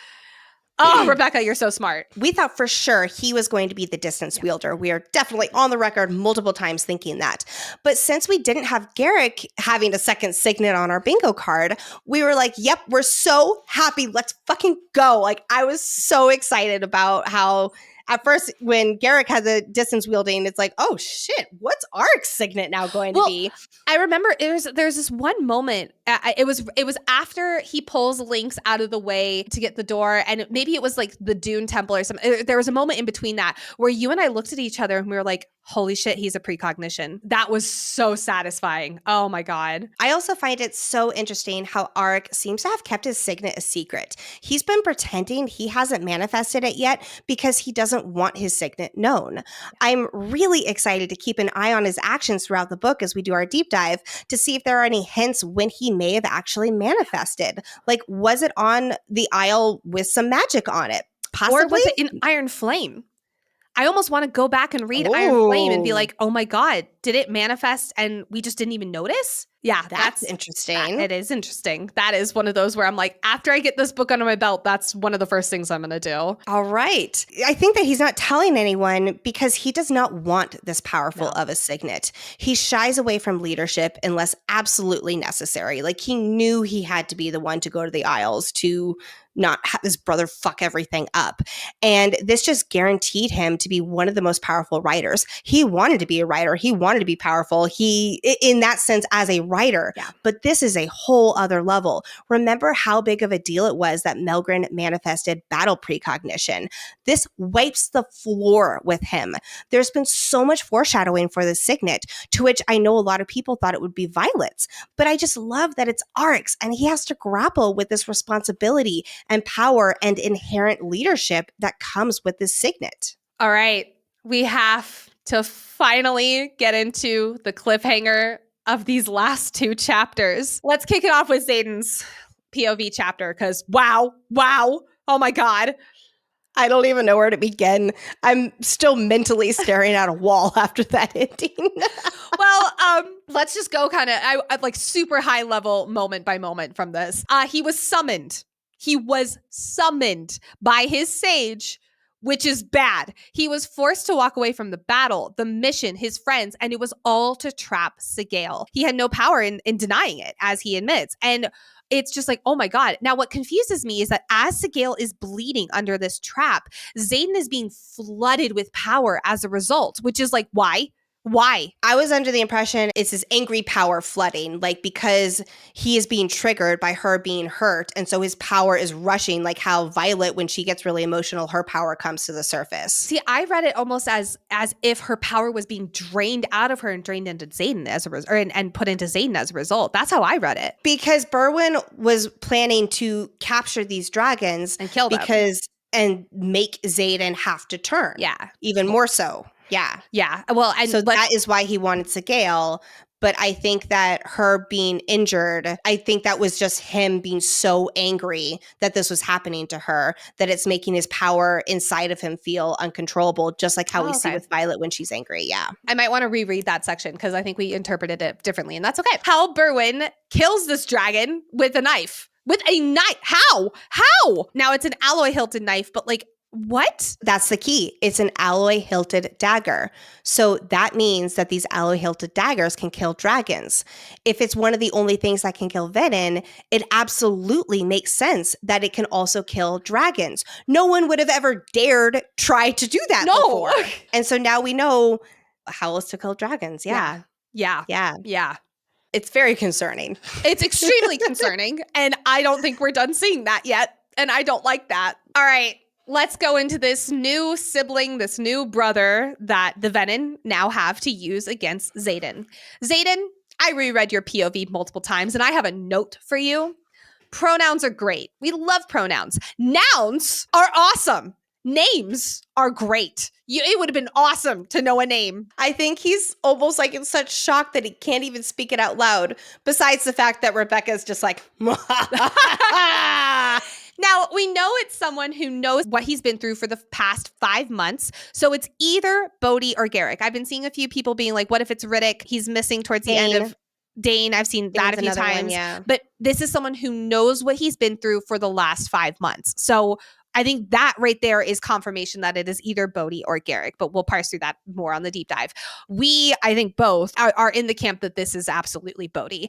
Oh, Rebecca, you're so smart. We thought for sure he was going to be the distance wielder. We are definitely on the record multiple times thinking that. But since we didn't have Garrick having a second signet on our bingo card, we were like, yep, we're so happy. Let's fucking go. Like, I was so excited about how at first when Garrick had the distance wielding, it's like, oh shit, what's Arik's signet now going to be? I remember there's this one moment. It was after he pulls Lynx out of the way to get the door, and maybe it was like the Dune Temple or something. There was a moment in between that where you and I looked at each other and we were like, holy shit, he's a precognition. That was so satisfying. Oh my God. I also find it so interesting how Arik seems to have kept his signet a secret. He's been pretending he hasn't manifested it yet because he doesn't want his signet known. I'm really excited to keep an eye on his actions throughout the book as we do our deep dive to see if there are any hints when he may have actually manifested. Like, was it on the Isle with some magic on it? Possibly. Or was it in Iron Flame? I almost want to go back and read Iron Flame and be like, oh my God, did it manifest and we just didn't even notice? Yeah, that's interesting. It is interesting. That is one of those where I'm like, after I get this book under my belt, that's one of the first things I'm going to do. All right. I think that he's not telling anyone because he does not want this powerful of a signet. He shies away from leadership unless absolutely necessary. Like, he knew he had to be the one to go to the Isles to not have his brother fuck everything up. And this just guaranteed him to be one of the most powerful writers. He wanted to be a writer. He wanted to be powerful. He, in that sense, as a writer. Yeah. But this is a whole other level. Remember how big of a deal it was that Melgren manifested battle precognition. This wipes the floor with him. There's been so much foreshadowing for the signet, to which I know a lot of people thought it would be Violet's. But I just love that it's Arik's, and he has to grapple with this responsibility and power and inherent leadership that comes with this signet. All right. We have to finally get into the cliffhanger of these last 2 chapters. Let's kick it off with Zaden's POV chapter, because wow, oh my God. I don't even know where to begin. I'm still mentally staring at a wall after that ending. Well, let's just go kind of like super high level moment by moment from this. He was summoned. He was summoned by his sage, which is bad. He was forced to walk away from the battle, the mission, his friends, and it was all to trap Sorengail. He had no power in denying it, as he admits. And it's just like, oh my God. Now, what confuses me is that as Sorengail is bleeding under this trap, Zaden is being flooded with power as a result, which is like, why? Why? I was under the impression it's his angry power flooding, like because he is being triggered by her being hurt. And so his power is rushing, like how Violet, when she gets really emotional, her power comes to the surface. See, I read it almost as if her power was being drained out of her and drained into Zaden as a result, and put into Zaden as a result. That's how I read it. Because Berwyn was planning to capture these dragons and kill them. And make Zaden have to turn. Yeah. Even more so. Yeah. Yeah. Well, and so that is why he wanted Sorengail. But I think that her being injured, I think that was just him being so angry that this was happening to her, that it's making his power inside of him feel uncontrollable, just like how we see with Violet when she's angry. Yeah. I might want to reread that section because I think we interpreted it differently, and that's okay. How Berwyn kills this dragon with a knife. With a knife. How? Now, it's an alloy hilted knife, but like, What? That's the key. It's an alloy hilted dagger. So that means that these alloy hilted daggers can kill dragons. If it's one of the only things that can kill Venin, it absolutely makes sense that it can also kill dragons. No one would have ever dared try to do that before. And so now we know how else to kill dragons. Yeah. It's very concerning. It's extremely concerning. And I don't think we're done seeing that yet. And I don't like that. All right. Let's go into this new sibling, this new brother that the Venin now have to use against Zaden. Zaden, I reread your POV multiple times, and I have a note for you. Pronouns are great. We love pronouns. Nouns are awesome. Names are great. It would have been awesome to know a name. I think he's almost like in such shock that he can't even speak it out loud, besides the fact that Rebecca's just like, Now, we know it's someone who knows what he's been through for the past 5 months. So it's either Bodhi or Garrick. I've been seeing a few people being like, what if it's Riddick? He's missing towards the end of Dane. I've seen that a few times. But this is someone who knows what he's been through for the last 5 months. So I think that right there is confirmation that it is either Bodhi or Garrick, but we'll parse through that more on the deep dive. We, I think both, are in the camp that this is absolutely Bodhi.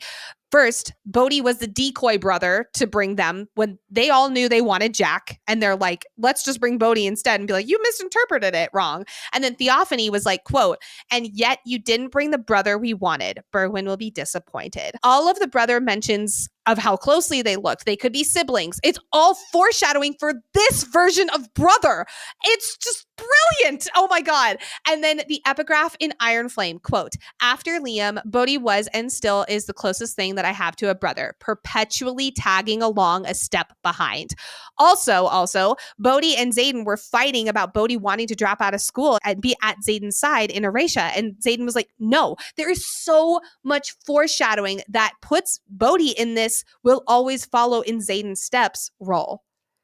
First, Bodhi was the decoy brother to bring them when they all knew they wanted Jack. And they're like, let's just bring Bodhi instead and be like, you misinterpreted it wrong. And then Theophany was like, quote, and yet you didn't bring the brother we wanted. Berwyn will be disappointed. All of the brother mentions of how closely they looked. They could be siblings. It's all foreshadowing for this version of brother. It's just brilliant. Oh my God. And then the epigraph in Iron Flame, quote, after Liam, Bodhi was and still is the closest thing that I have to a brother, perpetually tagging along a step behind. Also, Bodhi and Zaden were fighting about Bodhi wanting to drop out of school and be at Zaden's side in Erasure. And Zaden was like, no, there is so much foreshadowing that puts Bodhi in this will always follow in Zaden's steps role.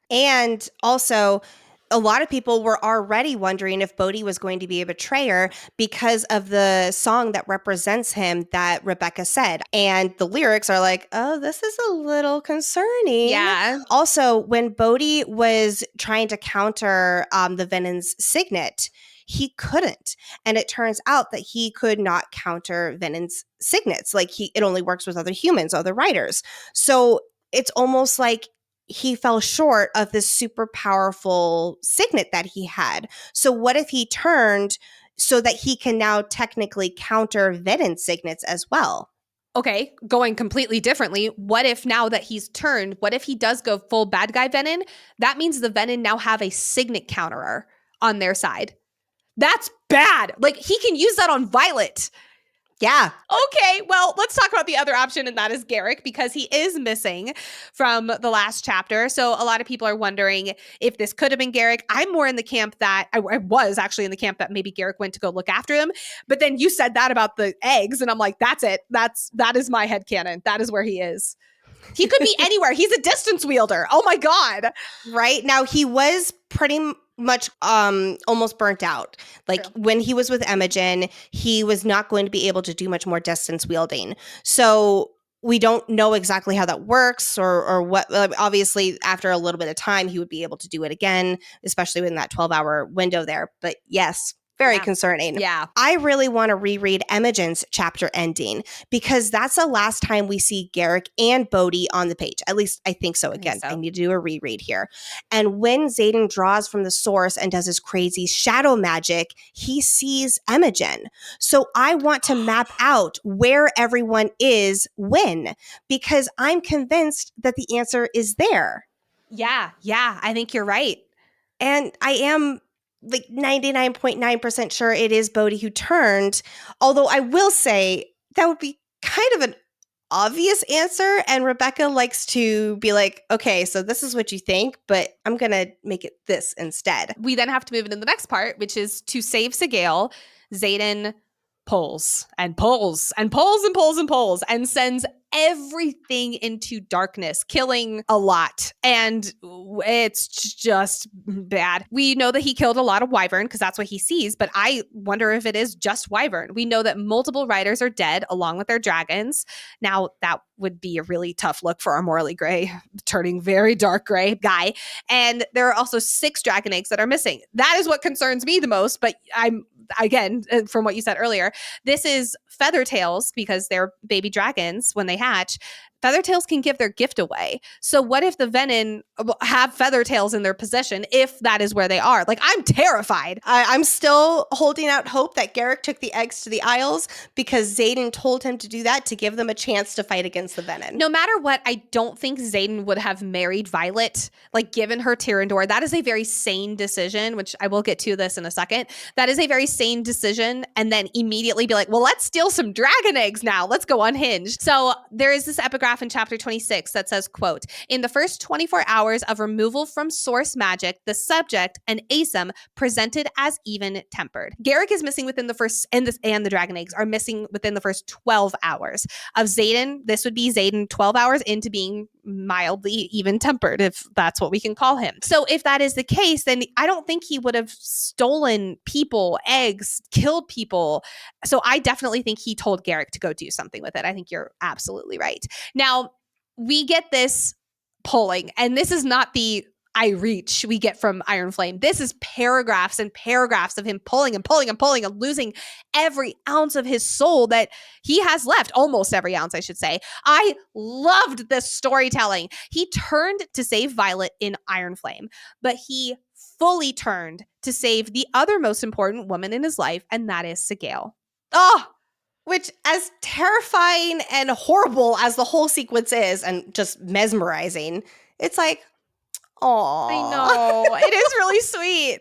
And also, a lot of people were already wondering if Bodhi was going to be a betrayer because of the song that represents him that Rebecca said. And the lyrics are like, oh, this is a little concerning. Yeah. Also, when Bodhi was trying to counter the Venin's signet, he couldn't. And it turns out that he could not counter Venin's signets. Like it only works with other humans, other writers. So it's almost like he fell short of this super powerful signet that he had. So what if he turned so that he can now technically counter Venin's signets as well? Okay, going completely differently. What if now that he's turned, what if he does go full bad guy Venin? That means the Venin now have a signet counterer on their side. That's bad. Like he can use that on Violet. Yeah. Okay, well, let's talk about the other option, and that is Garrick, because he is missing from the last chapter. So a lot of people are wondering if this could have been Garrick. I'm more in the camp that, I was actually in the camp that maybe Garrick went to go look after him. But then you said that about the eggs, and I'm like, that's it. That is my headcanon. That is where he is. He could be anywhere. He's a distance wielder. Oh my God. Right? Now, he was pretty much almost burnt out. Like True. When he was with Imogen, he was not going to be able to do much more distance wielding. So we don't know exactly how that works or what. Obviously, after a little bit of time, he would be able to do it again, especially within that 12-hour window there. But yes, very concerning. Yeah. I really want to reread Imogen's chapter ending because that's the last time we see Garrick and Bodhi on the page. At least I think so. Again, I need to do a reread here. And when Zaden draws from the source and does his crazy shadow magic, he sees Imogen. So I want to map out where everyone is when, because I'm convinced that the answer is there. Yeah, I think you're right. And I am like 99.9% sure it is Bodhi who turned. Although I will say that would be kind of an obvious answer. And Rebecca likes to be like, okay, so this is what you think, but I'm going to make it this instead. We then have to move into the next part, which is to save Sorengail. Zaden pulls and pulls and pulls and pulls and pulls and sends everything into darkness, killing a lot. And it's just bad. We know that he killed a lot of wyvern because that's what he sees, but I wonder if it is just wyvern. We know that multiple riders are dead along with their dragons. Now, that would be a really tough look for our morally gray, turning very dark gray guy. And there are also 6 dragon eggs that are missing. That is what concerns me the most, but again, from what you said earlier, this is Feathertails because they're baby dragons when they hatch. Feathertails can give their gift away. So what if the Venin have Feathertails in their possession if that is where they are? Like, I'm terrified. I'm still holding out hope that Garrick took the eggs to the Isles because Zaden told him to do that to give them a chance to fight against the Venin. No matter what, I don't think Zaden would have married Violet, like given her Tyrandor. That is a very sane decision, which I will get to this in a second. That is a very sane decision. And then immediately be like, well, let's steal some dragon eggs now. Let's go unhinged. So there is this epigraph in chapter 26 that says, quote, in the first 24 hours of removal from source magic, the subject and ASIM presented as even tempered. Garrick is missing within the first, and the dragon eggs are missing within the first 12 hours. Of Zaden, this would be Zaden 12 hours into being mildly even tempered, if that's what we can call him. So if that is the case, then I don't think he would have stolen people, eggs, killed people. So I definitely think he told Garrick to go do something with it. I think you're absolutely right. Now, we get this polling, and this is not the I reach we get from Iron Flame. This is paragraphs and paragraphs of him pulling and pulling and pulling and losing every ounce of his soul that he has left. Almost every ounce, I should say. I loved this storytelling. He turned to save Violet in Iron Flame, but he fully turned to save the other most important woman in his life, and that is Sorengail. Oh, which, as terrifying and horrible as the whole sequence is, and just mesmerizing, it's like, oh, I know. It is really sweet.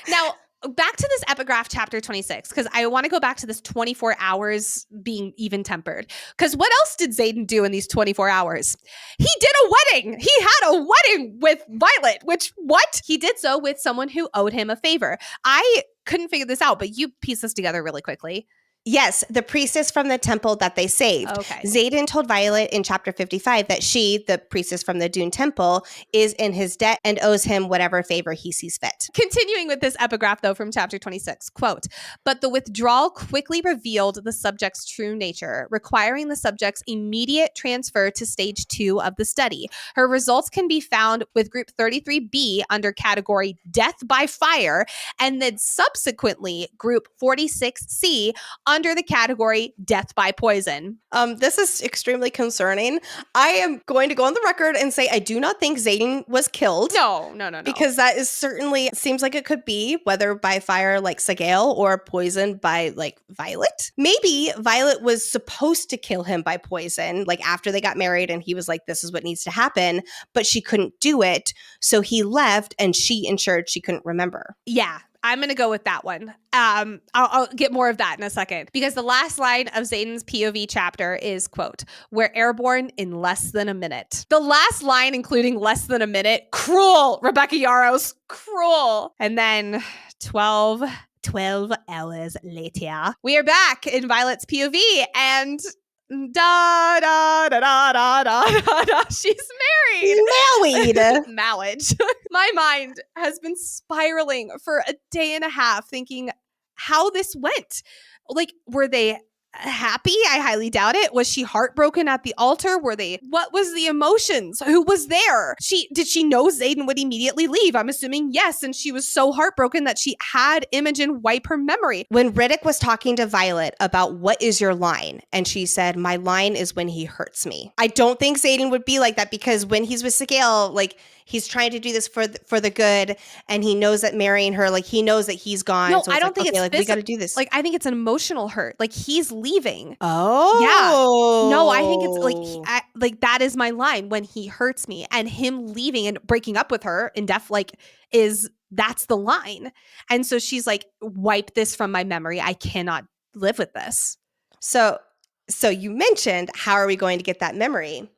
Now, back to this epigraph chapter 26, because I want to go back to this 24 hours being even tempered. Because what else did Zaden do in these 24 hours? He did a wedding. He had a wedding with Violet, which, what? He did so with someone who owed him a favor. I couldn't figure this out, but you piece this together really quickly. Yes, the priestess from the temple that they saved. Okay. Zaden told Violet in chapter 55 that she, the priestess from the Dune temple, is in his debt and owes him whatever favor he sees fit. Continuing with this epigraph, though, from chapter 26, quote, but the withdrawal quickly revealed the subject's true nature, requiring the subject's immediate transfer to stage 2 of the study. Her results can be found with group 33B under category Death by Fire, and then subsequently group 46C under the category Death by Poison. This is extremely concerning. I am going to go on the record and say I do not think Zaden was killed. No. Because that is certainly, seems like it could be, whether by fire like Sorengail or poison by like Violet. Maybe Violet was supposed to kill him by poison, like after they got married and he was like, this is what needs to happen, but she couldn't do it. So he left and she ensured she couldn't remember. Yeah. I'm going to go with that one. I'll get more of that in a second, because the last line of Zaden's POV chapter is, quote, we're airborne in less than a minute. The last line, including less than a minute, cruel, Rebecca Yarros, cruel. And then 12 hours later, we are back in Violet's POV, and da da da da da da da. She's married. Marriage. My mind has been spiraling for a day and a half, thinking how this went. Like, were they happy? I highly doubt it. Was she heartbroken at the altar? What was the emotions? Who was there? Did she know Zaden would immediately leave? I'm assuming yes. And she was so heartbroken that she had Imogen wipe her memory. When Riddick was talking to Violet about what is your line, and she said, my line is when he hurts me. I don't think Zaden would be like that, because when he's with Sorengail, like, he's trying to do this for the good, and he knows that marrying her, like, he knows that he's gone. No, so I don't think okay, it's like, we got to do this. Like, I think it's an emotional hurt. Like, he's leaving. Oh, yeah. No, I think it's like that is my line, when he hurts me, and him leaving and breaking up with her in death, like, that's the line. And so she's like, wipe this from my memory. I cannot live with this. So you mentioned, how are we going to get that memory?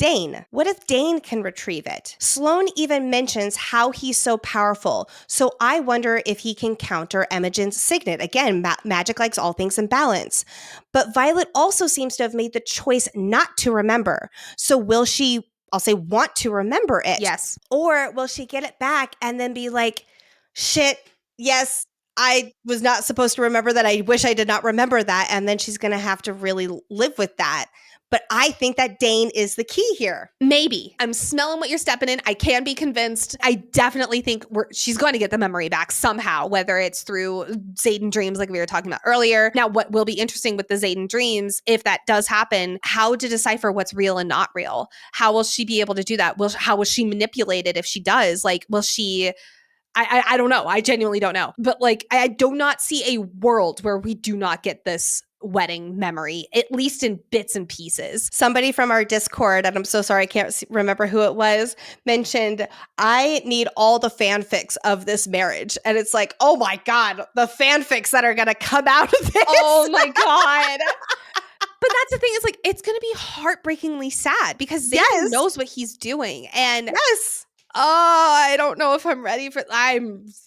Dane. What if Dane can retrieve it? Sloane even mentions how he's so powerful, so I wonder if he can counter Imogen's signet. Again, magic likes all things in balance. But Violet also seems to have made the choice not to remember. So will she, I'll say, want to remember it? Yes. Or will she get it back and then be like, shit, yes, I was not supposed to remember that. I wish I did not remember that. And then she's going to have to really live with that. But I think that Dane is the key here. Maybe. I'm smelling what you're stepping in. I can be convinced. I definitely think she's going to get the memory back somehow, whether it's through Zaden dreams like we were talking about earlier. Now, what will be interesting with the Zaden dreams, if that does happen, how to decipher what's real and not real? How will she be able to do that? How will she manipulate it if she does? Like, will she... I don't know. I genuinely don't know. But like, I do not see a world where we do not get this wedding memory, at least in bits and pieces. Somebody from our Discord, and I'm so sorry I can't remember who it was, mentioned, I need all the fanfics of this marriage. And it's like, oh my God, the fanfics that are going to come out of this. Oh my God. But that's the thing, is like, it's going to be heartbreakingly sad because Zaden knows what he's doing. And yes. Oh, I don't know if I'm ready for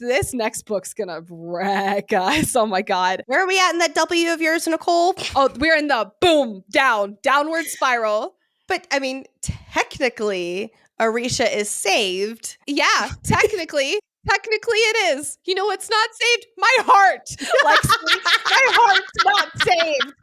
this next book's gonna wreck us. Oh my God. Where are we at in that W of yours, Nicole? Oh, we're in the boom, downward spiral. But I mean, technically, Orisha is saved. Yeah, technically. Technically it is. You know what's not saved? My heart. Lexi, my heart's not saved.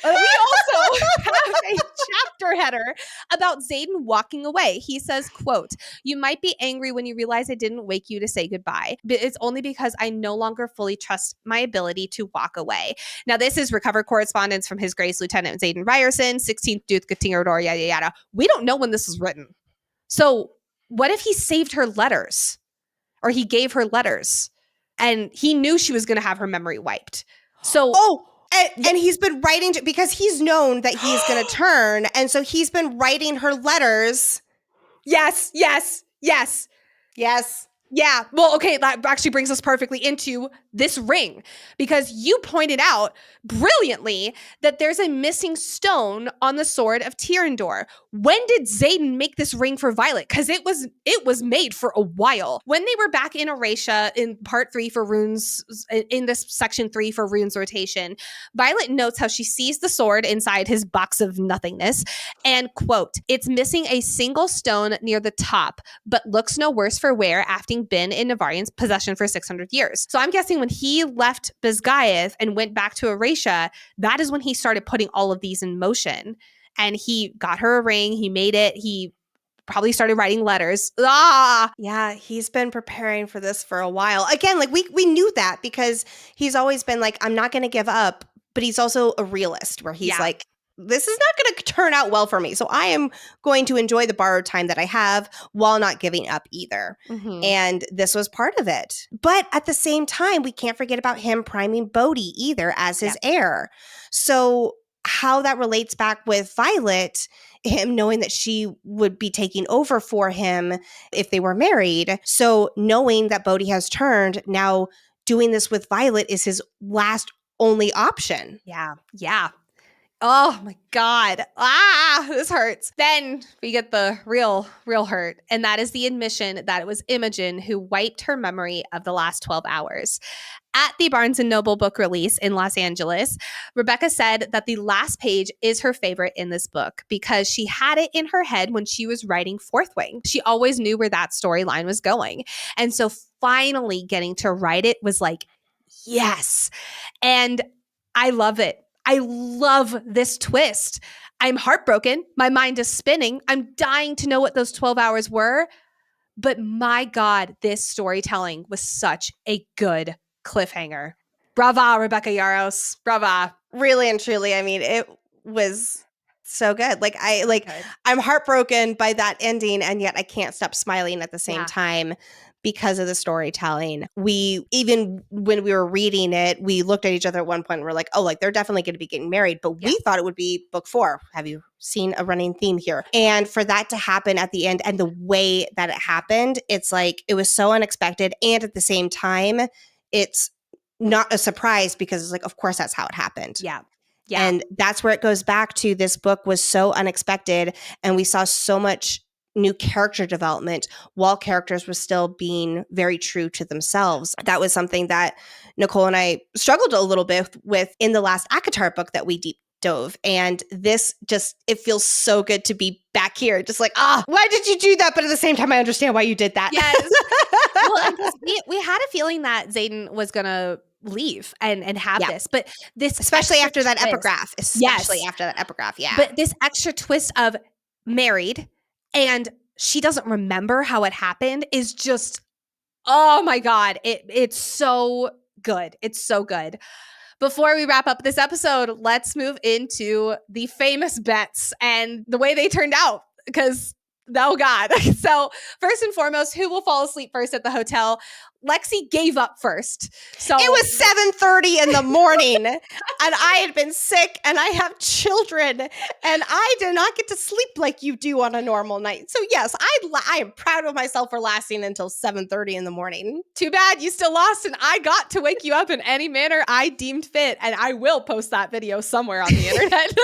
We also have a chapter header about Zaden walking away. He says, quote, "You might be angry when you realize I didn't wake you to say goodbye, but it's only because I no longer fully trust my ability to walk away." Now, this is recovered correspondence from His Grace Lieutenant Zaden Ryerson, 16th Duke Katingador, yada, yada. We don't know when this was written. So what if he saved her letters? Or he gave her letters and he knew she was going to have her memory wiped. So, and he's been writing because he's known that he's going to turn. And so he's been writing her letters. Yes. Yeah. Well, okay, that actually brings us perfectly into this ring, because you pointed out brilliantly that there's a missing stone on the sword of Tyrandor. When did Zaden make this ring for Violet? Because it was made for a while. When they were back in Erasia in part 3 for runes, in this section 3 for runes rotation, Violet notes how she sees the sword inside his box of nothingness and, quote, "It's missing a single stone near the top, but looks no worse for wear after been in Navarian's possession for 600 years. So I'm guessing when he left Bisgayev and went back to Erasia, that is when he started putting all of these in motion. And he got her a ring. He made it. He probably started writing letters. Yeah, he's been preparing for this for a while. Again, like we knew that because he's always been like, I'm not going to give up. But he's also a realist where he's like, this is not going to turn out well for me. So I am going to enjoy the borrowed time that I have while not giving up either. Mm-hmm. And this was part of it. But at the same time, we can't forget about him priming Bodhi either as his heir. So how that relates back with Violet, him knowing that she would be taking over for him if they were married. So knowing that Bodhi has turned, now doing this with Violet is his last only option. Yeah. Oh my God. This hurts. Then we get the real hurt. And that is the admission that it was Imogen who wiped her memory of the last 12 hours. At the Barnes & Noble book release in Los Angeles, Rebecca said that the last page is her favorite in this book because she had it in her head when she was writing Fourth Wing. She always knew where that storyline was going. And so finally getting to write it was like, yes. And I love it. I love this twist. I'm heartbroken. My mind is spinning. I'm dying to know what those 12 hours were. But my God, this storytelling was such a good cliffhanger. Brava, Rebecca Yarros. Brava. Really and truly, I mean, it was so good. I'm heartbroken by that ending, and yet I can't stop smiling at the same time. Because of the storytelling. Even when we were reading it, we looked at each other at one point and we're like, oh, like they're definitely going to be getting married. But we thought it would be book 4. Have you seen a running theme here? And for that to happen at the end and the way that it happened, it's like, it was so unexpected. And at the same time, it's not a surprise because it's like, of course, that's how it happened. Yeah. Yeah. And that's where it goes back to this book was so unexpected, and we saw so much new character development while characters were still being very true to themselves. That was something that Nicole and I struggled a little bit with in the last ACOTAR book that we deep dove. And this just, it feels so good to be back here. Just like, why did you do that? But at the same time, I understand why you did that. Yes. Well, and 'cause we had a feeling that Zaden was going to leave and have this, but this especially extra after that twist, epigraph, yeah. But this extra twist of married and she doesn't remember how it happened is just, oh my God, it's so good. It's so good. Before we wrap up this episode, let's move into the famous bets and the way they turned out, because oh God. So first and foremost, who will fall asleep first at the hotel? Lexi gave up first. So it was 7:30 in the morning and I had been sick and I have children and I did not get to sleep like you do on a normal night. So yes, I am proud of myself for lasting until 7:30 in the morning. Too bad you still lost, and I got to wake you up in any manner I deemed fit, and I will post that video somewhere on the internet.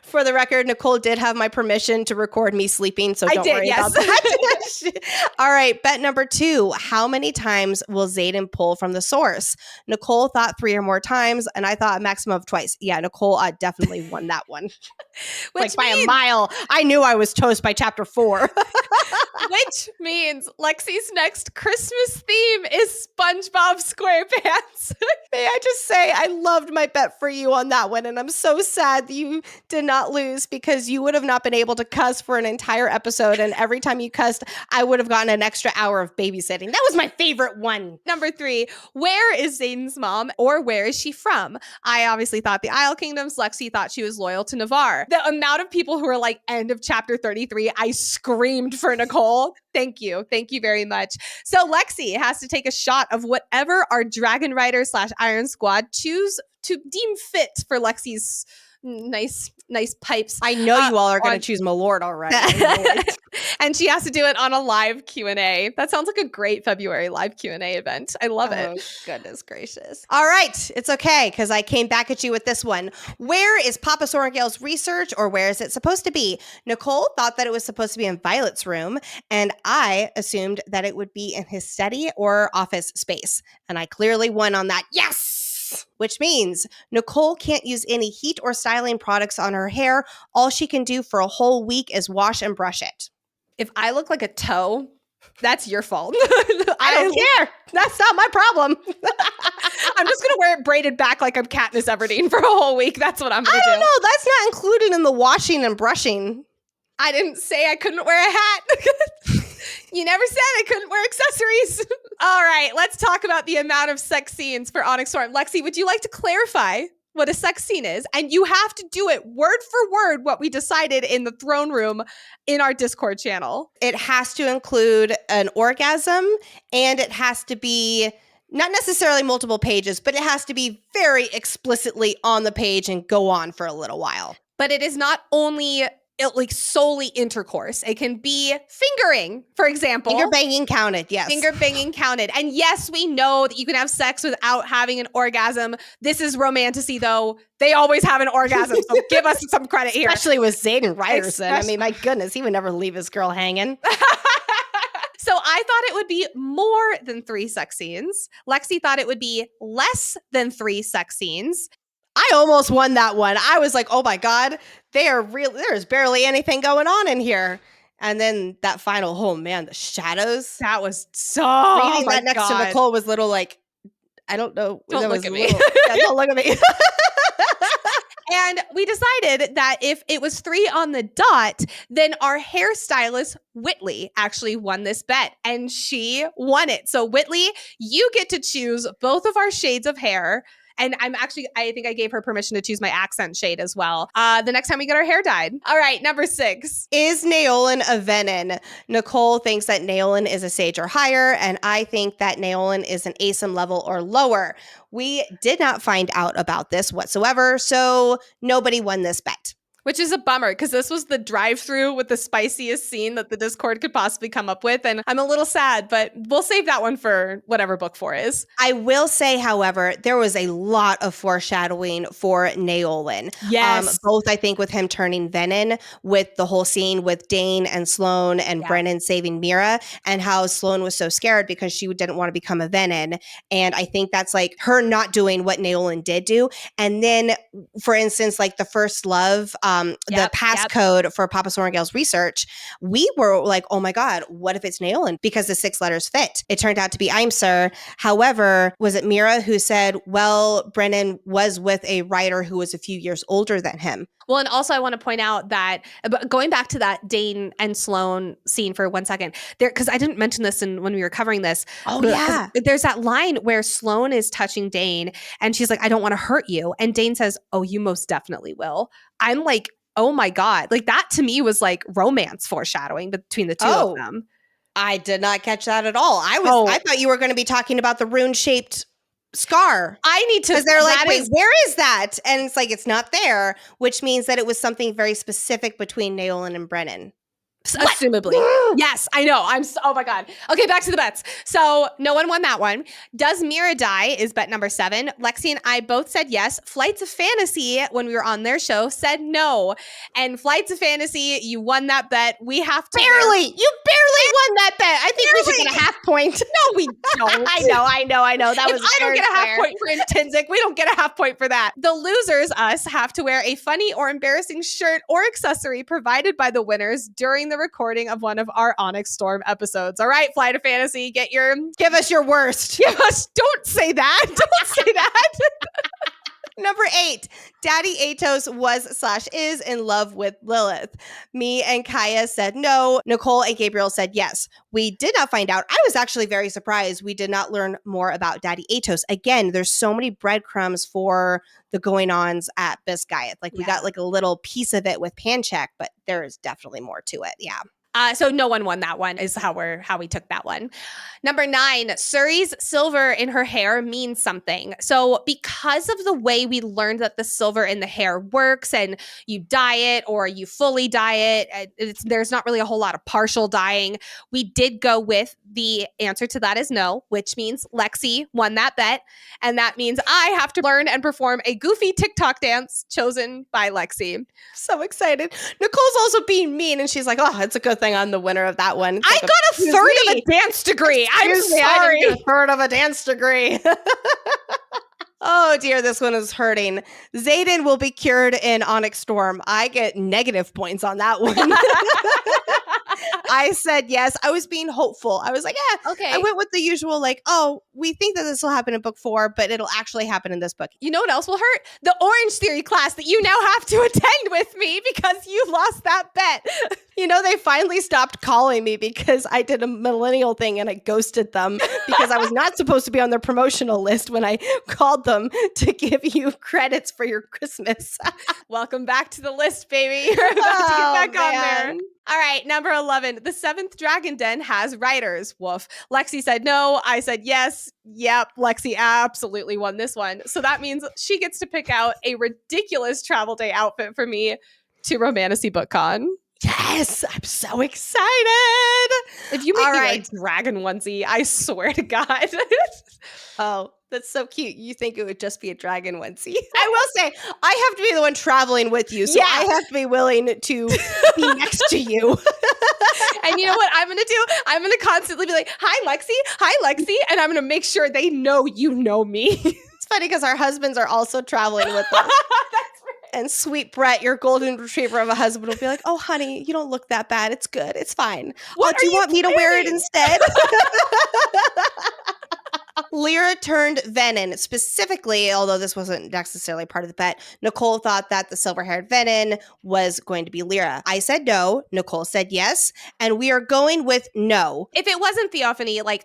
For the record, Nicole did have my permission to record me sleeping, so don't worry about that. All right, bet number 2. How many times will Zaden pull from the source? Nicole thought 3 or more times, and I thought a maximum of twice. Yeah, Nicole definitely won that one. Which by a mile. I knew I was toast by chapter 4. Which means Lexi's next Christmas theme is SpongeBob SquarePants. May I just say, I loved my bet for you on that one, and I'm so sad that you did not lose, because you would have not been able to cuss for an entire episode, and every time you cussed, I would have gotten an extra hour of babysitting. That was my favorite one. Number 3, where is Zaden's mom, or where is she from? I obviously thought the Isle Kingdoms. Lexi thought she was loyal to Navar. The amount of people who are like, end of chapter 33, I screamed for Nicole. Thank you. Thank you very much. So Lexi has to take a shot of whatever our Dragon Rider / Iron Squad choose to deem fit for Lexi's nice pipes. I know you all are going to choose Malord already. And she has to do it on a live Q&A. That sounds like a great February live Q&A event. I love it. Oh, goodness gracious. All right. It's okay, because I came back at you with this one. Where is Papa Sorengail's research, or where is it supposed to be? Nicole thought that it was supposed to be in Violet's room, and I assumed that it would be in his study or office space. And I clearly won on that. Yes! Which means Nicole can't use any heat or styling products on her hair. All she can do for a whole week is wash and brush it. If I look like a toe, that's your fault. I don't care. That's not my problem. I'm just going to wear it braided back like I'm Katniss Everdeen for a whole week. That's what I'm going to do. I don't know. That's not included in the washing and brushing. I didn't say I couldn't wear a hat. You never said I couldn't wear accessories. All right, let's talk about the amount of sex scenes for Onyx Storm. Lexi, would you like to clarify what a sex scene is? And you have to do it word for word what we decided in the throne room in our Discord channel. It has to include an orgasm, and it has to be not necessarily multiple pages, but it has to be very explicitly on the page and go on for a little while. But it is not only like solely intercourse. It can be fingering, for example. Finger banging counted, yes. Finger banging counted. And yes, we know that you can have sex without having an orgasm. This is romantasy, though. They always have an orgasm, so give us some credit here. Especially with Zaden Ryerson. I mean, my goodness, he would never leave his girl hanging. So I thought it would be more than 3 sex scenes. Lexi thought it would be less than 3 sex scenes. I almost won that one. I was like, oh my God, there's barely anything going on in here. And then that final, oh man, the shadows. That was so reading that next to Nicole was little like, I don't know. Don't look at me. Don't look at me. And we decided that if it was 3 on the dot, then our hairstylist, Whitley, actually won this bet. And she won it. So Whitley, you get to choose both of our shades of hair. And I think I gave her permission to choose my accent shade as well. The next time we get our hair dyed. All right, number 6. Is Naolan a Venin? Nicole thinks that Naolan is a sage or higher, and I think that Naolan is an ASIM level or lower. We did not find out about this whatsoever, so nobody won this bet. Which is a bummer because this was the drive-through with the spiciest scene that the Discord could possibly come up with. And I'm a little sad, but we'll save that one for whatever book 4 is. I will say, however, there was a lot of foreshadowing for Naolan. Yes. Both, I think, with him turning Venin, with the whole scene with Dane and Sloane and Brennan saving Mira, and how Sloane was so scared because she didn't want to become a Venin. And I think that's like her not doing what Naolan did do. And then, for instance, like the first love, the passcode for Papa Sorengail's research, we were like, oh my God, what if it's Naolan? Because the 6 letters fit. It turned out to be I'm Sir. However, was it Mira who said, well, Brennan was with a writer who was a few years older than him? Well, and also I want to point out that going back to that Dane and Sloane scene for 1 second, there, because I didn't mention this when we were covering this. Oh, yeah. There's that line where Sloane is touching Dane and she's like, I don't want to hurt you. And Dane says, oh, you most definitely will. I'm like, oh my God. Like that to me was like romance foreshadowing between the two of them. I did not catch that at all. I thought you were going to be talking about the rune-shaped scar. I need to. Because they're like, wait, where is that? And it's like, it's not there, which means that it was something very specific between Naolan and Brennan. Assumably. Yes, I know. Oh my God. Okay, back to the bets. So no one won that one. Does Mira die is bet number 7. Lexi and I both said yes. Flights of Fantasy, when we were on their show, said no. And Flights of Fantasy, you won that bet. We have to. You barely won that bet. I think we should get a half point. No, we don't. I know. That was I don't get a half point for intrinsic. We don't get a half point for that. The losers, us, have to wear a funny or embarrassing shirt or accessory provided by the winners during the recording of one of our Onyx Storm episodes. All right, Flight of Fantasy, give us your worst. Don't say that. Don't say that. Number 8, Daddy Atos was/is in love with Lilith. Me and Kaya said no. Nicole and Gabriel said yes. We did not find out. I was actually very surprised we did not learn more about Daddy Atos. Again, there's so many breadcrumbs for the going-ons at Biscayeth. Like we got like a little piece of it with Pancheck, but there is definitely more to it. Yeah. So no one won that one is how we took that one. Number 9, Suri's silver in her hair means something. So because of the way we learned that the silver in the hair works and you dye it or you fully dye it, there's not really a whole lot of partial dyeing. We did go with the answer to that is no, which means Lexi won that bet. And that means I have to learn and perform a goofy TikTok dance chosen by Lexi. So excited. Nicole's also being mean and she's like, oh, it's a good thing I'm the winner of that one. I got a third of a dance degree. I'm sorry. I didn't get a third of a dance degree. Oh dear, this one is hurting. Zaden will be cured in Onyx Storm. I get negative points on that one. I said yes. I was being hopeful. I was like, yeah, okay. I went with the usual, like, oh, we think that this will happen in book 4, but it'll actually happen in this book. You know what else will hurt? The Orange Theory class that you now have to attend with me because you lost that bet. You know, they finally stopped calling me because I did a millennial thing and I ghosted them because I was not supposed to be on their promotional list when I called them to give you credits for your Christmas. Welcome back to the list, baby. You're about to get back on there. All right, number 11. The 7th Dragon Den has writers. Woof. Lexi said no. I said yes. Yep. Lexi absolutely won this one. So that means she gets to pick out a ridiculous travel day outfit for me to Romantasy BookCon. Yes, I'm so excited. If you make me a dragon onesie, I swear to God. Oh, that's so cute. You think it would just be a dragon onesie. I will say, I have to be the one traveling with you, so I have to be willing to be next to you. And you know what I'm going to do? I'm going to constantly be like, hi, Lexi, and I'm going to make sure they know you know me. It's funny because our husbands are also traveling with us. That's right. And sweet Brett, your golden retriever of a husband, will be like, oh, honey, you don't look that bad. It's good. It's fine. What do you want me to wear it instead? Lyra turned Venin. Specifically, although this wasn't necessarily part of the bet, Nicole thought that the silver-haired Venin was going to be Lyra. I said no. Nicole said yes. And we are going with no. If it wasn't Theophany, like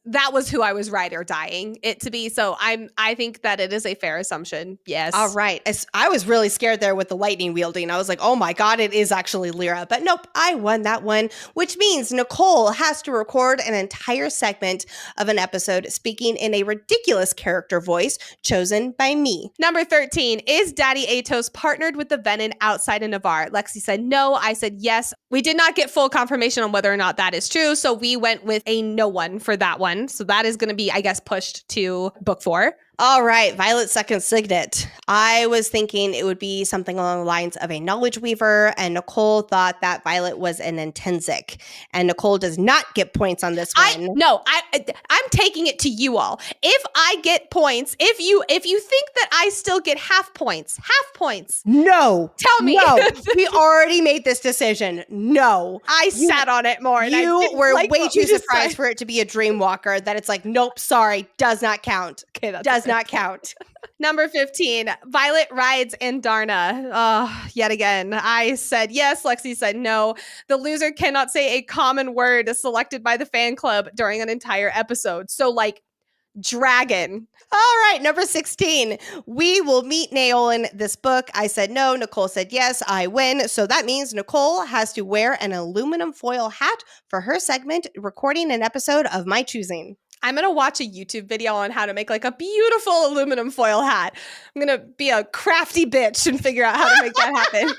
that was who I was ride or dying it to be. So I think that it is a fair assumption. Yes. All right. I was really scared there with the lightning wielding. I was like, oh my God, it is actually Lyra. But nope, I won that one, which means Nicole has to record an entire segment of an episode speaking in a ridiculous character voice chosen by me. Number 13, is Daddy Atos partnered with the Venin outside of Navar? Lexi said no. I said yes. We did not get full confirmation on whether or not that is true. So we went with a no one for that one. So that is going to be, I guess, pushed to book 4. All right, Violet's second signet. I was thinking it would be something along the lines of a knowledge weaver, and Nicole thought that Violet was an intrinsic. And Nicole does not get points on this one. I'm taking it to you all. If I get points, if you think that I still get half points. No. Tell me. No. We already made this decision. No. I sat on it more. And you were way too surprised for it to be a dreamwalker that it's like, nope, sorry, does not count. Okay, that's does not count. Number 15, Violet rides Andarna. Oh, yet again. I said yes. Lexi said no. The loser cannot say a common word selected by the fan club during an entire episode. So, like, dragon. All right, number 16. We will meet Naol in this book. I said no. Nicole said yes. I win. So that means Nicole has to wear an aluminum foil hat for her segment, recording an episode of my choosing. I'm going to watch a YouTube video on how to make like a beautiful aluminum foil hat. I'm going to be a crafty bitch and figure out how to make that happen.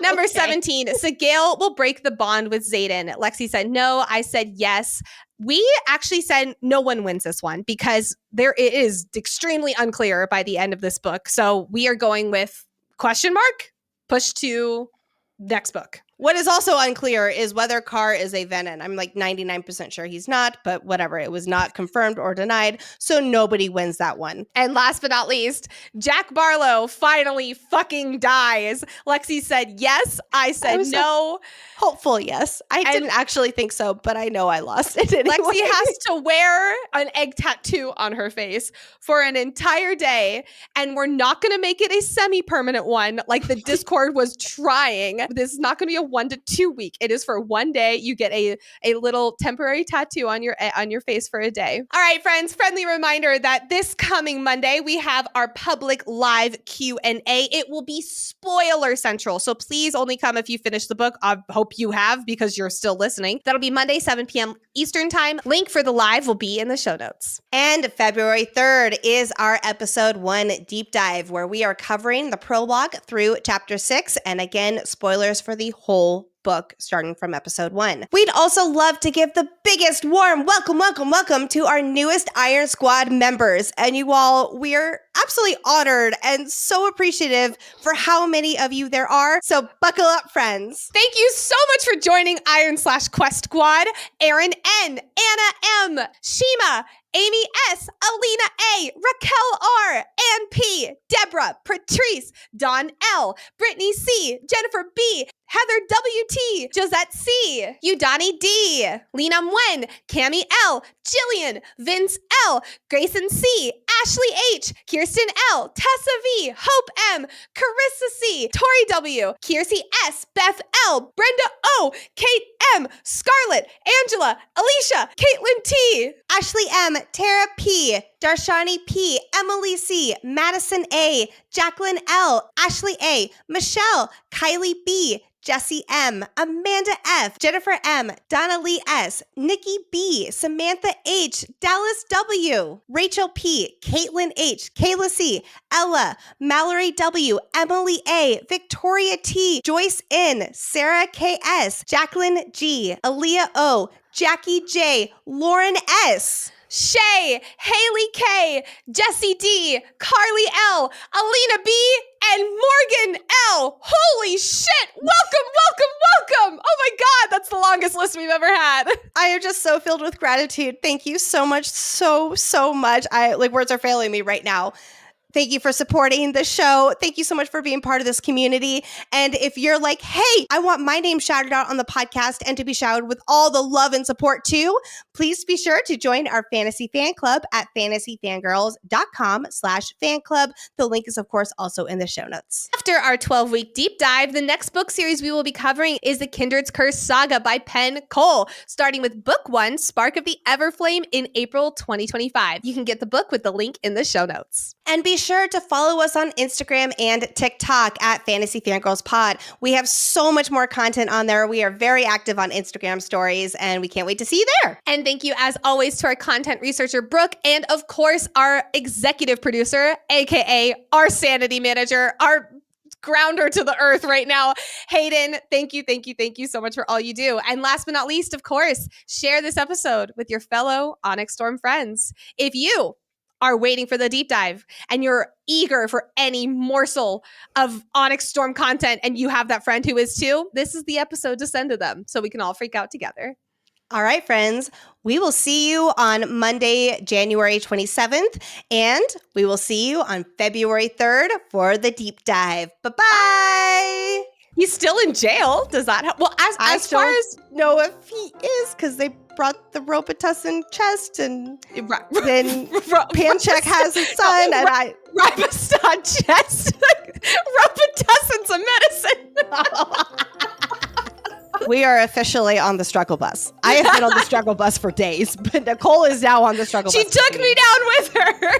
Number 17, Sorengail will break the bond with Zaden. Lexi said no. I said yes. We actually said no one wins this one because it is extremely unclear by the end of this book. So we are going with question mark, push to next book. What is also unclear is whether Carr is a Venin. I'm like 99% sure he's not, but whatever. It was not confirmed or denied, so nobody wins that one. And last but not least, Jack Barlow finally fucking dies. Lexi said yes. I said no. Hopeful yes. I didn't actually think so, but I know I lost it anyway. Lexi has to wear an egg tattoo on her face for an entire day, and we're not going to make it a semi-permanent one like the Discord was trying. This is not going to be a 1 to 2 week. It is for one day. You get a little temporary tattoo on your face for a day. All right, friends, friendly reminder that this coming Monday, we have our public live Q&A. It will be spoiler central. So please only come if you finish the book. I hope you have because you're still listening. That'll be Monday, 7 p.m. Eastern time. Link for the live will be in the show notes. And February 3rd is our episode 1 deep dive where we are covering the prologue through chapter 6. And again, spoilers for the whole book starting from episode 1. We'd also love to give the biggest warm welcome to our newest Iron Squad members. And you all, we're absolutely honored and so appreciative for how many of you there are. So buckle up, friends. Thank you so much for joining Iron/Quest Squad. Aaron N, Anna M, Shima, Amy S, Alina A, Raquel R, Ann P, Deborah, Patrice, Dawn L, Brittany C, Jennifer B, Heather W.T., Josette C, Udani D, Lena Mwen, Cami L, Jillian, Vince L, Grayson C, Ashley H, Kirsten L, Tessa V, Hope M, Carissa C, Tori W, Kiersey S, Beth L, Brenda O, Kate M, Scarlett, Angela, Alicia, Caitlin T, Ashley M, Tara P, Darshani P, Emily C, Madison A, Jacqueline L, Ashley A, Michelle, Kylie B, Jesse M, Amanda F, Jennifer M, Donna Lee S, Nikki B, Samantha H, Dallas W, Rachel P, Caitlin H, Kayla C, Ella, Mallory W, Emily A, Victoria T, Joyce N, Sarah K.S., Jacqueline G, Aaliyah O, Jackie J, Lauren S, Shay, Haley K, Jesse D, Carly L, Alina B, and Morgan L. Holy shit! Welcome! Oh my god, that's the longest list we've ever had. I am just so filled with gratitude. Thank you so much, so much. Words are failing me right now. Thank you for supporting the show. Thank you so much for being part of this community. And if you're like, hey, I want my name shouted out on the podcast and to be shouted with all the love and support too, please be sure to join our fantasy fan club at fantasyfangirls.com/fan club. The link is, of course, also in the show notes. After our 12-week deep dive, the next book series we will be covering is the Kindred's Curse Saga by Penn Cole, starting with book 1, Spark of the Everflame, in April 2025. You can get the book with the link in the show notes. And be sure to follow us on Instagram and TikTok at Fantasy Fangirls Pod. We have so much more content on there. We are very active on Instagram stories, and we can't wait to see you there. And thank you, as always, to our content researcher, Brooke, and of course, our executive producer, aka our sanity manager, our grounder to the earth right now, Hedon. Thank you so much for all you do. And last but not least, of course, share this episode with your fellow Onyx Storm friends. If you are waiting for the deep dive and you're eager for any morsel of Onyx Storm content and you have that friend who is too, this is the episode to send to them so we can all freak out together. All right, friends, we will see you on Monday, January 27th, and we will see you on February 3rd for the deep dive. Bye-bye. He's still in jail. Does that help? Well, as far as know if he is, because they brought the Robitussin chest, and then Pancheck has his son, and Riboston chest. Robitussin's a medicine. We are officially on the struggle bus. I have been on the struggle bus for days, but Nicole is now on the struggle bus. She took me down with her.